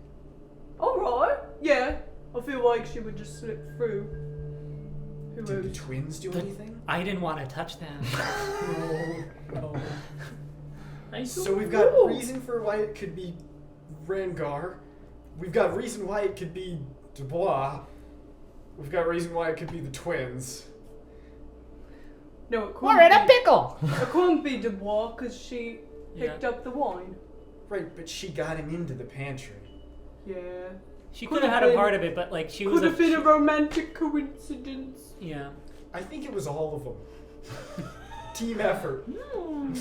All right, yeah. I feel like she would just slip through. Who Did the knows? twins do anything? I didn't want to touch them. No. I So don't we've got know. reason for why it could be Rangar. We've got reason why it could be Dubois. We've got reason why it could be the twins. No, it couldn't We're in a be. pickle! It couldn't be Dubois because she picked Yeah. up the wine. Right, but she got him into the pantry. Yeah. She Could could have have had a been- part of it, but like she was Could have been a romantic coincidence. yeah. I think it was all of them. Team effort. Hmm.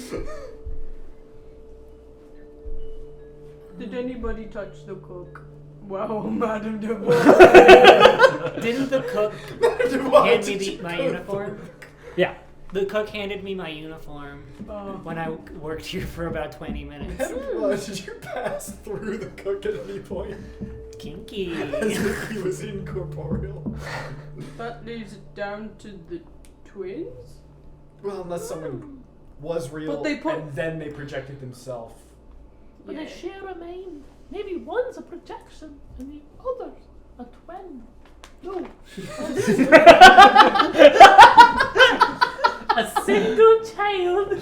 Did anybody touch the cook? Well, Madame Dubois. Didn't the cook hand me my uniform? Yeah. The cook handed me my uniform when I worked here for about 20 minutes. Did you pass through the cook at any point? Kinky. As if he was incorporeal. That leaves it down to the twins? Well, unless someone was real But they put- and then they projected themselves. But they share a mind. Maybe one's a projection and the other's a twin. No. A single child.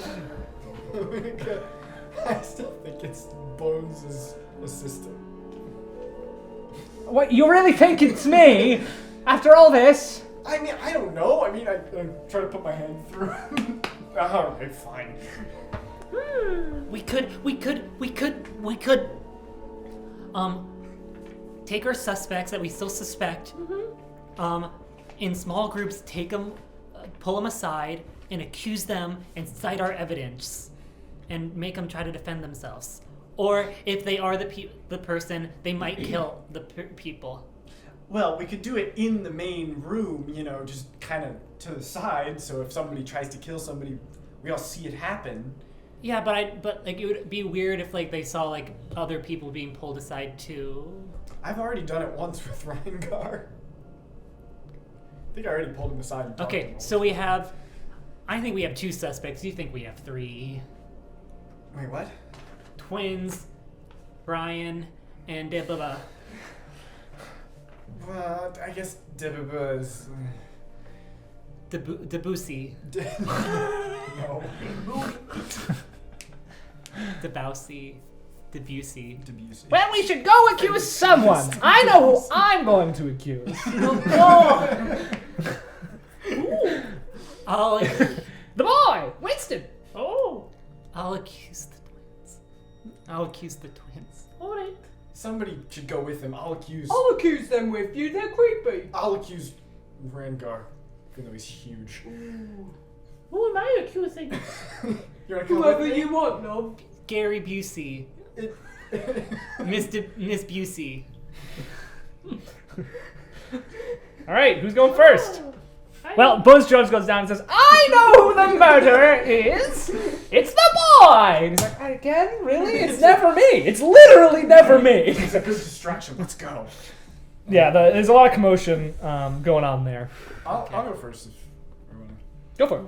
I still think it's Bones' assistant. What, you really think it's me? After all this? I mean, I don't know. I mean, I'm trying to put my hand through. Alright, fine. We could take our suspects that we still suspect, in small groups, take them, pull them aside, and accuse them and cite our evidence, and make them try to defend themselves. Or if they are the person, they might kill the people. Well, we could do it in the main room, you know, just kind of to the side, so if somebody tries to kill somebody, we all see it happen. Yeah, but like it would be weird if like they saw like other people being pulled aside too. I've already done it once with Ryangar. I think I already pulled him aside and talked to Okay, him. so I think we have 2 suspects. You think we have 3? Wait, what? Twins, Brian, and Debaba. Well, I guess Debuba is... Debussy. No. Debussy. Debussy. Debussy. Well, we should go accuse someone. I know who I'm going to accuse. I'll The boy, Winston. Oh, I'll accuse the twins. I'll accuse the twins. alright. Somebody should go with him. I'll accuse them with you, they're creepy. Rangar, even though he's huge. Who am I accusing? You wanna come Whoever with me? you want, love. Gary Busey. Miss Busey. All right, who's going first? I Well, Buzz Jones goes down and says, I know who the murderer is. It's the boy. And he's like, again? Really? It's never me. It's literally never me. It's a good distraction. Let's go. Yeah, there's a lot of commotion going on there. I'll go first. If everyone... Go for it.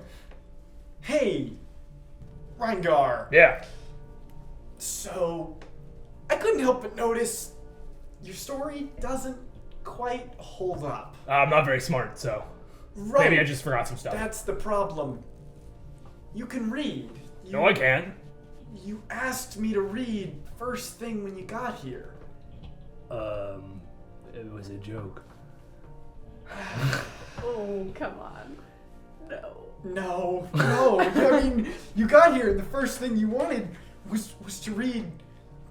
Hey, Rangar. Yeah. So, I couldn't help but notice your story doesn't quite hold up. I'm not very smart, so Right. maybe I just forgot some stuff. That's the problem. You can read. No, I can't. You asked me to read first thing when you got here. It was a joke. Oh, come on. No. No. I mean, you got here and the first thing you wanted was to read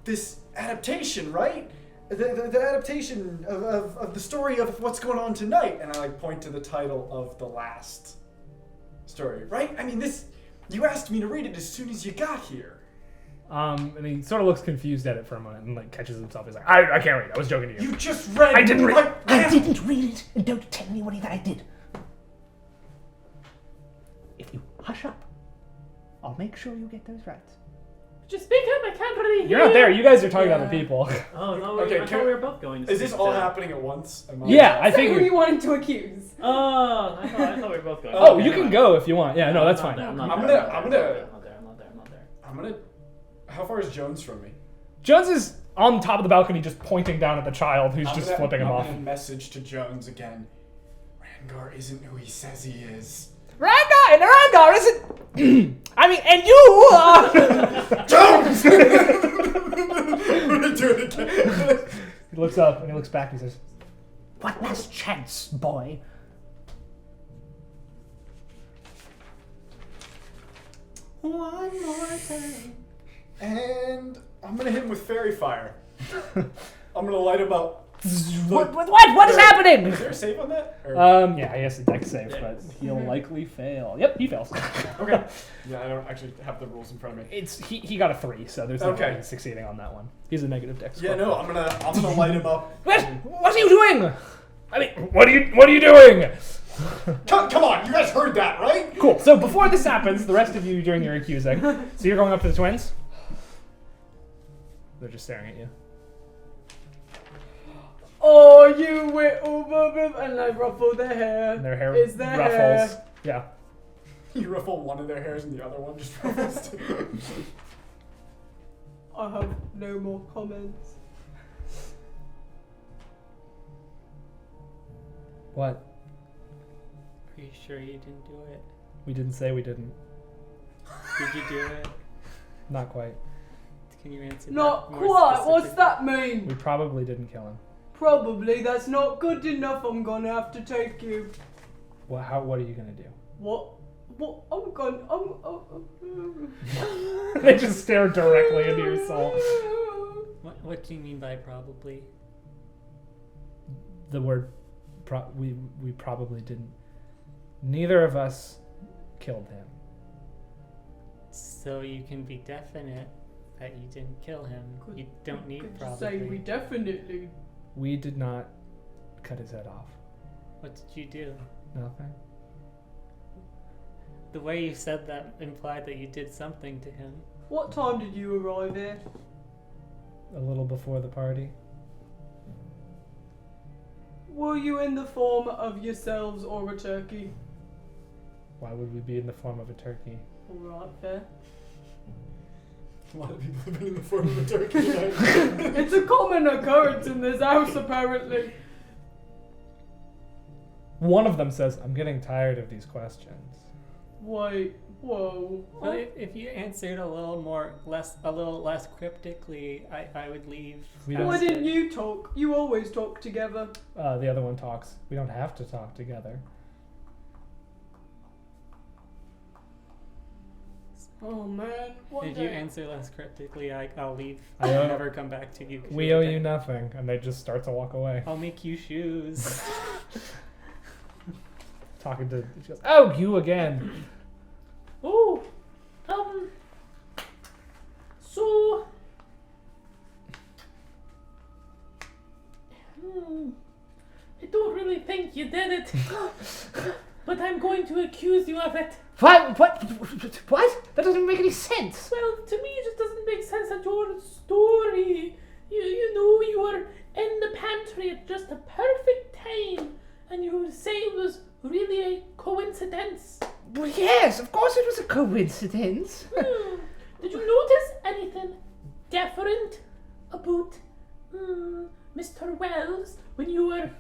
this adaptation, right? The adaptation of the story of what's going on tonight. And I like point to the title of the last story, right? I mean, you asked me to read it as soon as you got here. And he sort of looks confused at it for a moment and like catches himself. He's like, I can't read. I was joking to you. You just read. I didn't read. I didn't read it, and don't tell anybody that I did. If you hush up, I'll make sure you get those rights. Just speak up, I can't really hear. You're not there. You guys are talking to other people. Oh no! Okay, I thought we were both going. To Is this speak all to- happening at once? Am I- Yeah, I Say think. who you wanted to accuse. Oh, I thought we were both going. Oh, Okay, you never can mind. go if you want. Yeah, no, that's I'm not fine. there, I'm not I'm there, gonna- I'm I'm not gonna- there, I'm not there. I'm gonna. How far is Jones from me? Jones is on top of the balcony just pointing down at the child who's just flipping him off. I'm gonna message to Jones again. Rangar isn't who he says he is. Rangar isn't. I mean, and you are. Jones! I'm gonna do it again. He looks up and he looks back and he says, One last chance, boy. One more time. And I'm gonna hit him with fairy fire. I'm gonna light him up. What is happening? Is there a save on that? Or- Yeah, he has a dex save, but he'll likely fail. Yep, he fails. okay. Yeah, I don't actually have the rules in front of me. He got a 3, so there's no Okay. way he's succeeding on that one. He's a negative dex. Yeah, score. no, I'm gonna light him up. What are you doing? I mean, what are you doing? Come on, you guys heard that, right? Cool. So before this happens, the rest of you doing your accusing. So you're going up to the twins. They're just staring at you. Oh, you little bubba, and I ruffle their hair. And their hair Is their ruffles. hair. Yeah. You ruffle one of their hairs and the other one just ruffles too. I have no more comments. What? Are you sure you didn't do it? We didn't say we didn't. Did you do it? Not quite. Can you answer Not that more quite. What's specific- that mean? We probably didn't kill him. Probably. That's not good enough. I'm gonna have to take you. What are you gonna do? What? I'm gonna. They just stare directly into your soul. What do you mean by probably? The word we probably didn't. Neither of us killed him. So you can be definite that you didn't kill him. You don't need Could probably. say we definitely. We did not cut his head off. What did you do? Nothing. The way you said that implied that you did something to him. What time did you arrive here? A little before the party. Were you in the form of yourselves or a turkey? Why would we be in the form of a turkey? Alright, fair. A lot of people have been in the form of a turkey tonight. It's a common occurrence in this house, apparently. One of them says, "I'm getting tired of these questions." Wait, whoa. But if you answered a little less cryptically, I would leave. We don't- Why didn't you talk? You always talk together. The other one talks. We don't have to talk together. Oh man, what If you answer less cryptically, I'll leave. I I'll owe- never come back to you. 'Cause We you're owe like, you nothing, and they just start to walk away. I'll make you shoes. Talking to. She goes, "Oh, you again." Oh, so, I don't really think you did it, but I'm going to accuse you of it. What? That doesn't make any sense. Well, to me, it just doesn't make sense that your story, you were in the pantry at just a perfect time, and you say it was really a coincidence. Well, yes, of course it was a coincidence. Did you notice anything different about Mr. Wells when you were,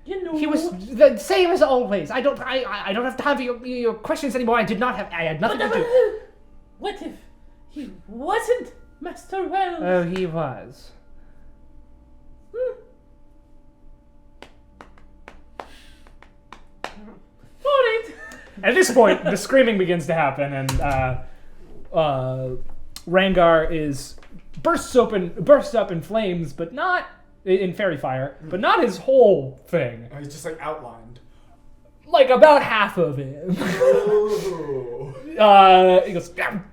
He was the same as always. I don't have time for your questions anymore. I had nothing to do. What if he wasn't Mr. Wells? Oh, he was. Alright. At this point, the screaming begins to happen, and Rangar bursts up in flames, but not in fairy fire, but not his whole thing. He's just like outlined. Like about half of it. He goes, damn!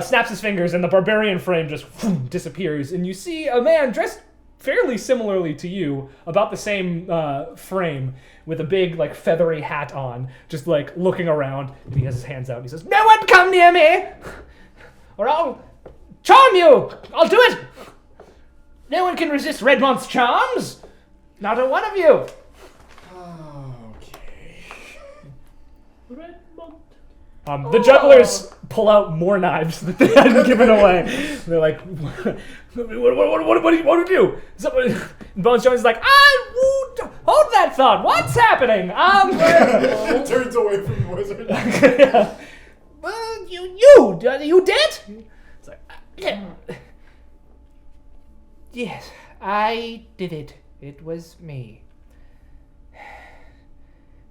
Snaps his fingers, and the barbarian frame just disappears, and you see a man dressed fairly similarly to you, about the same frame, with a big, like, feathery hat on, just, like, looking around, and he has his hands out, and he says, "No one come near me, or I'll charm you! I'll do it! No one can resist Redmont's charms! Not a one of you!" Okay. Redmond. The jugglers pull out more knives that they hadn't given away. They're like, what do we do? Bones Jones is like, hold that thought. What's happening? Turns away from the wizard. Yeah. Well, you did? It's like, Yes, I did it. It was me.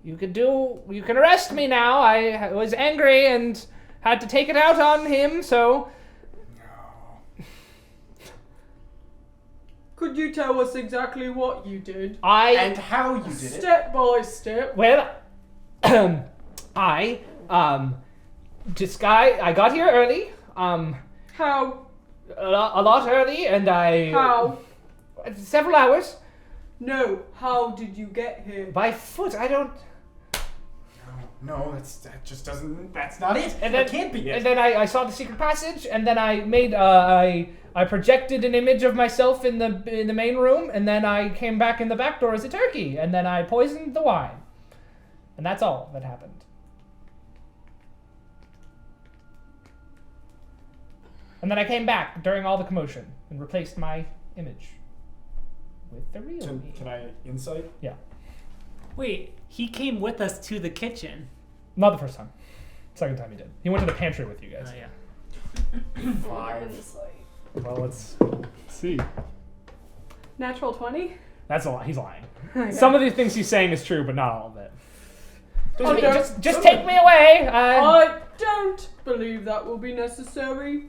You can arrest me now. I was angry and had to take it out on him, so... Could you tell us exactly what you did? And how you did it. Step by step. Well, I got here early, How? a lot early, and How? several hours No, how did you get here? by foot. I don't. No, that just doesn't. That's not it. And that then, can't be it. And then I saw the secret passage, and then I made I projected an image of myself in the main room, and then I came back in the back door as a turkey, and then I poisoned the wine, and that's all that happened. And then I came back during all the commotion and replaced my image with the real me. Can I insight? Yeah, Wait, he came with us to the kitchen. not the first time. Second time he did. He went to the pantry with you guys. Oh, yeah. 5. Well, let's see. Natural 20? That's a lie. He's lying. Okay. Some of the things he's saying is true, but not all of it. I don't- Just take me away. I don't believe that will be necessary.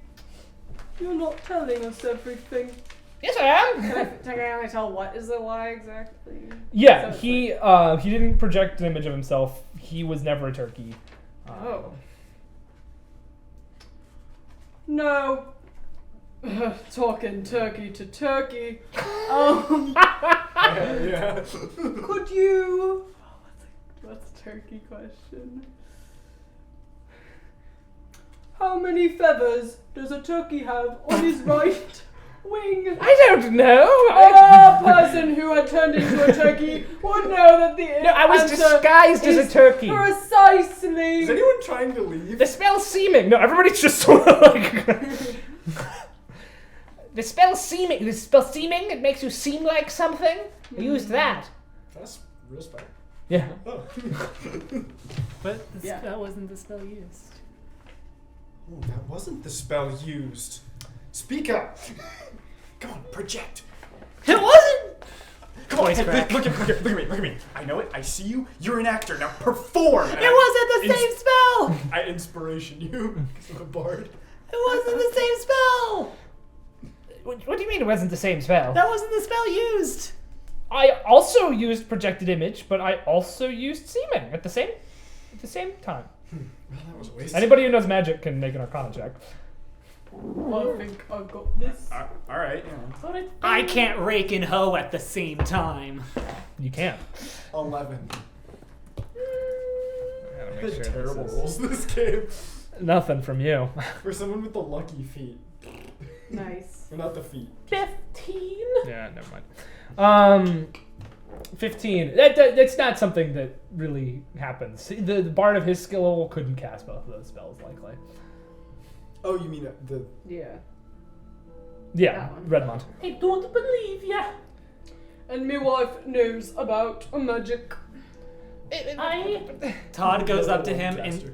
You're not telling us everything. Yes, I am. Can I only tell what is the lie exactly? Yeah, So- he didn't project an image of himself. He was never a turkey. Oh. No. Talking turkey to turkey. Yeah. Could you? What's a turkey question? How many feathers does a turkey have on his right wing? I don't know. A person who had turned into a turkey would know that the No, I was answer disguised as a is turkey. Precisely. Is anyone trying to leave? The spell seeming. No, everybody's just sort of like. The spell seeming. It makes you seem like something. I used that. That's real spell. Yeah. Oh. But Yeah. that wasn't the spell used. Oh, that wasn't the spell used. Speak up. Come on, project. It wasn't! Come on, Voice hey, crack. look at me. I know it. I see you. You're an actor. Now perform. It wasn't the same spell! I inspiration you. I'm a bard. It wasn't the same spell! What do you mean it wasn't the same spell? That wasn't the spell used! I also used projected image, but I also used seeming at the same time. Well, that was a waste. Anybody who knows magic can make an Arcana check. I think I've got this. All right. Yeah. Alright. I can't rake and hoe at the same time. You can't. 11. Gotta make The sure this terrible is- rolls this game. Nothing from you. For someone with the lucky feet. Nice. Or not the feet. 15. Yeah, never mind. 15. That's not something that really happens. The bard of his skill level couldn't cast both of those spells, likely. Oh, you mean the... Yeah. Yeah, That one. Redmond. I don't believe ya. And my wife knows about magic. Todd goes up to him Bastard.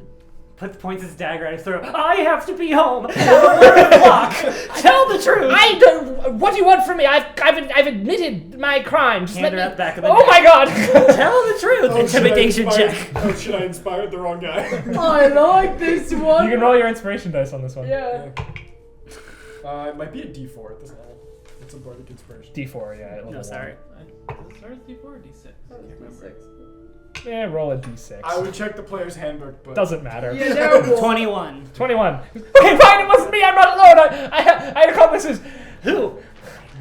and points his dagger at his throat. I have to be home at 11 o'clock! Tell the truth! I don't. What do you want from me? I've admitted my crime. Just Hand let her me. at the back of the Oh neck. my God! Tell the truth! Intimidation check. Oh, should I inspired the wrong guy? I like this one. You can roll your inspiration dice on this one. Yeah. It might be a D4 at this level. It's a bardic inspiration. D4, yeah. level No, one. sorry. Start with D4 or D6? Yeah, roll a D6. I would check the player's handbook, but... Doesn't matter. Yeah, no. 21. 21. Okay, fine. It wasn't me. I'm not alone. I had accomplices. Who?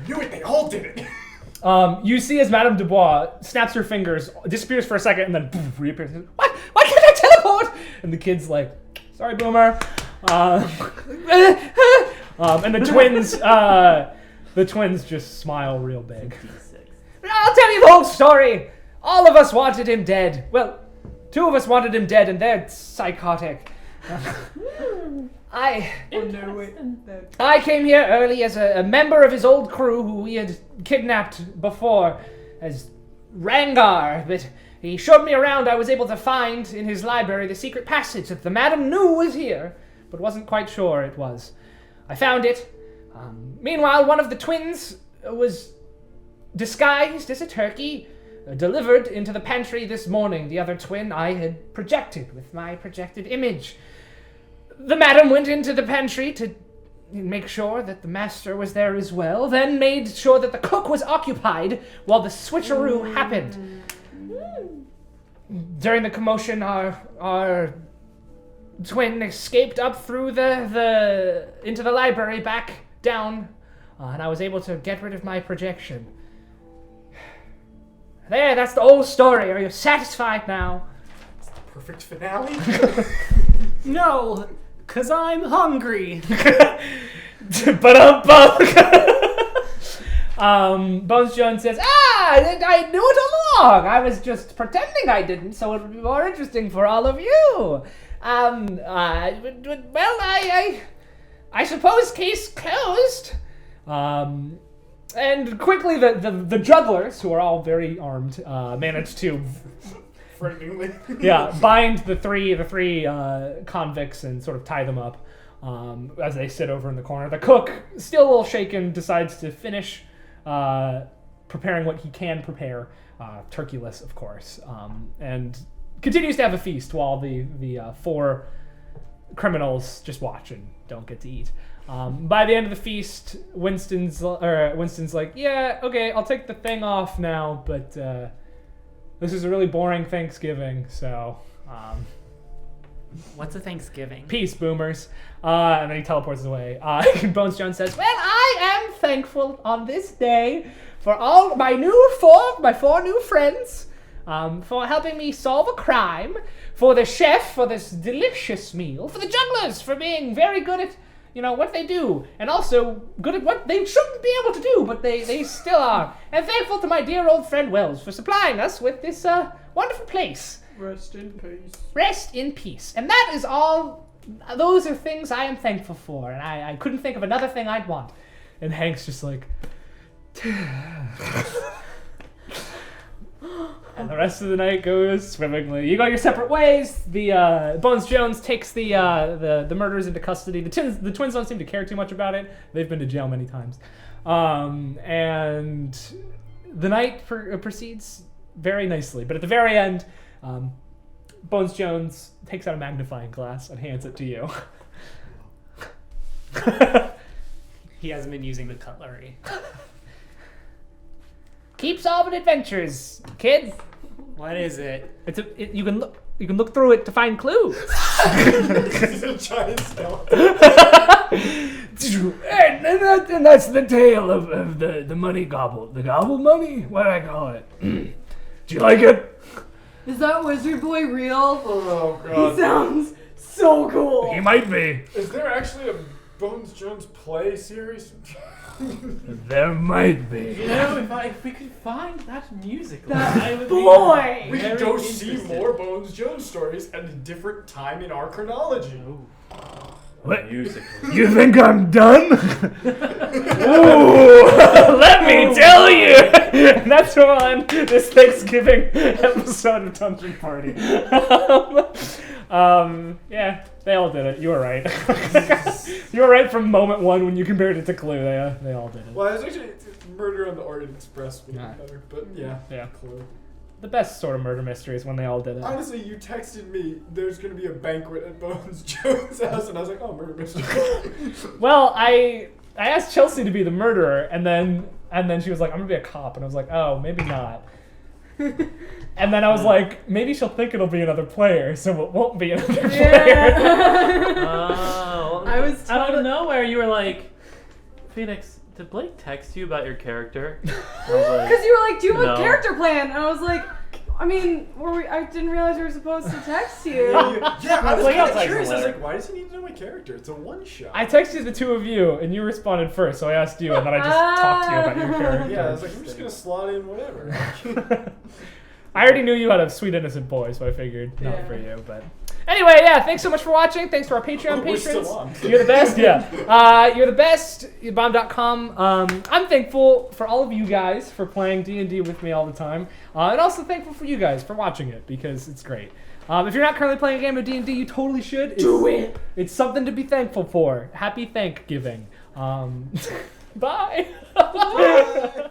Knew it, they all did it! You see as Madame Dubois snaps her fingers, disappears for a second, and then poof, reappears. What? Why can't I teleport? And the kid's like, sorry, Boomer. And the twins just smile real big. I'll tell you the whole story. All of us wanted him dead. Well, 2 of us wanted him dead, and they're psychotic. I came here early as a member of his old crew who he had kidnapped before as Rangar, but he showed me around. I was able to find in his library the secret passage that the madam knew was here, but wasn't quite sure it was. I found it. Meanwhile, one of the twins was disguised as a turkey, delivered into the pantry this morning. The other twin I had projected with my projected image. The madam went into the pantry to make sure that the master was there as well, then made sure that the cook was occupied while the switcheroo happened. During the commotion, our twin escaped up through into the library back down, and I was able to get rid of my projection. There, that's the whole story. Are you satisfied now? Perfect finale. No, cause I'm hungry. Bones Jones says, I knew it all along. I was just pretending I didn't, so it would be more interesting for all of you. I suppose case closed. And quickly the jugglers, who are all very armed, managed to Frighteningly. bind the three convicts and sort of tie them up as they sit over in the corner. The cook, still a little shaken, decides to finish preparing what he can prepare, turkeyless, of course, and continues to have a feast while the four criminals just watch and don't get to eat. By the end of the feast, Winston's like, yeah, okay, I'll take the thing off now, but this is a really boring Thanksgiving, so What's a Thanksgiving? peace, boomers. And then he teleports away. Bones Jones says, well, I am thankful on this day for all my four new friends, for helping me solve a crime, for the chef for this delicious meal, for the jugglers for being very good at what they do, and also good at what they shouldn't be able to do, but they still are. And thankful to my dear old friend Wells for supplying us with this wonderful place. Rest in peace. Rest in peace. And that is all. Those are things I am thankful for, and I couldn't think of another thing I'd want. And Hank's just like... And the rest of the night goes swimmingly. You go your separate ways. The Bones Jones takes the murderers into custody. The twins don't seem to care too much about it. They've been to jail many times. And the night proceeds very nicely. But at the very end, Bones Jones takes out a magnifying glass and hands it to you. He hasn't been using the cutlery. Keep solving adventures, kids. What is it? You can look through it to find clues. This is a giant stone. and that's the tale of the money gobble. The gobble money? What do I call it? Do you like it? Is that Wizard Boy real? Oh He god. sounds so cool. He might be. Is there actually a Bones Jones play series? There might be. If we could find that musical, I would Boy! We could Very go see interested. more Bones Jones stories at a different time in our chronology. What? Musical. You think I'm done? Ooh, let me tell you. And that's on this Thanksgiving episode of Dungeon Party. Yeah, they all did it. You were right. You were right from moment one when you compared it to Clue. They all did it. Well, it's actually Murder on the Orient Express would be Nah. better, but yeah. Yeah. Clue. The best sort of murder mystery is when they all did it. Honestly, you texted me there's gonna be a banquet at Bones Jones' house, and I was like, oh, murder mystery. Well, I asked Chelsea to be the murderer, and then she was like, I'm gonna be a cop, and I was like, oh, maybe not. And then I was like, maybe she'll think it'll be another player, so it won't be another player. Oh, I was out of totally- nowhere. You were like, Phoenix, did Blake text you about your character? I was like, Because you were like, do you have No. a character plan? And I was like, I mean, I didn't realize we were supposed to text you. Yeah, I was Blake kind of outside's curious. I was hilarious. like, why does he need to know my character? It's a one-shot. I texted the two of you, and you responded first, so I asked you, and then I just talked to you about your character. Yeah, I was like, I'm just gonna slot in whatever. I already knew you had a sweet innocent boy, so I figured not Yeah. for you. But anyway, yeah, thanks so much for watching. Thanks to our Patreon We're still patrons. on. You're the best. Yeah, you're the best. Bomb.com. I'm thankful for all of you guys for playing D&D with me all the time, and also thankful for you guys for watching it because it's great. If you're not currently playing a game of D&D, you totally should. Do it. It's something to be thankful for. Happy Thanksgiving. Bye. Bye.